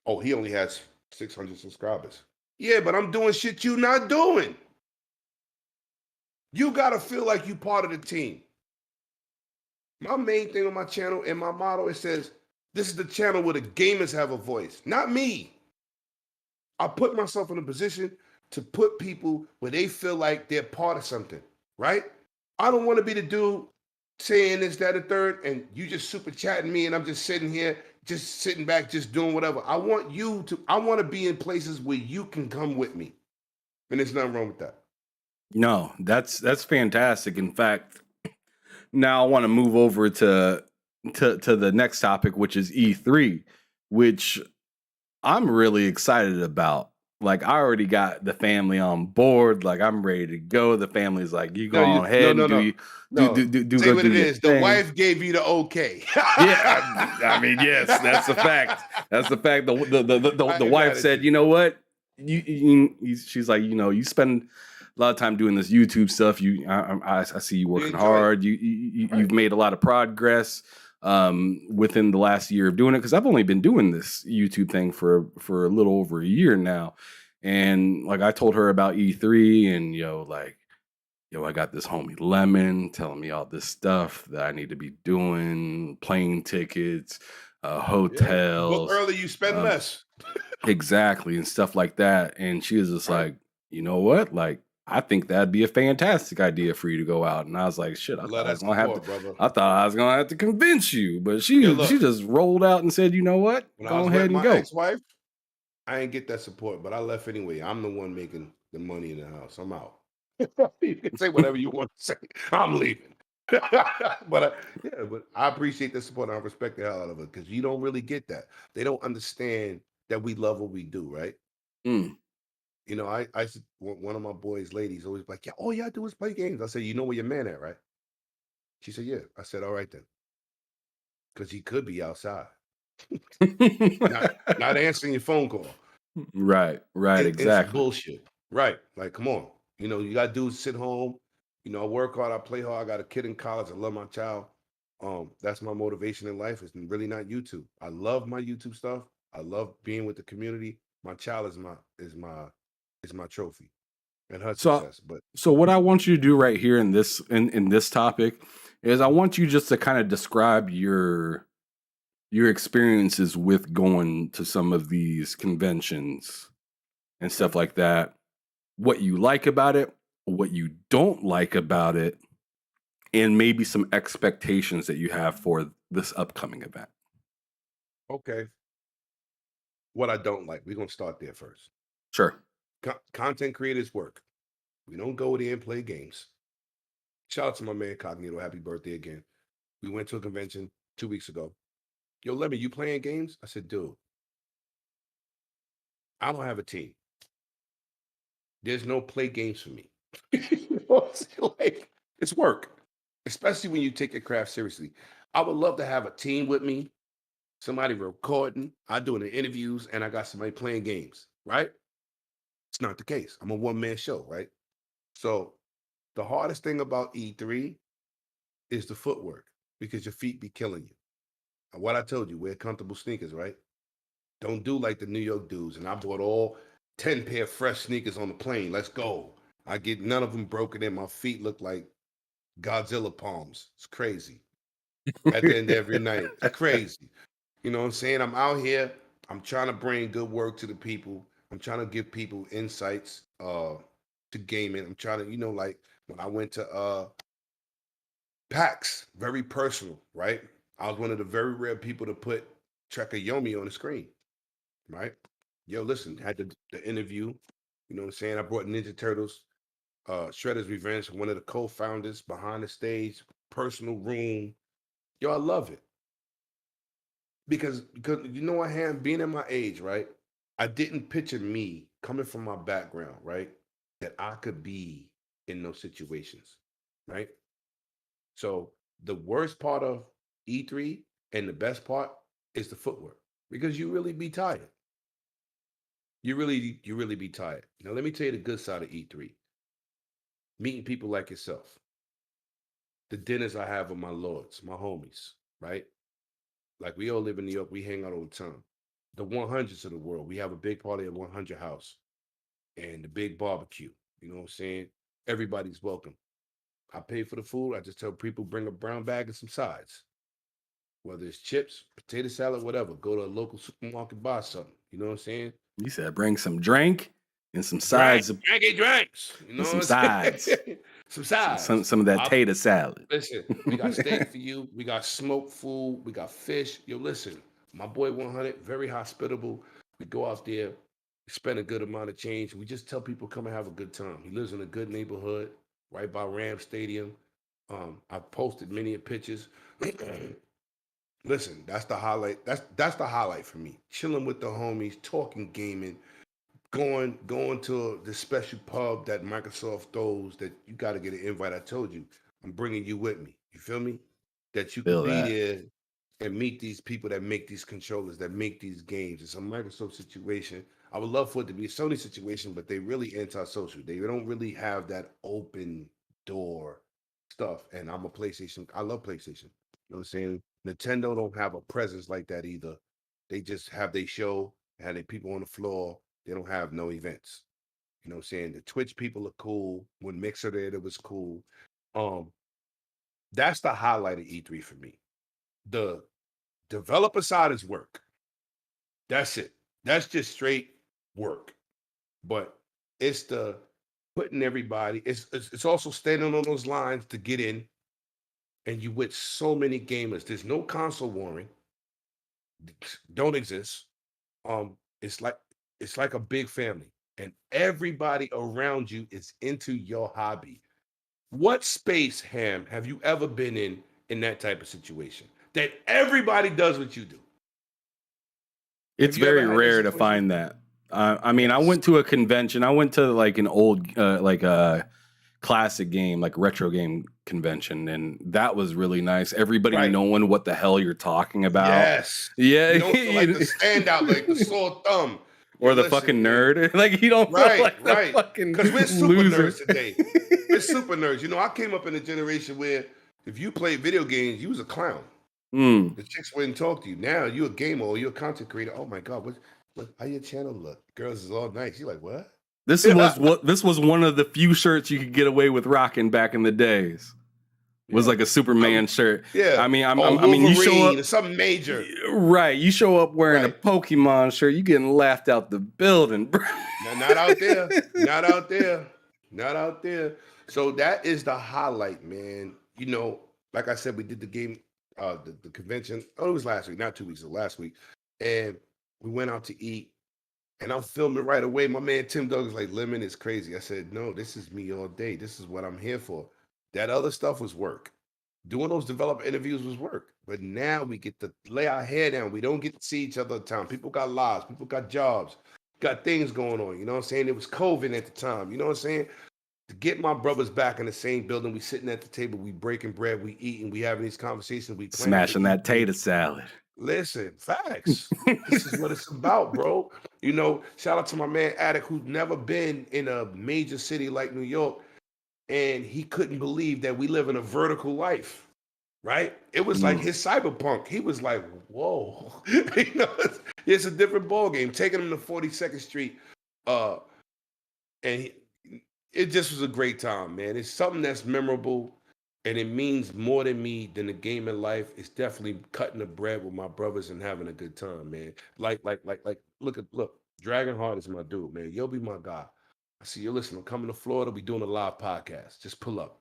Oh, he only has 600 subscribers. Yeah, but I'm doing shit you not doing. You got to feel like you part of the team. My main thing on my channel and my motto, it says, this is the channel where the gamers have a voice, not me. I put myself in a position to put people where they feel like they're part of something, right? I don't want to be the dude saying this, that, and third, and you just super chatting me and I'm just sitting here, just sitting back, just doing whatever. I want to be in places where you can come with me. And there's nothing wrong with that. No, that's fantastic. In fact, now I want to move over to the next topic, which is E3, which I'm really excited about. Like, I already got the family on board. Like, I'm ready to go. The family's like, you go ahead and do Say go what do it your is. thing. The wife gave you the okay. Yeah, I mean, yes, that's a fact. That's the fact. The wife said, you know what? She's like, you spend a lot of time doing this YouTube stuff. I see you working hard. You've made a lot of progress within the last year of doing it, because I've only been doing this YouTube thing for a little over a year now. And like, I told her about E3 and I got this homie Lemon telling me all this stuff that I need to be doing, plane tickets, hotels. Book early, you spend less. Exactly, and stuff like that. And she was just like, you know what? Like, I think that'd be a fantastic idea for you to go out. And I was like, shit, I thought I was gonna have to convince you. But she just rolled out and said, you know what? Go ahead and go. My ex-wife, I ain't get that support, but I left anyway. I'm the one making the money in the house. I'm out. You can say whatever you want to say. I'm leaving. but I appreciate the support and I respect the hell out of it, because you don't really get that. They don't understand that we love what we do, right? Mm. You know, I one of my boys' ladies always like, yeah, all y'all do is play games. I said, you know where your man at, right? She said, yeah. I said, all right then. Because he could be outside. not answering your phone call. Right, exactly. It's bullshit. Right. Like, come on. You know, you got dudes sit home. You know, I work hard, I play hard. I got a kid in college. I love my child. That's my motivation in life. It's really not YouTube. I love my YouTube stuff. I love being with the community. My child is my trophy and her success. So what I want you to do right here in this topic is I want you just to kind of describe your experiences with going to some of these conventions and stuff like that. What you like about it, what you don't like about it, and maybe some expectations that you have for this upcoming event. Okay. What I don't like, we're going to start there first. Sure. Content creators work. We don't go there and play games. Shout out to my man Cognito. Happy birthday again. We went to a convention 2 weeks ago. Yo, Lemmy, you playing games? I said, dude, I don't have a team. There's no play games for me. You know what I'm saying? Like, it's work, especially when you take your craft seriously. I would love to have a team with me, somebody recording, I doing the interviews, and I got somebody playing games, right? It's not the case. I'm a one-man show, right? So the hardest thing about E3 is the footwork because your feet be killing you. And what I told you, wear comfortable sneakers, right? Don't do like the New York dudes. And I bought all 10 pair of fresh sneakers on the plane. Let's go. I get none of them broken in. My feet look like Godzilla palms. It's crazy. At the end of every night. It's crazy. You know what I'm saying? I'm out here. I'm trying to bring good work to the people. I'm trying to give people insights to gaming. I'm trying to, like when I went to PAX, very personal, right? I was one of the very rare people to put Trekker Yomi on the screen, right? Yo, listen, had the interview, you know what I'm saying? I brought Ninja Turtles, Shredder's Revenge, one of the co-founders behind the stage, personal room. Yo, I love it. Because you know what, Ham, being at my age, right? I didn't picture me coming from my background, right? That I could be in those situations, right? So the worst part of E3 and the best part is the footwork because you really be tired. You really be tired. Now let me tell you the good side of E3. Meeting people like yourself. The dinners I have with my lords, my homies, right? Like we all live in New York, we hang out all the time. The 100s of the world, we have a big party at 100 House and the big barbecue. You know what I'm saying? Everybody's welcome. I pay for the food. I just tell people bring a brown bag and some sides. Whether it's chips, potato salad, whatever. Go to a local supermarket, buy something. You know what I'm saying? You said bring some drink and some Drink, sides drinky drinks. You and know some what I'm sides. saying? Some sides. Some of that I tater salad. Listen, we got steak for you. We got smoked food. We got fish. Yo, listen, my boy 100, very hospitable. We go out there, spend a good amount of change. We just tell people come and have a good time. He lives in a good neighborhood, right by Ram Stadium. I've posted many pictures. Listen, that's the highlight. That's the highlight for me. Chilling with the homies, talking gaming, going to the special pub that Microsoft throws that you got to get an invite. I told you, I'm bringing you with me. You feel me? That you could Feel be that. there and meet these people that make these controllers, that make these games. It's a Microsoft situation. I would love for it to be a Sony situation, but they really antisocial. They don't really have that open door stuff. And I'm a PlayStation. I love PlayStation. You know what I'm saying? Nintendo don't have a presence like that either. They just have their show, have their people on the floor. They don't have no events. You know what I'm saying? The Twitch people are cool. When Mixer there, it was cool. Um, that's the highlight of E3 for me. The developer side is work. That's it. That's just straight work. But it's the putting everybody, it's also standing on those lines to get in. And you with so many gamers. There's no console warring. Don't exist. It's like a big family, and everybody around you is into your hobby. What space, Ham, have you ever been in that type of situation that everybody does what you do? It's Have you ever very had that rare to situation? find that. I mean, I Yes. went to a convention. I went to like an old, like a classic game, like retro game convention, and that was really nice. Everybody Right. knowing what the hell you're talking about. Yes. Yeah, You don't feel like the standout, like the sore thumb. Yo, or the listen, fucking man. nerd. Like you don't feel Right, like the right. fucking Because we're super loser. nerds today. We're super nerds. You know, I came up in a generation where if you played video games, you was a clown. Mm. The chicks wouldn't talk to you. Now you're a gamer or you're a content creator. Oh my God, what how your channel look? Girls is all nice. You're like, what? This was one of the few shirts you could get away with rocking back in the days. Was Yeah. like a Superman shirt. Yeah. I mean, Or I mean, you show Wolverine up or something major. right. You show up wearing a Right. Pokemon shirt, you getting laughed out the building, bro. Now, not out there. Not out there. Not out there. So that is the highlight, man. You know, like I said, we did the game, the convention. Oh, it was last week, not 2 weeks ago, last week. And we went out to eat. And I'm filming right away. My man Tim Douglas like, Lemon is crazy. I said, no, this is me all day. This is what I'm here for. That other stuff was work. Doing those developer interviews was work. But now we get to lay our hair down. We don't get to see each other all the time. People got lives. People got jobs. Got things going on. You know what I'm saying? It was COVID at the time. You know what I'm saying? To get my brothers back in the same building, we sitting at the table, we breaking bread, we eating, we having these conversations, we planning for Smashing that E3. tater salad. Listen, facts. This is what it's about, bro. You know, shout out to my man Attic, who's never been in a major city like New York, and he couldn't believe that we live in a vertical life, right? It was like his cyberpunk. He was like, whoa. You know, it's a different ball game. Taking him to 42nd Street, and it just was a great time, man. It's something that's memorable. And it means more to me than the game in life. It's definitely cutting the bread with my brothers and having a good time, man. Like, look, Dragonheart is my dude, man. You'll be my guy. I see you. Listen, I'm coming to Florida. We doing a live podcast. Just pull up.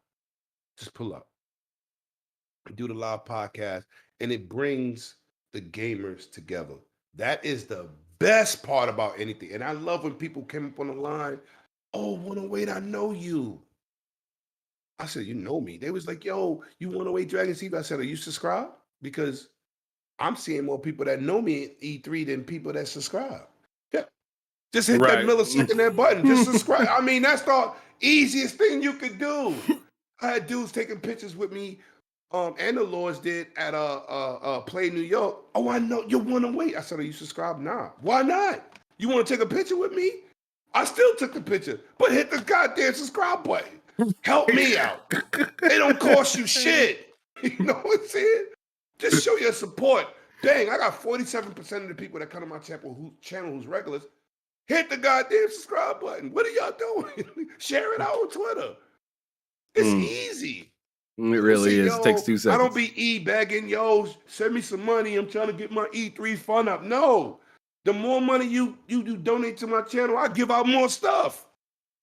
Just pull up. We do the live podcast, and it brings the gamers together. That is the best part about anything. And I love when people came up on the line. Oh, 108, I know you. I said, you know me. They was like, yo, you 108 Dragons TV? I said, are you subscribed? Because I'm seeing more people that know me at E3 than people that subscribe. Yeah. Just hit that millisecond, that button. Just subscribe. I mean, that's the easiest thing you could do. I had dudes taking pictures with me, and the Lords did at Play New York. Oh, I know you want to wait. I said, are you subscribed? Nah. Why not? You want to take a picture with me? I still took the picture, but hit the goddamn subscribe button. Help me out. It don't cost you shit. You know what I'm saying? Just show your support. Dang, I got 47% of the people that come to my channel who's regulars. Hit the goddamn subscribe button. What are y'all doing? Share it out on Twitter. It's easy. It really is. It takes 2 seconds. I don't be begging, yo, send me some money. I'm trying to get my E3 fund up. No. The more money you donate to my channel, I give out more stuff.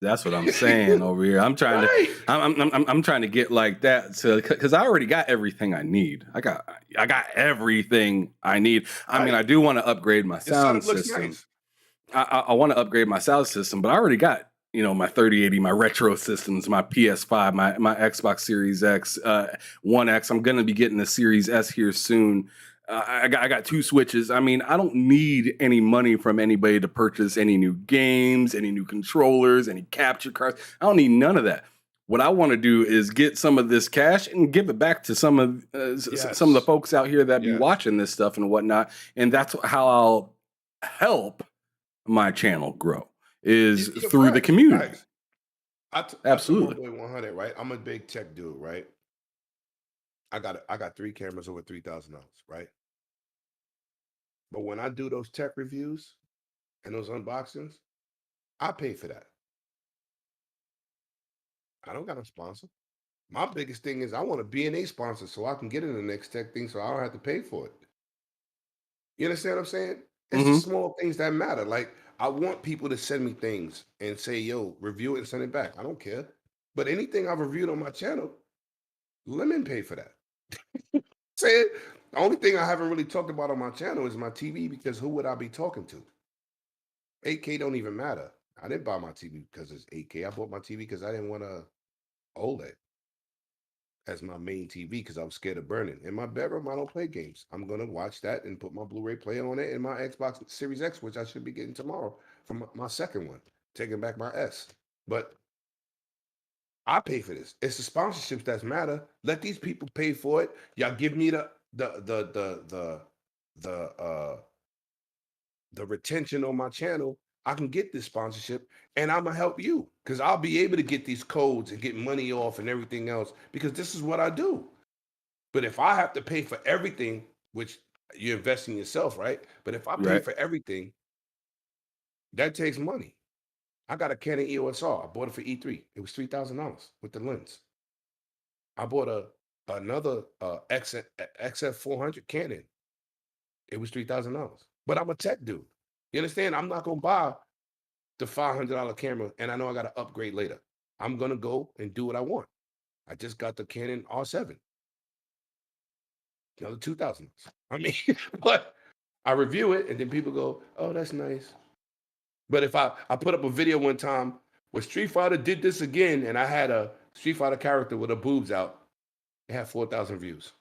That's what I'm saying over here. I'm trying I'm trying to get like that because I already got everything I need. I got everything I need. I mean, I do want to upgrade my sound system. Nice. I want to upgrade my sound system, but I already got, you know, my 3080, my retro systems, my PS5, my Xbox Series X, One X. I'm gonna be getting the Series S here soon. I got 2 Switches. I mean, I don't need any money from anybody to purchase any new games, any new controllers, any capture cards. I don't need none of that. What I want to do is get some of this cash and give it back to some of the folks out here that be watching this stuff and whatnot. And that's how I'll help my channel grow is through the community. Absolutely. I 100, right? I'm a big tech dude, right? I got 3 cameras over $3,000, right? But when I do those tech reviews and those unboxings, I pay for that. I don't got a sponsor. My biggest thing is I want a B&A sponsor so I can get in the next tech thing so I don't have to pay for it. You understand what I'm saying? It's the small things that matter. Like, I want people to send me things and say, yo, review it and send it back. I don't care. But anything I've reviewed on my channel, Lemon pay for that. Say it. The only thing I haven't really talked about on my channel is my TV because who would I be talking to? 8K don't even matter. I didn't buy my TV because it's 8K. I bought my TV because I didn't want to OLED as my main TV because I was scared of burning. In my bedroom, I don't play games. I'm going to watch that and put my Blu-ray player on it and my Xbox Series X, which I should be getting tomorrow from my second one, taking back my S. But I pay for this. It's the sponsorships that matter. Let these people pay for it. Y'all give me the retention on my channel. I can get this sponsorship and I'm gonna help you because I'll be able to get these codes and get money off and everything else because this is what I do. But if I have to pay for everything, which you invest in yourself, right? But if I pay for everything, that takes money. I got a Canon EOS R. I bought it for E3. It was $3,000 with the lens. I bought another XF400 Canon. It was $3,000. But I'm a tech dude. You understand? I'm not gonna buy the $500 camera, and I know I got to upgrade later. I'm gonna go and do what I want. I just got the Canon R7. Another $2,000. I mean, but I review it, and then people go, "Oh, that's nice." But if I put up a video one time where Street Fighter did this again, and I had a Street Fighter character with her boobs out, it had 4,000 views.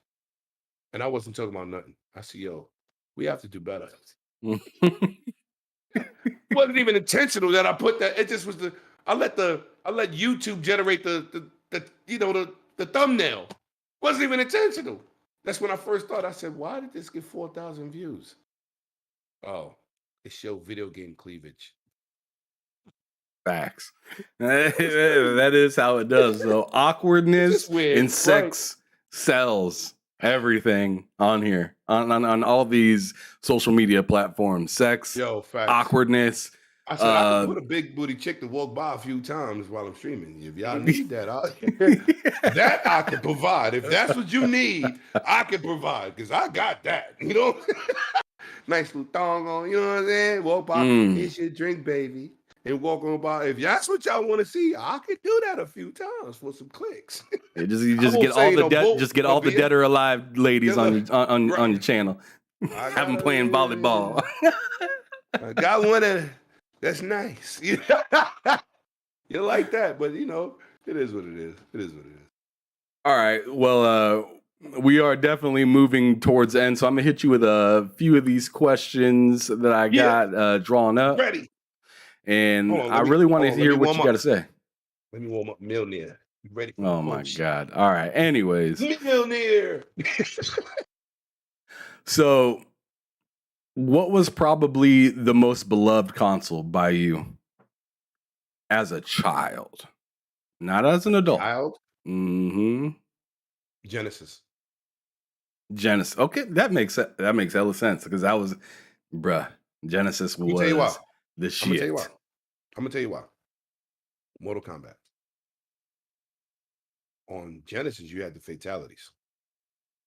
And I wasn't talking about nothing. I said, yo, we have to do better. It wasn't even intentional that I put that. It just was I let YouTube generate the thumbnail. It wasn't even intentional. That's when I first thought. I said, why did this get 4,000 views? Oh, it showed video game cleavage. Facts. That is how it does. So awkwardness and sex sells everything on here, on all these social media platforms. Sex, facts. awkwardness. I said I could put a big booty chick to walk by a few times while I'm streaming. If y'all need that, that I can provide. If that's what you need, I can provide because I got that. You know, nice little thong on. You know what I'm saying? Walk by, here's your drink, baby, and walk on by. If that's what y'all want to see, I could do that a few times for some clicks. You just get all the dead or alive ladies on your channel. Have them playing volleyball. I got one that's nice. You like that, but it is what it is. It is what it is. All right. Well, we are definitely moving towards the end, so I'm gonna hit you with a few of these questions that I got drawn up. Ready. And I really want to hear what you got to say. Let me warm up. Millionaire. You ready? Oh my God. All right. Anyways. Millionaire. So, what was probably the most beloved console by you as a child? Not as an adult. Child? Mm-hmm. Genesis. Okay, that makes hella sense because that was, Genesis was the shit. I'm gonna tell you why. Mortal Kombat. On Genesis, you had the fatalities.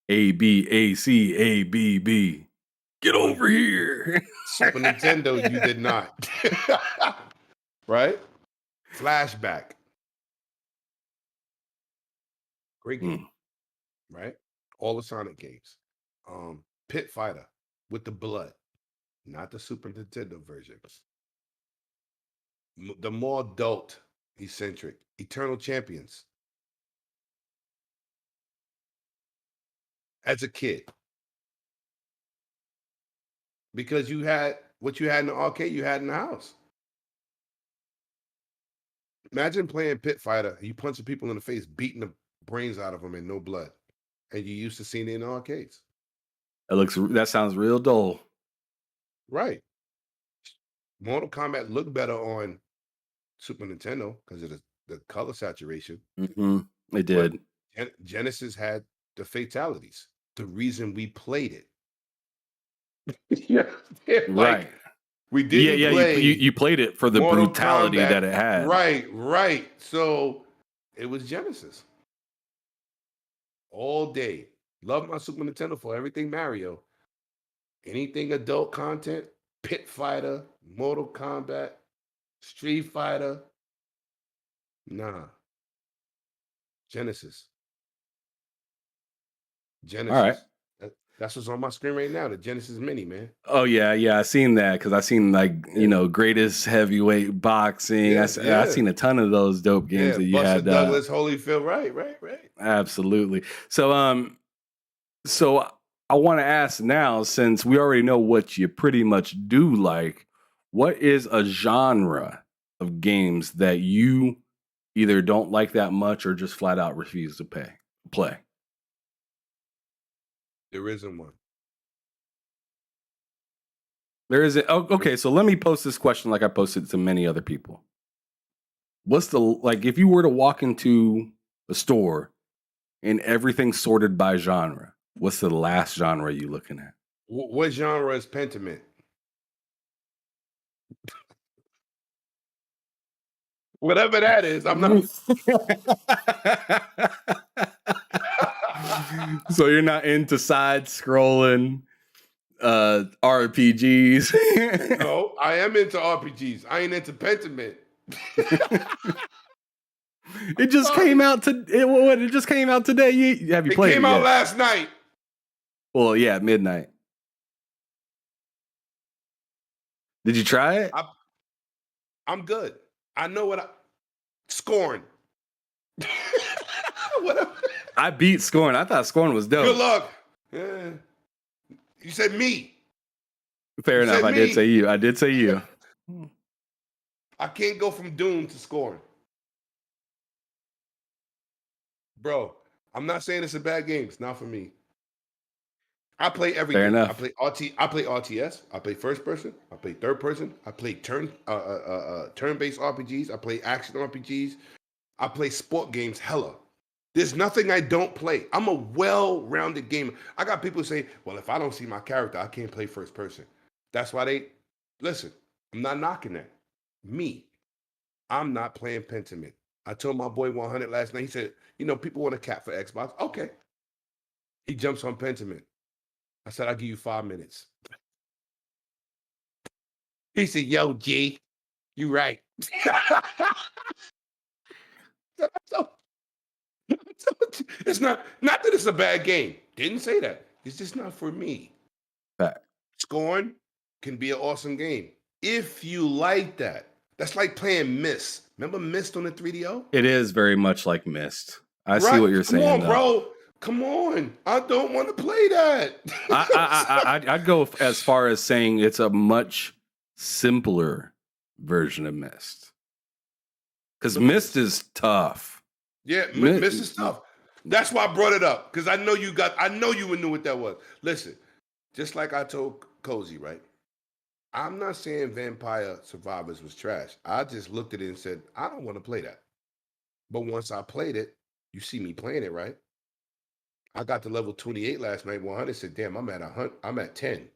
A B A C A B B. Get over here. Super Nintendo, you did not. Right? Flashback. Great game. Right? All the Sonic games. Pit Fighter with the blood, not the Super Nintendo version. The more adult, eccentric, Eternal Champions. As a kid. Because you had what you had in the arcade, you had in the house. Imagine playing Pit Fighter, you punching people in the face, beating the brains out of them and no blood. And you used to see it in the arcades. That sounds real dull. Right. Mortal Kombat looked better on Super Nintendo because of the color saturation. Mm-hmm. It did. But Genesis had the fatalities. The reason we played it. Right. We didn't play. You played it for the Mortal brutality Kombat. that it had. Right. So it was Genesis. All day. Love my Super Nintendo for everything Mario. Anything adult content, Pit Fighter, Mortal Kombat, Street Fighter. Nah. Genesis. All right. That's what's on my screen right now, the Genesis Mini, man. Oh, yeah. I seen that because I seen greatest heavyweight boxing. I seen a ton of those dope games that you Buster had. Douglas, Holyfield, right. Absolutely. So I want to ask now, since we already know what you pretty much do like, what is a genre of games that you either don't like that much or just flat out refuse to play? There isn't one. There isn't. Oh, okay, so let me post this question like I posted to many other people. What's if you were to walk into a store and everything's sorted by genre, what's the last genre you looking at? What genre is Pentiment? Whatever that is, I'm not. So you're not into side-scrolling RPGs? No, I am into RPGs. I ain't into Pentiment. It just came out it just came out today. Have you played it? It came out last night. Well, yeah, midnight. Did you try it? I'm good. I know what scoring. Whatever. I beat scoring. I thought scoring was dope. Good luck. Yeah. You said me. Fair You enough. said I did me. say you. I did say you. I can't go from Doom to scoring. Bro, I'm not saying it's a bad game. It's not for me. I play everything. Fair enough. I play RTS. I play first person. I play third person. I play turn-based RPGs. I play action RPGs. I play sport games hella. There's nothing I don't play. I'm a well-rounded gamer. I got people say, well, if I don't see my character, I can't play first person. That's why listen, I'm not knocking that. Me, I'm not playing Pentiment. I told my boy 100 last night, he said, people want a cat for Xbox. Okay. He jumps on Pentiment. I said, I'll give you 5 minutes. He said, yo, G, you right. It's not that it's a bad game. Didn't say that. It's just not for me. Fact. Scoring can be an awesome game. If you like that. That's like playing Myst. Remember Myst on the 3DO? It is very much like Myst. I see what you're saying. Come on, bro. Come on. I don't want to play that. I'd go as far as saying it's a much simpler version of Myst. Because Myst is tough. Yeah, Myst is tough. That's why I brought it up. Because I know you knew what that was. Listen, just like I told Cozy, right? I'm not saying Vampire Survivors was trash. I just looked at it and said, I don't want to play that. But once I played it, you see me playing it, right? I got to level 28 last night. 100 said, damn, I'm at 10.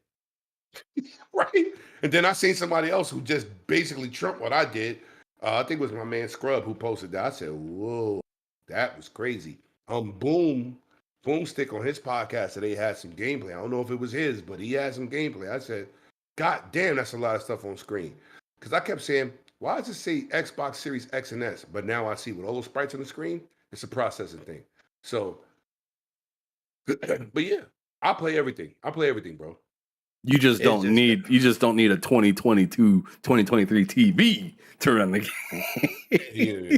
Right? And then I seen somebody else who just basically trumped what I did. I think it was my man Scrub who posted that. I said, whoa, that was crazy. Boomstick on his podcast today had some gameplay. I don't know if it was his, but he had some gameplay. I said, God damn, that's a lot of stuff on screen. Because I kept saying, why does it say Xbox Series X and S? But now I see with all those sprites on the screen, it's a processing thing. So, but yeah, I play everything. Bro. You just don't need a 2022, 2023 TV to run the game. Yeah.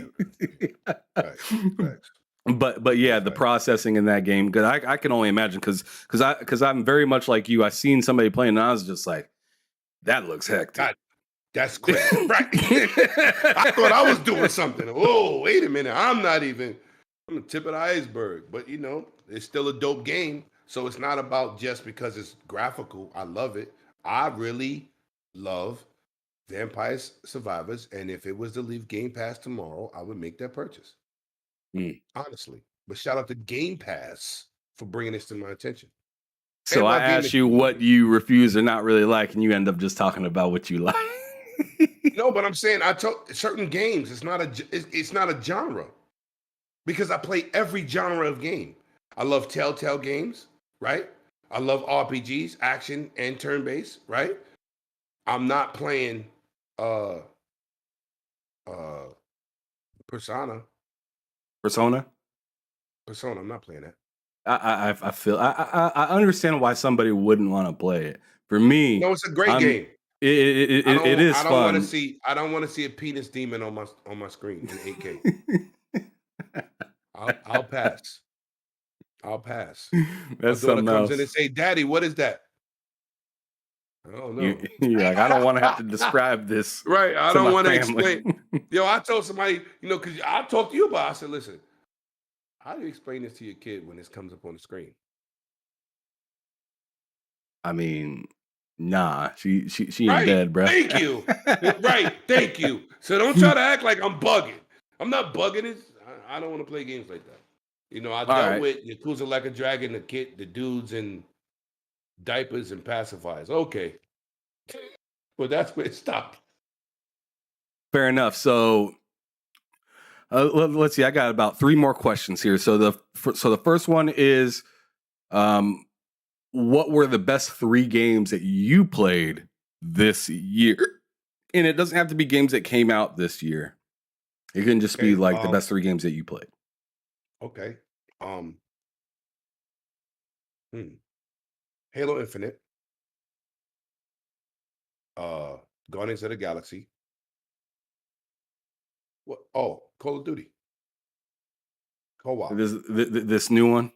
Facts. But yeah, the processing in that game, because I can only imagine because I'm very much like you. I seen somebody playing and I was just like, that looks hectic. God, that's crazy. Right. I thought I was doing something. Oh, wait a minute. I'm the tip of the iceberg. But it's still a dope game. So it's not about just because it's graphical. I love it. I really love Vampire Survivors. And if it was to leave Game Pass tomorrow, I would make that purchase. Honestly. But shout out to Game Pass for bringing this to my attention. So I asked you what you refuse or not really like, and you end up just talking about what you like. No, but I'm saying I told certain games. It's not a genre because I play every genre of game. I love Telltale games, right? I love RPGs, action and turn-based, right? I'm not playing Persona. I'm not playing that. I feel I understand why somebody wouldn't want to play it. For me, no, it's a great game. It is fun. I don't want to see a penis demon on my screen in 8K. I'll pass. That's my daughter comes else. In and say, "Daddy, what is that?" I don't know. You're like, I don't want to have to describe this. Right. I don't want to explain. Yo, I told somebody, because I talked to you about it. I said, listen, how do you explain this to your kid when this comes up on the screen? I mean, nah, she ain't dead, bro. Thank you. Right. Thank you. So don't try to act like I'm bugging. I'm not bugging it. I don't want to play games like that. I dealt with Yakuza Like a Dragon, the dudes in diapers and pacifiers. Okay. But that's where it stopped. Fair enough. So let's see. I got about 3 more questions here. So the first one is, what were the best 3 games that you played this year? And it doesn't have to be games that came out this year. It can just be like the best 3 games that you played. Okay. Halo Infinite. Guardians of the Galaxy. What? Oh, Call of Duty co-op This new one.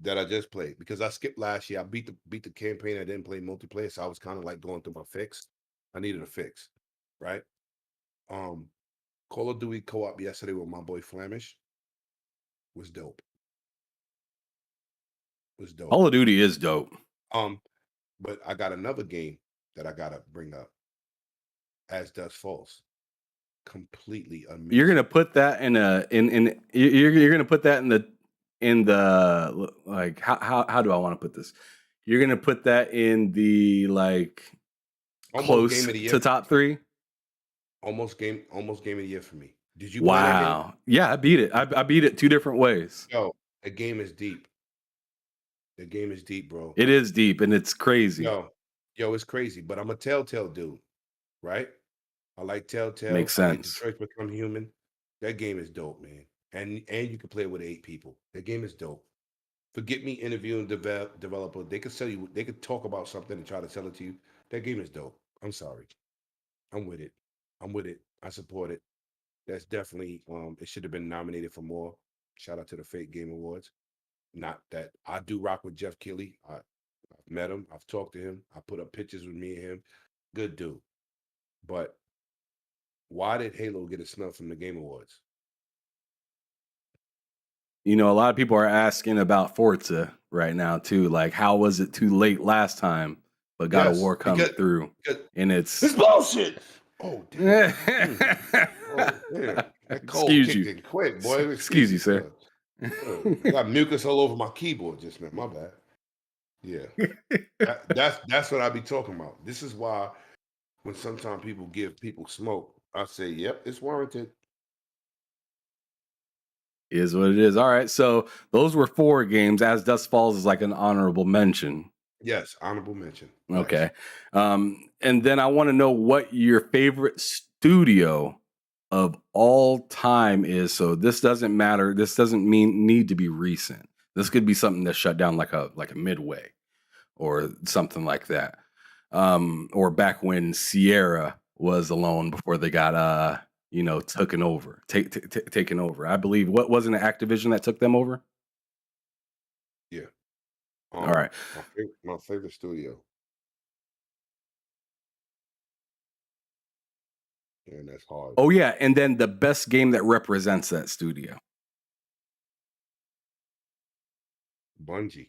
that I just played because I skipped last year. I beat the campaign. I didn't play multiplayer, so I was kind of like going through my fix. I needed a fix, right? Um, Call of Duty co-op yesterday with my boy Flamish was dope. Was dope. Call of Duty is dope. But I got another game that I gotta bring up. As Dust Falls. Completely amazing. You're gonna put that you're gonna put that in the like how do I want to put this? You're gonna put that in the like Almost close game of the year. to top 3. Almost game of the year for me. Did you play that game? Wow. Yeah, I beat it. I beat it 2 different ways. Yo, the game is deep. The game is deep, bro. It is deep and it's crazy. Yo, it's crazy. But I'm a Telltale dude, right? I like Telltale. Makes I like sense. Detroit Become Human. That game is dope, man. And you can play it with 8 people. That game is dope. Forget me interviewing developer. They could sell you. They could talk about something and try to sell it to you. That game is dope. I'm sorry. I'm with it. I support it. That's definitely. It should have been nominated for more. Shout out to the Fake Game Awards. Not that I do rock with Jeff Keighley. I've met him. I've talked to him. I put up pictures with me and him. Good dude. But why did Halo get a snub from the Game Awards? You know, a lot of people are asking about Forza right now too. Like, how was it too late last time, but God of War coming through? And it's bullshit. Oh damn! Oh damn! That cold Excuse kicked you. in quick, boy. Excuse you, sir. I got mucus all over my keyboard just now. My bad. Yeah, that's what I be talking about. This is why when sometimes people give people smoke, I say, "Yep, it's warranted." Is what it is. All right, so those were 4 games. As Dust Falls is like an honorable mention. Yes, honorable mention. Okay, and then I want to know what your favorite studio of all time is. So this doesn't matter. This doesn't need to be recent. This could be something that's shut down like a Midway or something like that. Or back when Sierra was alone before they got taken over. Taken over. I believe wasn't it Activision that took them over? Yeah. All right. My favorite studio. And that's hard. Oh yeah, and then the best game that represents that studio. Bungie.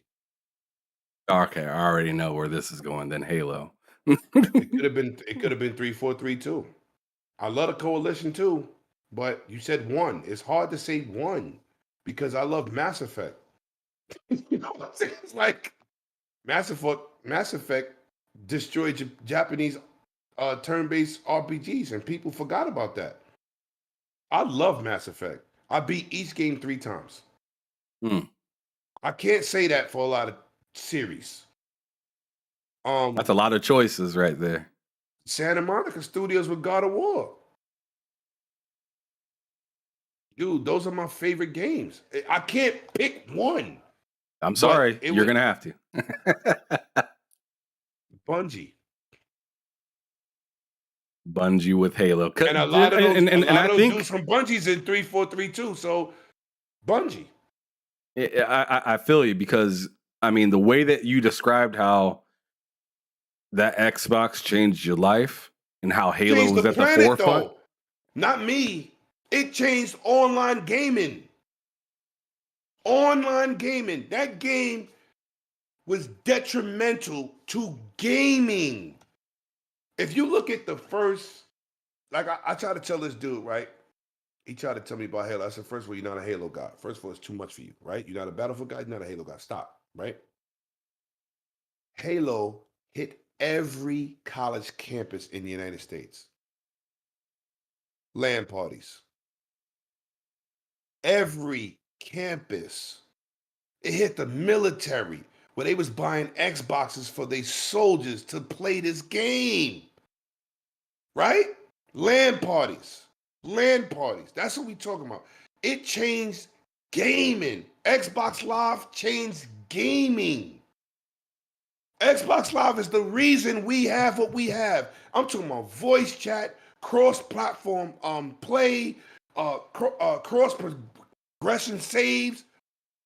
Okay, I already know where this is going. Then Halo. It could have been 343-2. I love the Coalition too, but you said 1. It's hard to say 1 because I love Mass Effect. You know what I'm saying? It's like Mass Effect destroyed Japanese turn-based RPGs, and people forgot about that. I love Mass Effect. I beat each game 3 times. I can't say that for a lot of series. That's a lot of choices right there. Santa Monica Studios with God of War. Dude, those are my favorite games. I can't pick one. I'm sorry. You're going to have to. Bungie. Bungie with Halo. And a lot of those dudes from Bungie's in 343-2. So, Bungie. I feel you because, I mean, the way that you described how that Xbox changed your life and how Halo was at the forefront. Though. Not me. It changed online gaming. Online gaming. That game was detrimental to gaming. If you look at the first, like I try to tell this dude, right? He tried to tell me about Halo. I said, first of all, you're not a Halo guy. First of all, it's too much for you, right? You're not a Battlefield guy. You're not a Halo guy. Stop, right? Halo hit every college campus in the United States. LAN parties. Every campus. It hit the military where they was buying Xboxes for their soldiers to play this game. Right? LAN parties. LAN parties. That's what we talking about. It changed gaming. Xbox Live changed gaming. Xbox Live is the reason we have what we have. I'm talking about voice chat, cross-platform play, cross progression saves.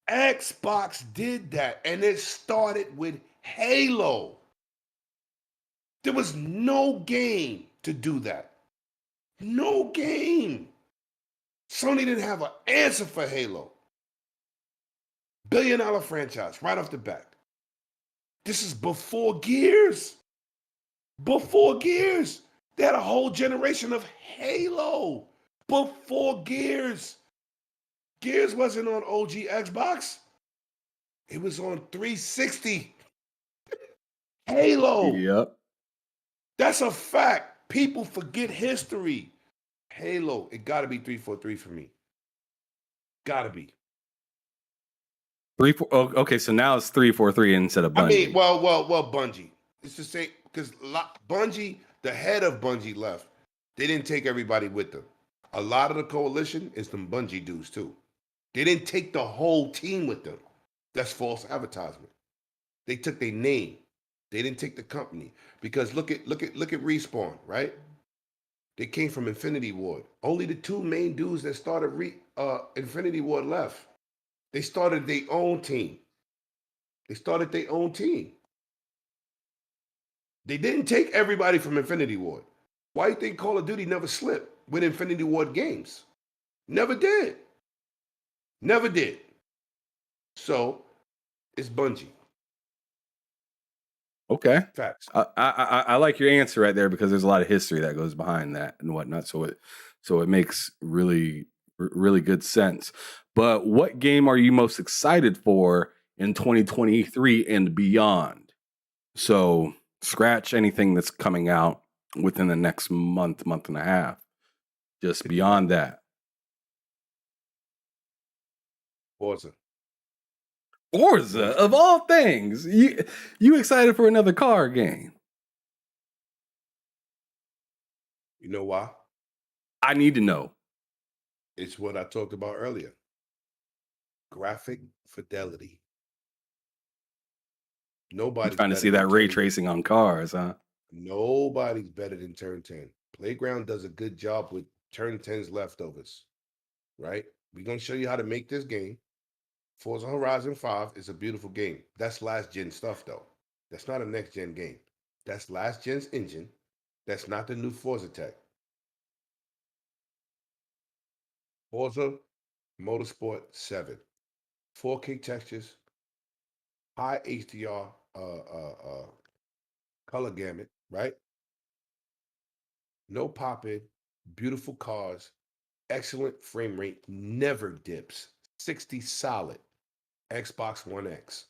Xbox did that, and it started with Halo. There was no game to do that. No game. Sony didn't have an answer for Halo. Billion-dollar franchise right off the bat. This is before Gears. Before Gears. They had a whole generation of Halo before Gears. Gears wasn't on OG Xbox. It was on 360. Halo. Yep. That's a fact. People forget history. Halo, it got to be 343 for me. Got to be. 3-4. Oh, okay, so now it's 3-4-3 instead of Bungie. I mean, well, Bungie. It's the same because Bungie, the head of Bungie left. They didn't take everybody with them. A lot of the coalition is some Bungie dudes too. They didn't take the whole team with them. That's false advertisement. They took their name. They didn't take the company because look at Respawn, right? They came from Infinity Ward. Only the two main dudes that started Infinity Ward left. They started their own team. They didn't take everybody from Infinity Ward. Why do you think Call of Duty never slipped with Infinity Ward games? Never did. So it's Bungie. Okay. Facts. I like your answer right there because there's a lot of history that goes behind that and whatnot. So it makes really good sense. But what game are you most excited for in 2023 and beyond? So scratch anything that's coming out within the next month and a half. Just beyond that. Forza, of all things. You excited for another car game? You know why? I need to know. It's what I talked about earlier. Graphic fidelity. Nobody's trying to see that ray tracing on cars, huh? Nobody's better than Turn 10. Playground does a good job with Turn 10's leftovers, right? We're going to show you how to make this game. Forza Horizon 5 is a beautiful game. That's last gen stuff, though. That's not a next gen game. That's last gen's engine. That's not the new Forza tech. Forza Motorsport 7. 4K textures, high HDR color gamut, right? No pop-in, beautiful cars, excellent frame rate, never dips, 60 solid, Xbox One X.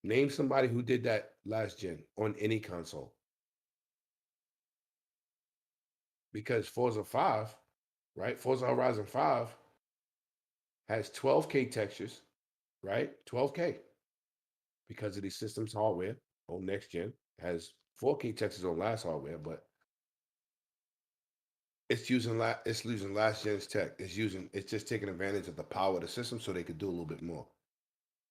Name somebody who did that last gen on any console. Because Forza 5, right? Forza Horizon 5 has 12K textures, right? 12K. Because of the system's hardware on next gen. Has 4K textures on last hardware, but it's using last gen's tech. It's just taking advantage of the power of the system so they could do a little bit more.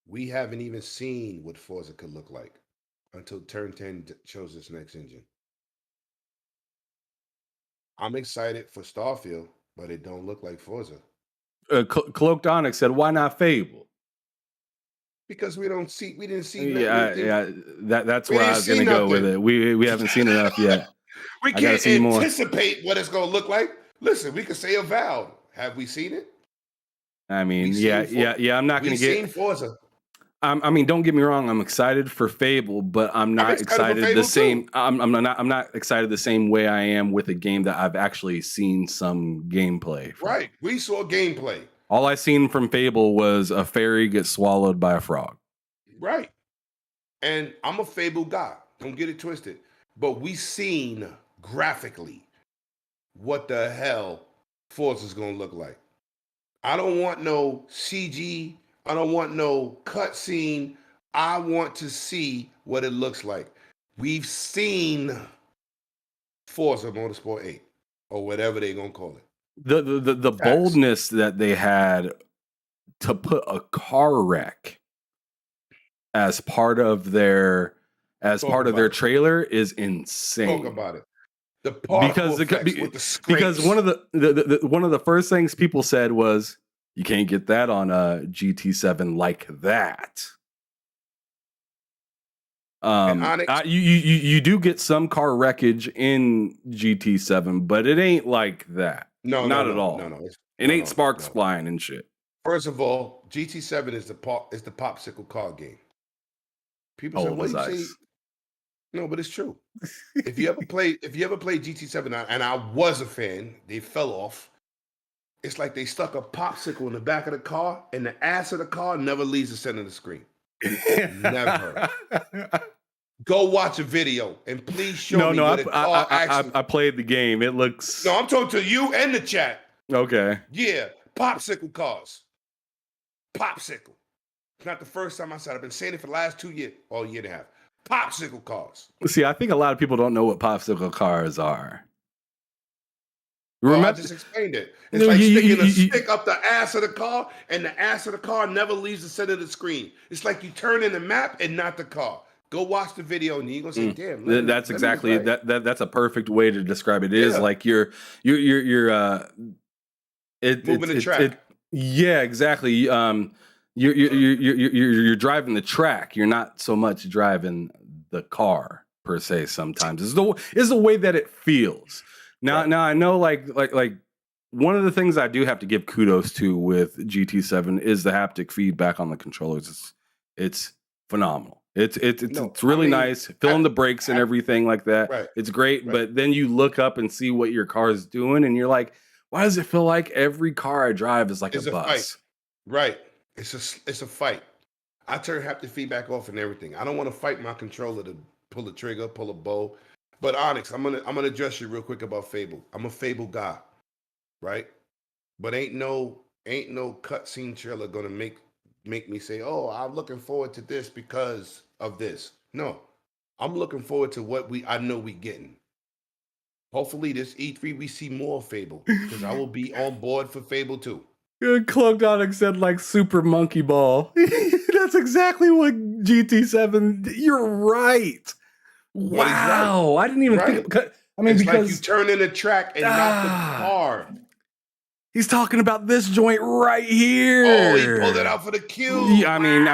We haven't even seen what Forza could look like until Turn 10 shows its next engine. I'm excited for Starfield, but it don't look like Forza. Cloaked Onyx said, "Why not Fable?" Because we didn't see. That's where I was going to go with it. We haven't seen enough yet. We can't anticipate what it's going to look like. Listen, we could say Avowed. Have we seen it? I mean, I'm not going to get. We've seen Forza. I mean, don't get me wrong. I'm excited for Fable, but I'm not excited the same. I'm not excited the same way I am with a game that I've actually seen some gameplay from. Right, we saw gameplay. All I seen from Fable was a fairy get swallowed by a frog. Right, and I'm a Fable guy. Don't get it twisted. But we seen graphically what the hell Forza's gonna look like. I don't want no CG. I don't want no cutscene. I want to see what it looks like. We've seen Forza Motorsport 8 or whatever they're gonna call it. The boldness that they had to put a car wreck as part of their trailer is insane. Talk about it. The particle effects with the scrapes. Because one of the first things people said was, you can't get that on a GT7 like that. You do get some car wreckage in GT7, but it ain't like that. Not at all. It ain't sparks flying and shit. First of all, GT7 is the popsicle car game. People say, "What you say?" No, but it's true. If you ever played GT7, and I was a fan, they fell off. It's like they stuck a popsicle in the back of the car, and the ass of the car never leaves the center of the screen. Never. Go watch a video and please show me where the car actually. I played the game. It looks. No, I'm talking to you and the chat. Okay. Yeah, popsicle cars. Popsicle. It's not the first time I said it. I've been saying it for the last 2 years, or a year and a half. Popsicle cars. See, I think a lot of people don't know what popsicle cars are. Remember, I just explained it. It's like sticking a stick up the ass of the car, and the ass of the car never leaves the center of the screen. It's like you turn in the map and not the car. Go watch the video, and you're gonna say, "Damn." That's exactly that's a perfect way to describe it. It is like you're moving the track. Yeah, exactly. You're driving the track. You're not so much driving the car per se. Sometimes is the way that it feels. Now I know like one of the things I do have to give kudos to with GT7 is the haptic feedback on the controllers. It's phenomenal. It's really nice. Filling the brakes and everything like that. Right. It's great. Right. But then you look up and see what your car is doing, and you're like, why does it feel like every car I drive is like a bus? Fight. Right. It's a fight. I turn haptic feedback off and everything. I don't want to fight my controller to pull a trigger, pull a bow. But Onyx, I'm gonna address you real quick about Fable. I'm a Fable guy, right? But ain't no cutscene trailer gonna make me say, "Oh, I'm looking forward to this because of this." No, I'm looking forward to what I know we getting. Hopefully, this E3 we see more Fable because I will be on board for Fable 2. Cloaked Onyx said like Super Monkey Ball. That's exactly what GT7. You're right. Wow, I didn't even think. I mean, it's because like you turn in the track and not the car. He's talking about this joint right here. Oh, he pulled it out for the cue. Yeah, I mean,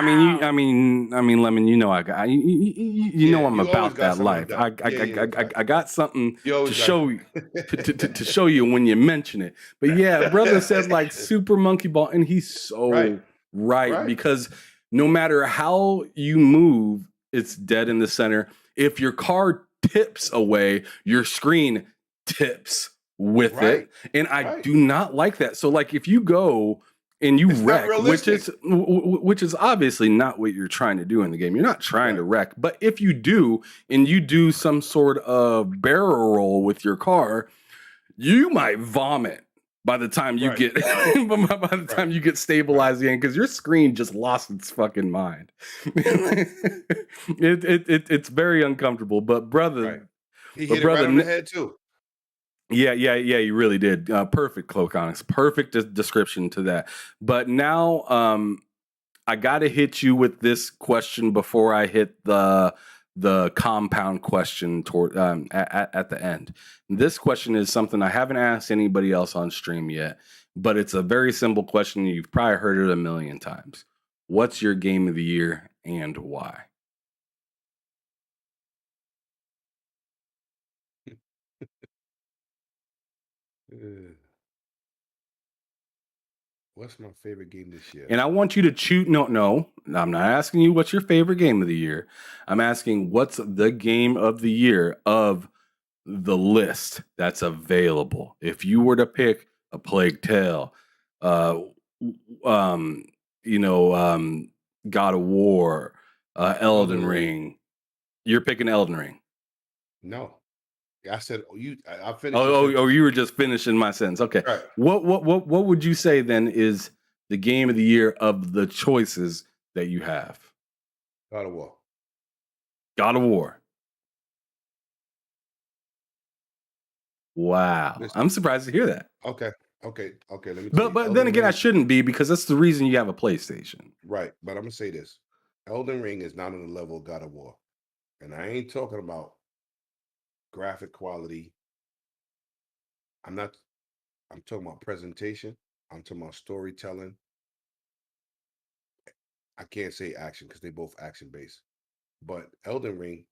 Lemon. You know, you know, I'm about that life. I got something to show you to show you when you mention it. But yeah, brother says like Super Monkey Ball, and he's so right because no matter how you move, it's dead in the center. If your car tips away, your screen tips with it. And I do not like that. So like if you go and you wreck, which is obviously not what you're trying to do in the game. You're not trying to wreck. But if you do, and you do some sort of barrel roll with your car, you might vomit by the time you get by the time you get stabilized again, because your screen just lost its fucking mind. It's very uncomfortable. But brother, he hit it right on the head too. Yeah, you really did. Perfect, Cloak Onyx. Perfect description to that. But now I got to hit you with this question before I hit the compound question toward at the end. This question is something I haven't asked anybody else on stream yet, but it's a very simple question. You've probably heard it a million times. What's your game of the year and why? What's my favorite game this year? And I want you to choose. No, I'm not asking you what's your favorite game of the year. I'm asking what's the game of the year of the list that's available. If you were to pick a Plague Tale, God of War, Elden Ring, you're picking Elden Ring. No. I said I finished. Oh, you were just finishing my sentence. Okay. Right. What would you say then is the game of the year of the choices that you have? God of War. God of War. Wow. I'm surprised to hear that. Okay. Let me. But then again, I shouldn't be, because that's the reason you have a PlayStation. Right. But I'm gonna say this: Elden Ring is not on the level of God of War, and I ain't talking about graphic quality. I'm not. I'm talking about presentation. I'm talking about storytelling. I can't say action because they both action based. But Elden Ring,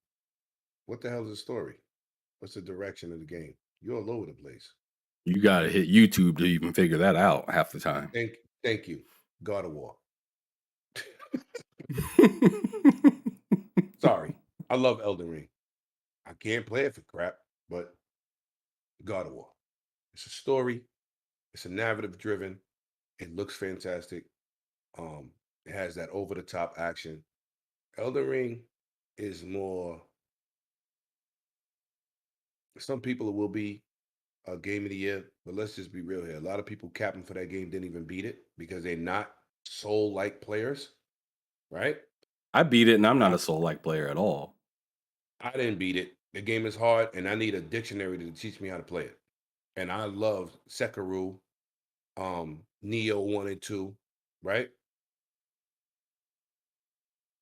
what the hell is the story? What's the direction of the game? You're all over the place. You got to hit YouTube to even figure that out half the time. Thank you. God of War. Sorry. I love Elden Ring. I can't play it for crap, but God of War. It's a story. It's a narrative driven. It looks fantastic. It has that over the top action. Elden Ring is more. Some people it will be a game of the year, but let's just be real here. A lot of people capping for that game didn't even beat it because they're not soul like players, right? I beat it, and I'm not a soul-like player at all. I didn't beat it. The game is hard, and I need a dictionary to teach me how to play it. And I love Sekiro, Neo 1 and 2, right?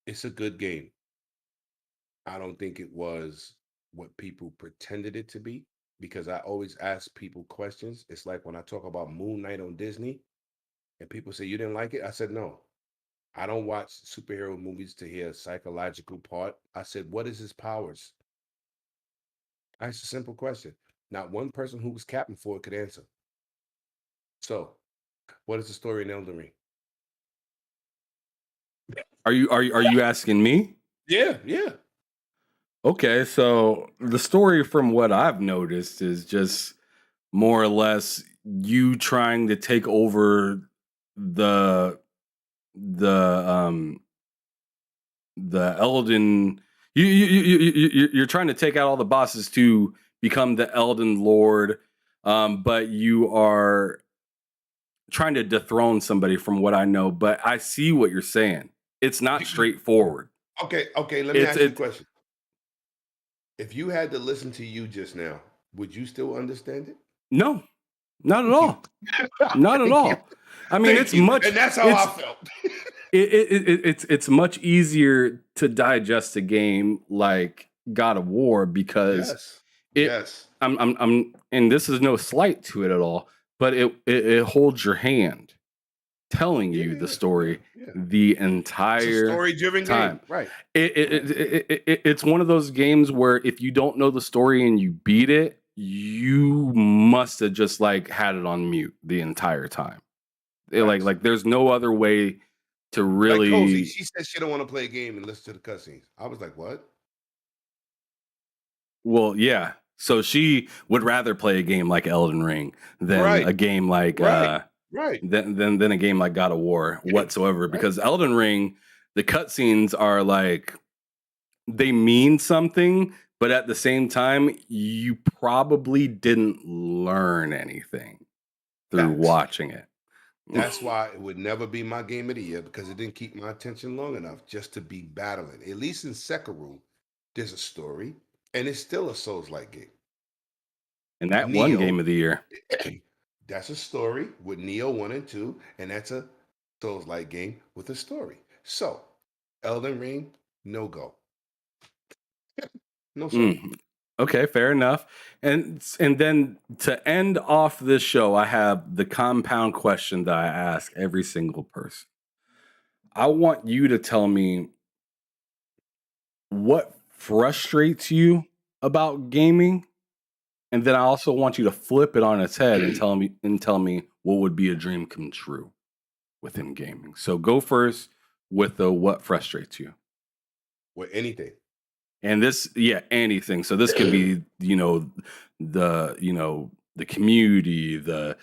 It's a good game. I don't think it was what people pretended it to be because I always ask people questions. It's like when I talk about Moon Knight on Disney and people say, you didn't like it? I said, no. I don't watch superhero movies to hear a psychological part. I said, what is his powers? I asked a simple question. Not one person who was capping for it could answer. So, what is the story in Elden Ring? Are you asking me? Yeah. Okay, so the story from what I've noticed is just more or less you trying to take over the the Elden. You're trying to take out all the bosses to become the Elden Lord, but you are trying to dethrone somebody from what I know. But I see what you're saying. It's not straightforward. Okay. Let me ask you a question. If you had to listen to you just now, would you still understand it? No, not at all. Not at all. I mean, it's much, and that's how I felt. It's much easier to digest a game like God of War because yes. I'm and this is no slight to it at all, but it holds your hand, telling you the story the entire story-driven time. Game. Right. It's one of those games where if you don't know the story and you beat it, you must have just like had it on mute the entire time. Like there's no other way to really. Like Cozy, she said she don't want to play a game and listen to the cutscenes. I was like, what? Well, yeah. So she would rather play a game like Elden Ring than a game like than a game like God of War whatsoever. Because Elden Ring, the cutscenes are like they mean something, but at the same time, you probably didn't learn anything through watching it. That's why it would never be my game of the year because it didn't keep my attention long enough just to be battling. At least in Sekiro, there's a story, and it's still a Souls-like game. And that one game of the year. That's a story with Neo 1 and 2, and that's a Souls-like game with a story. So, Elden Ring, no go. No sir. Okay, fair enough. And then to end off this show, I have the compound question that I ask every single person. I want you to tell me what frustrates you about gaming, and then I also want you to flip it on its head and tell me what would be a dream come true within gaming. So go first with the what frustrates you. With anything. And this, anything. So this could be, the community, the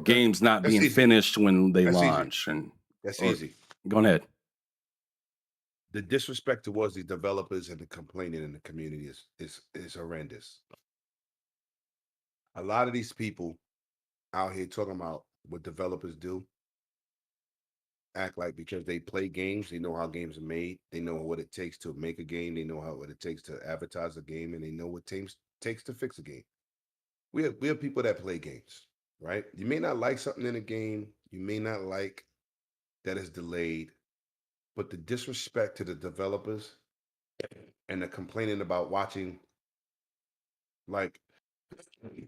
games not That's being easy. finished when they That's launch, easy. That's easy. Go ahead. The disrespect towards the developers and the complaining in the community is horrendous. A lot of these people out here talking about what developers do act like because they play games, they know how games are made, they know what it takes to make a game, they know what it takes to advertise a game, and they know what takes to fix a game. We have people that play games, right? You may not like something in a game, you may not like that it's delayed, but the disrespect to the developers and the complaining about watching, like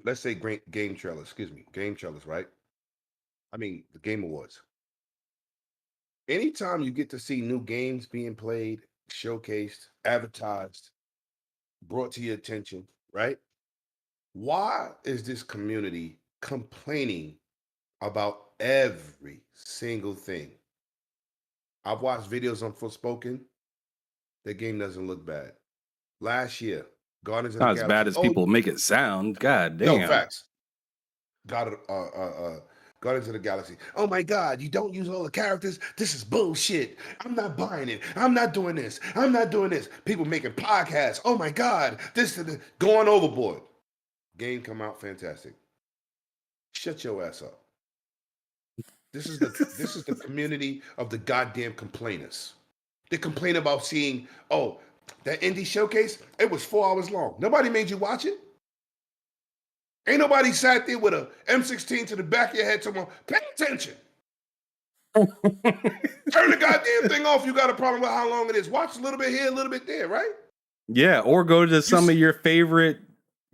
let's say game trailers, excuse me, game trailers, right? I mean, the Game Awards. Anytime you get to see new games being played, showcased, advertised, brought to your attention, right? Why is this community complaining about every single thing? I've watched videos on Forspoken. The game doesn't look bad. Last year, Guardians of the Not as bad Galaxy. as Oh, people make it sound. God no, damn. facts. God, Guardians of the Galaxy. Oh my God, you don't use all the characters. This is bullshit. I'm not buying it. I'm not doing this. I'm not doing this. People making podcasts. Oh my God, this is going overboard. Game come out fantastic. Shut your ass up. This is the community of the goddamn complainers. They complain about seeing, oh, that indie showcase, it was 4 hours long. Nobody made you watch it. Ain't nobody sat there with a M16 to the back of your head talking about, pay attention. Turn the goddamn thing off. You got a problem with how long it is. Watch a little bit here, a little bit there, right? Yeah, or go to some of your favorite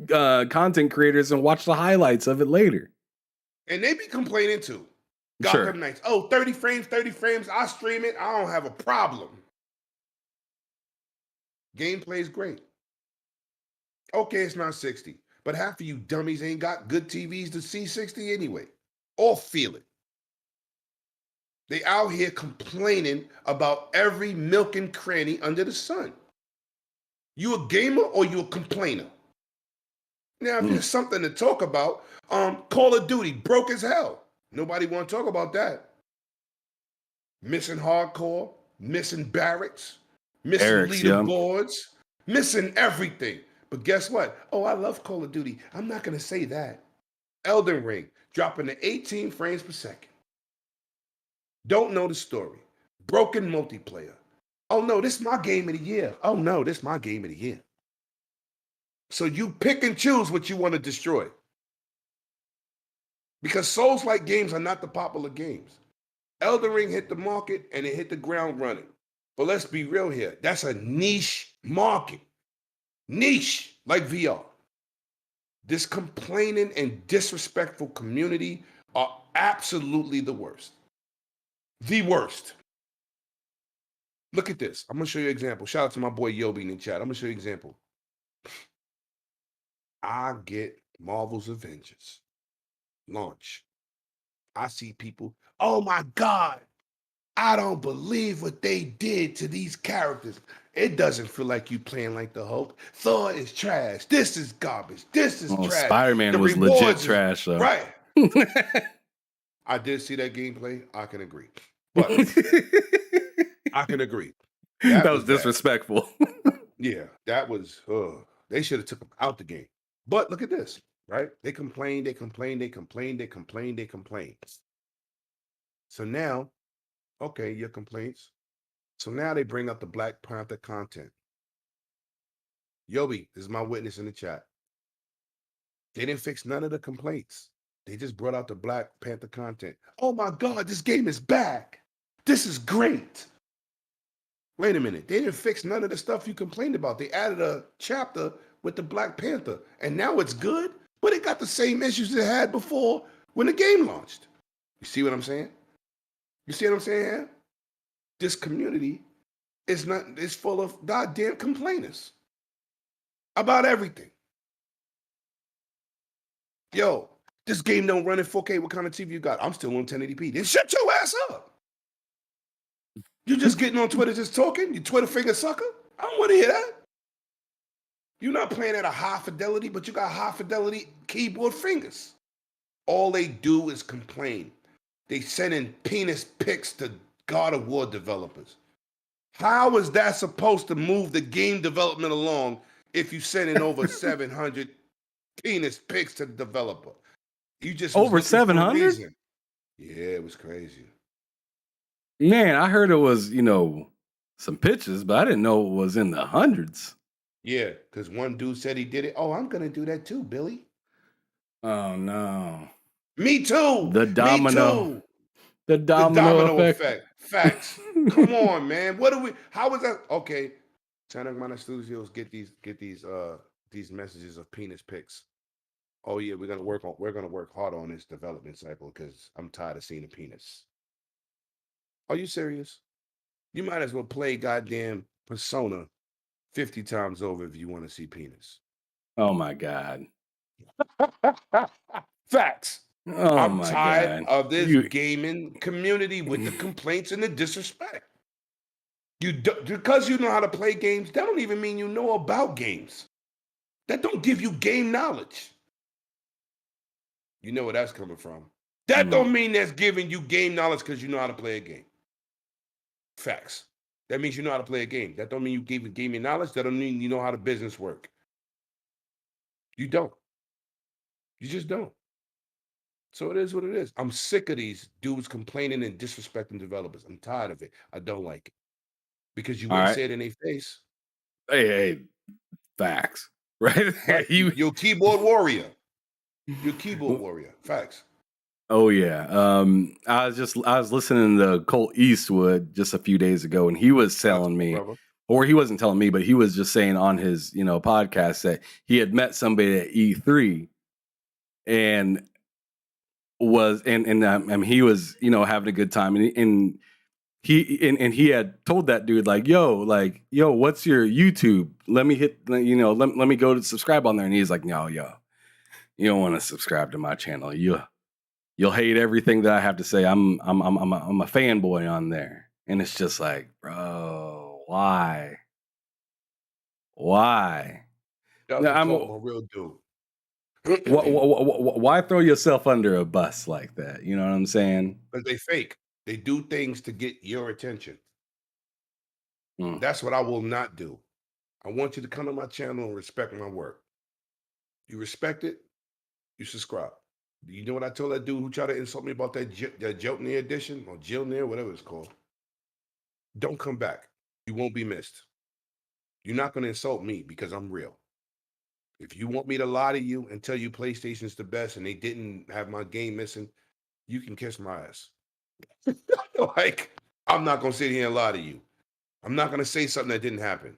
content creators and watch the highlights of it later. And they be complaining too. Sure. Gotham Knights. Oh, 30 frames. I stream it. I don't have a problem. Gameplay is great. Okay, it's not 60. But half of you dummies ain't got good TVs to see 60 anyway. Or feel it. They out here complaining about every milk and cranny under the sun. You a gamer or you a complainer? Now, if there's something to talk about, Call of Duty broke as hell. Nobody want to talk about that. Missing hardcore, missing barracks, missing leaderboards, missing everything. But guess what? Oh, I love Call of Duty. I'm not going to say that. Elden Ring, dropping to 18 frames per second. Don't know the story. Broken multiplayer. Oh, no, this is my game of the year. Oh, no, this is my game of the year. So you pick and choose what you want to destroy. Because Souls-like games are not the popular games. Elden Ring hit the market and it hit the ground running. But let's be real here. That's a niche market. Niche, like VR. This complaining and disrespectful community are absolutely the worst. The worst. Look at this. I'm going to show you an example. Shout out to my boy Yobi in the chat. I'm going to show you an example. I get Marvel's Avengers launch. I see people, oh my God, I don't believe what they did to these characters. It doesn't feel like you playing like the Hulk. Thor is trash. This is garbage. This is trash. Spider-Man was legit trash, though. Right. I did see that gameplay. I can agree. But I can agree. That was disrespectful. Yeah, that was, they should have took him out the game. But look at this, right? They complained. So now, okay, your complaints. So now they bring up the Black Panther content. Yobi, this is my witness in the chat. They didn't fix none of the complaints. They just brought out the Black Panther content. Oh my God, this game is back. This is great. Wait a minute. They didn't fix none of the stuff you complained about. They added a chapter with the Black Panther, and now it's good, but it got the same issues it had before when the game launched. You see what I'm saying? You see what I'm saying here? This community is full of goddamn complainers about everything. Yo, this game don't run in 4K. What kind of TV you got? I'm still on 1080p. Then shut your ass up. You just getting on Twitter just talking? You Twitter finger sucker? I don't want to hear that. You're not playing at a high fidelity, but you got high fidelity keyboard fingers. All they do is complain. They send in penis pics to God of War developers. How is that supposed to move the game development along if you send in over 700 penis pics to the developer? You just over 700? Yeah, it was crazy. Man, I heard it was, some pitches, but I didn't know it was in the hundreds. Yeah, because one dude said he did it. Oh, I'm going to do that too, Billy. Oh, no. Me too. The domino. Me too. The domino effect. Facts. Come on, man. How is that? Okay. Santa Monica Studios get these messages of penis pics. oh yeah, we're gonna work hard on this development cycle because I'm tired of seeing a penis. Are you serious? You might as well play goddamn Persona 50 times over if you want to see penis. Oh my God. Facts. Oh I'm my tired God. of this You gaming community with the complaints and the disrespect. Because you know how to play games, that don't even mean you know about games. That don't give you game knowledge. You know where that's coming from. That don't mean that's giving you game knowledge because you know how to play a game. Facts. That means you know how to play a game. That don't mean you gave gaming knowledge. That don't mean you know how the business work. You don't. You just don't. So it is what it is. I'm sick of these dudes complaining and disrespecting developers. I'm tired of it. I don't like it. Because you all wouldn't right. say it in their face. Hey, facts. Right? Right. You're a keyboard warrior. You're a keyboard warrior. Facts. Oh yeah. I was listening to Colt Eastwood just a few days ago, and he was telling me, or he wasn't telling me, but he was just saying on his, podcast that he had met somebody at E3 and was and he was, having a good time, and he had told that dude like, yo, what's your YouTube? Let me hit, let me go to subscribe on there. And he's like, no, yo, you don't want to subscribe to my channel. You'll hate everything that I have to say. I'm a fanboy on there. And it's just like, bro, why? I'm a real dude. Why throw yourself under a bus like that? You know what I'm saying? Because they fake. They do things to get your attention. Mm. That's what I will not do. I want you to come to my channel and respect my work. You respect it, you subscribe. You know what I told that dude who tried to insult me about that Jotney edition or Jilnir, whatever it's called? Don't come back. You won't be missed. You're not going to insult me because I'm real. If you want me to lie to you and tell you PlayStation's the best and they didn't have my game missing, you can kiss my ass. Like, I'm not going to sit here and lie to you. I'm not going to say something that didn't happen.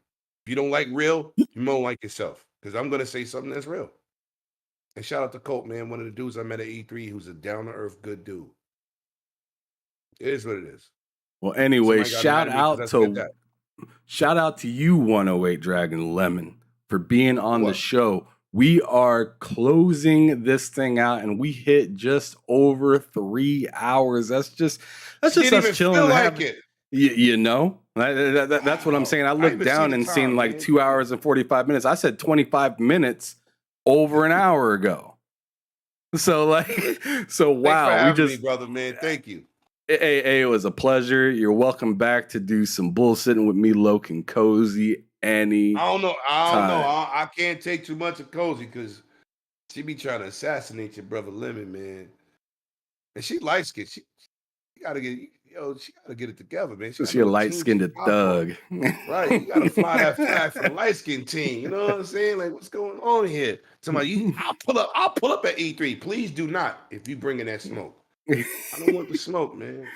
If you don't like real, you won't like yourself because I'm going to say something that's real. And shout out to Colt, man, one of the dudes I met at E3 who's a down-to-earth good dude. It is what it is. Well, anyway, shout out to you, 108 Dragon Lemon, for being on the show. We are closing this thing out, and we hit just over 3 hours. That's just us chilling. Like it. That's what I'm saying. I looked down and seen like 2 hours and 45 minutes. I said 25 minutes over an hour ago. So wow, Thanks for having me, brother, man. Thank you. Hey, it was a pleasure. You're welcome back to do some bullshitting with me, Loke and Cozy. I don't know. I can't take too much of Cozy because she be trying to assassinate your brother Lemon, man. And she light skinned. She gotta get it together, man. She a light skinned thug. Right. You gotta fly that flag for the light skinned team. You know what I'm saying? Like, what's going on here? Somebody, I'll pull up at E3. Please do not if you bring in that smoke. I don't want the smoke, man.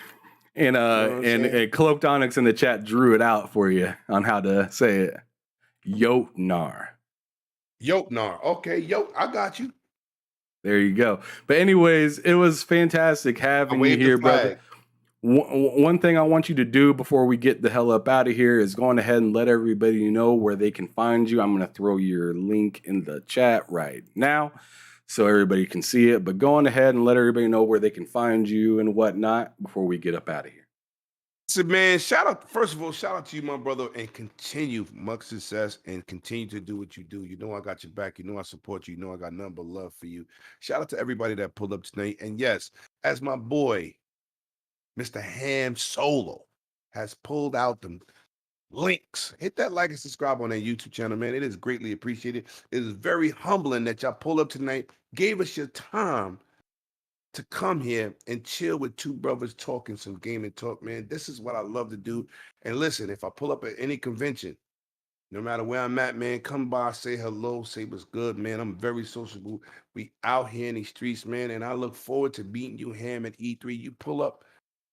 And and Cloaked Onyx in the chat drew it out for you on how to say it. Jotnar. Okay, I got you. There you go. But anyways, it was fantastic having you here, brother. One thing I want you to do before we get the hell up out of here is going ahead and let everybody know where they can find you. I'm going to throw your link in the chat right now so everybody can see it. But go on ahead and let everybody know where they can find you and whatnot before we get up out of here. So, man, first of all, shout out to you, my brother, and continue much success and continue to do what you do. You know I got your back. You know I support you. You know I got nothing but love for you. Shout out to everybody that pulled up tonight. And yes, as my boy, Mr. Ham Solo, has pulled out them links. Hit that like and subscribe on that YouTube channel, man. It is greatly appreciated. It is very humbling that y'all pulled up tonight, gave us your time to come here and chill with two brothers talking some gaming talk, man. This is what I love to do. And listen, if I pull up at any convention, no matter where I'm at, man, come by, say hello, say what's good, man. I'm very sociable. We out here in these streets, man, and I look forward to meeting you, Ham, at E3. You pull up,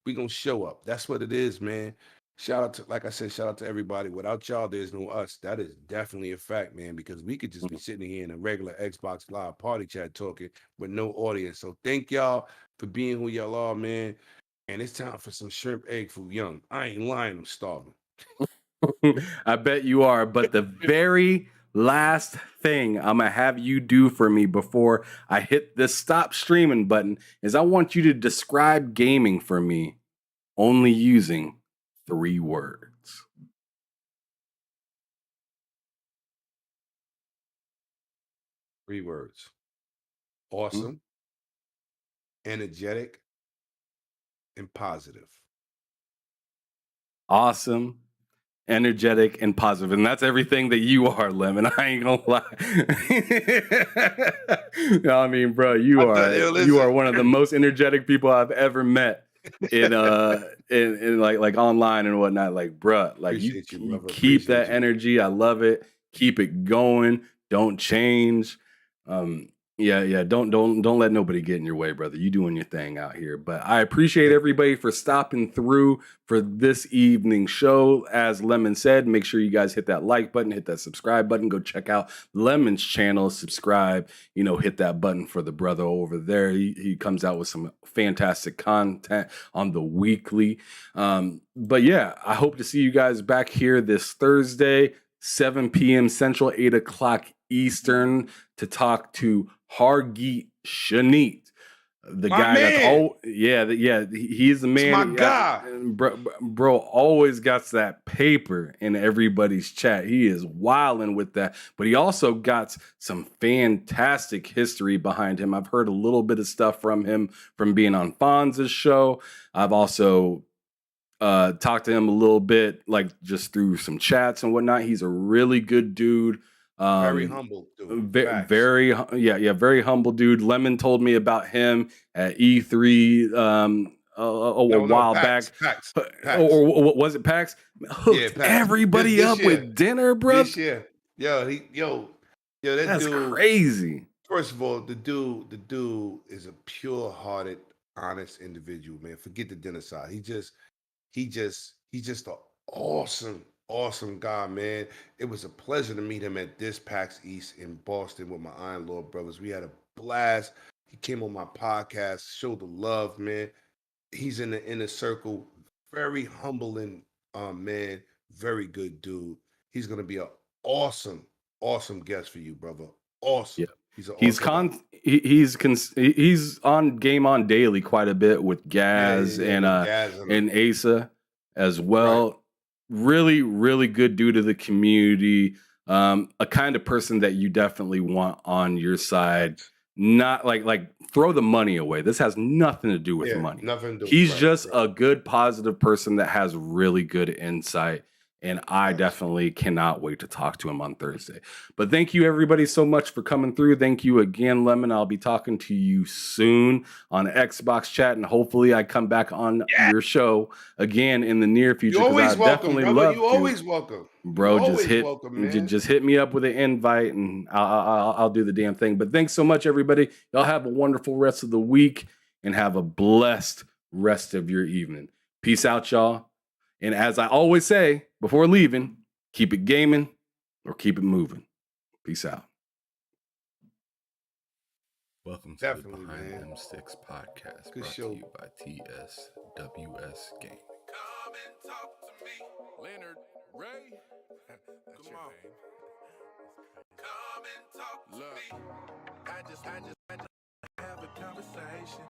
we gonna show up. That's what it is, man. Shout out to, like I said, shout out to everybody. Without y'all, there's no us. That is definitely a fact, man, because we could just be sitting here in a regular Xbox Live party chat talking with no audience. So thank y'all for being who y'all are, man. And it's time for some shrimp egg foo young. I ain't lying, I'm starving. I bet you are. But the very last thing I'm going to have you do for me before I hit this stop streaming button is I want you to describe gaming for me only using 3 words. Three words. Awesome, energetic, and positive. Awesome, energetic, and positive. And that's everything that you are, Lemon. I ain't gonna lie. No, I mean, bro, you are one of the most energetic people I've ever met in like online and whatnot. Like, bro, like you keep that energy. I love it. Keep it going. Don't change. Yeah. Don't let nobody get in your way, brother. You doing your thing out here. But I appreciate everybody for stopping through for this evening's show. As Lemon said, make sure you guys hit that like button, hit that subscribe button. Go check out Lemon's channel, subscribe. Hit that button for the brother over there. He comes out with some fantastic content on the weekly. But yeah, I hope to see you guys back here this Thursday, 7 p.m. Central, 8 o'clock Eastern, to talk to Hargeet Shanit, the my guy man. he's the man. My guy. Bro always got that paper in everybody's chat. He is wilding with that, but he also got some fantastic history behind him. I've heard a little bit of stuff from him from being on Fonz's show. I've also talked to him a little bit, like just through some chats and whatnot. He's a really good dude. Very humble dude. Very humble dude. Lemon told me about him at E3 a while back. PAX. Or was it PAX? Hooked PAX. everybody this up year. with dinner, bro. This year. That That's dude, crazy. First of all, the dude is a pure-hearted, honest individual, man. Forget the dinner side. He's just an awesome guy, man. It was a pleasure to meet him at this PAX East in Boston with my Iron Lord brothers. We had a blast. He came on my podcast, showed the love, man. He's in the inner circle, very humbling man, very good dude. He's gonna be an awesome guest for you, brother. Awesome. Yeah. He's on Game On Daily quite a bit with Gaz and Asa as well. Right. Really, really good dude of the community. A kind of person that you definitely want on your side. Not like throw the money away. This has nothing to do with money. Nothing to do. He's just a good, positive person that has really good insight. And I definitely cannot wait to talk to him on Thursday. But thank you, everybody, so much for coming through. Thank you again, Lemon. I'll be talking to you soon on Xbox Chat, and hopefully I come back on your show again in the near future. You're always welcome, brother. You're always welcome. Bro, just hit me up with an invite, and I'll do the damn thing. But thanks so much, everybody. Y'all have a wonderful rest of the week, and have a blessed rest of your evening. Peace out, y'all. And as I always say before leaving, keep it gaming or keep it moving. Peace out. Welcome to the Behind Them Sticks podcast, brought to you by TSWS Gaming. Come and talk to me, Lennard Ray. Come on. Come and talk to me. I just have a conversation.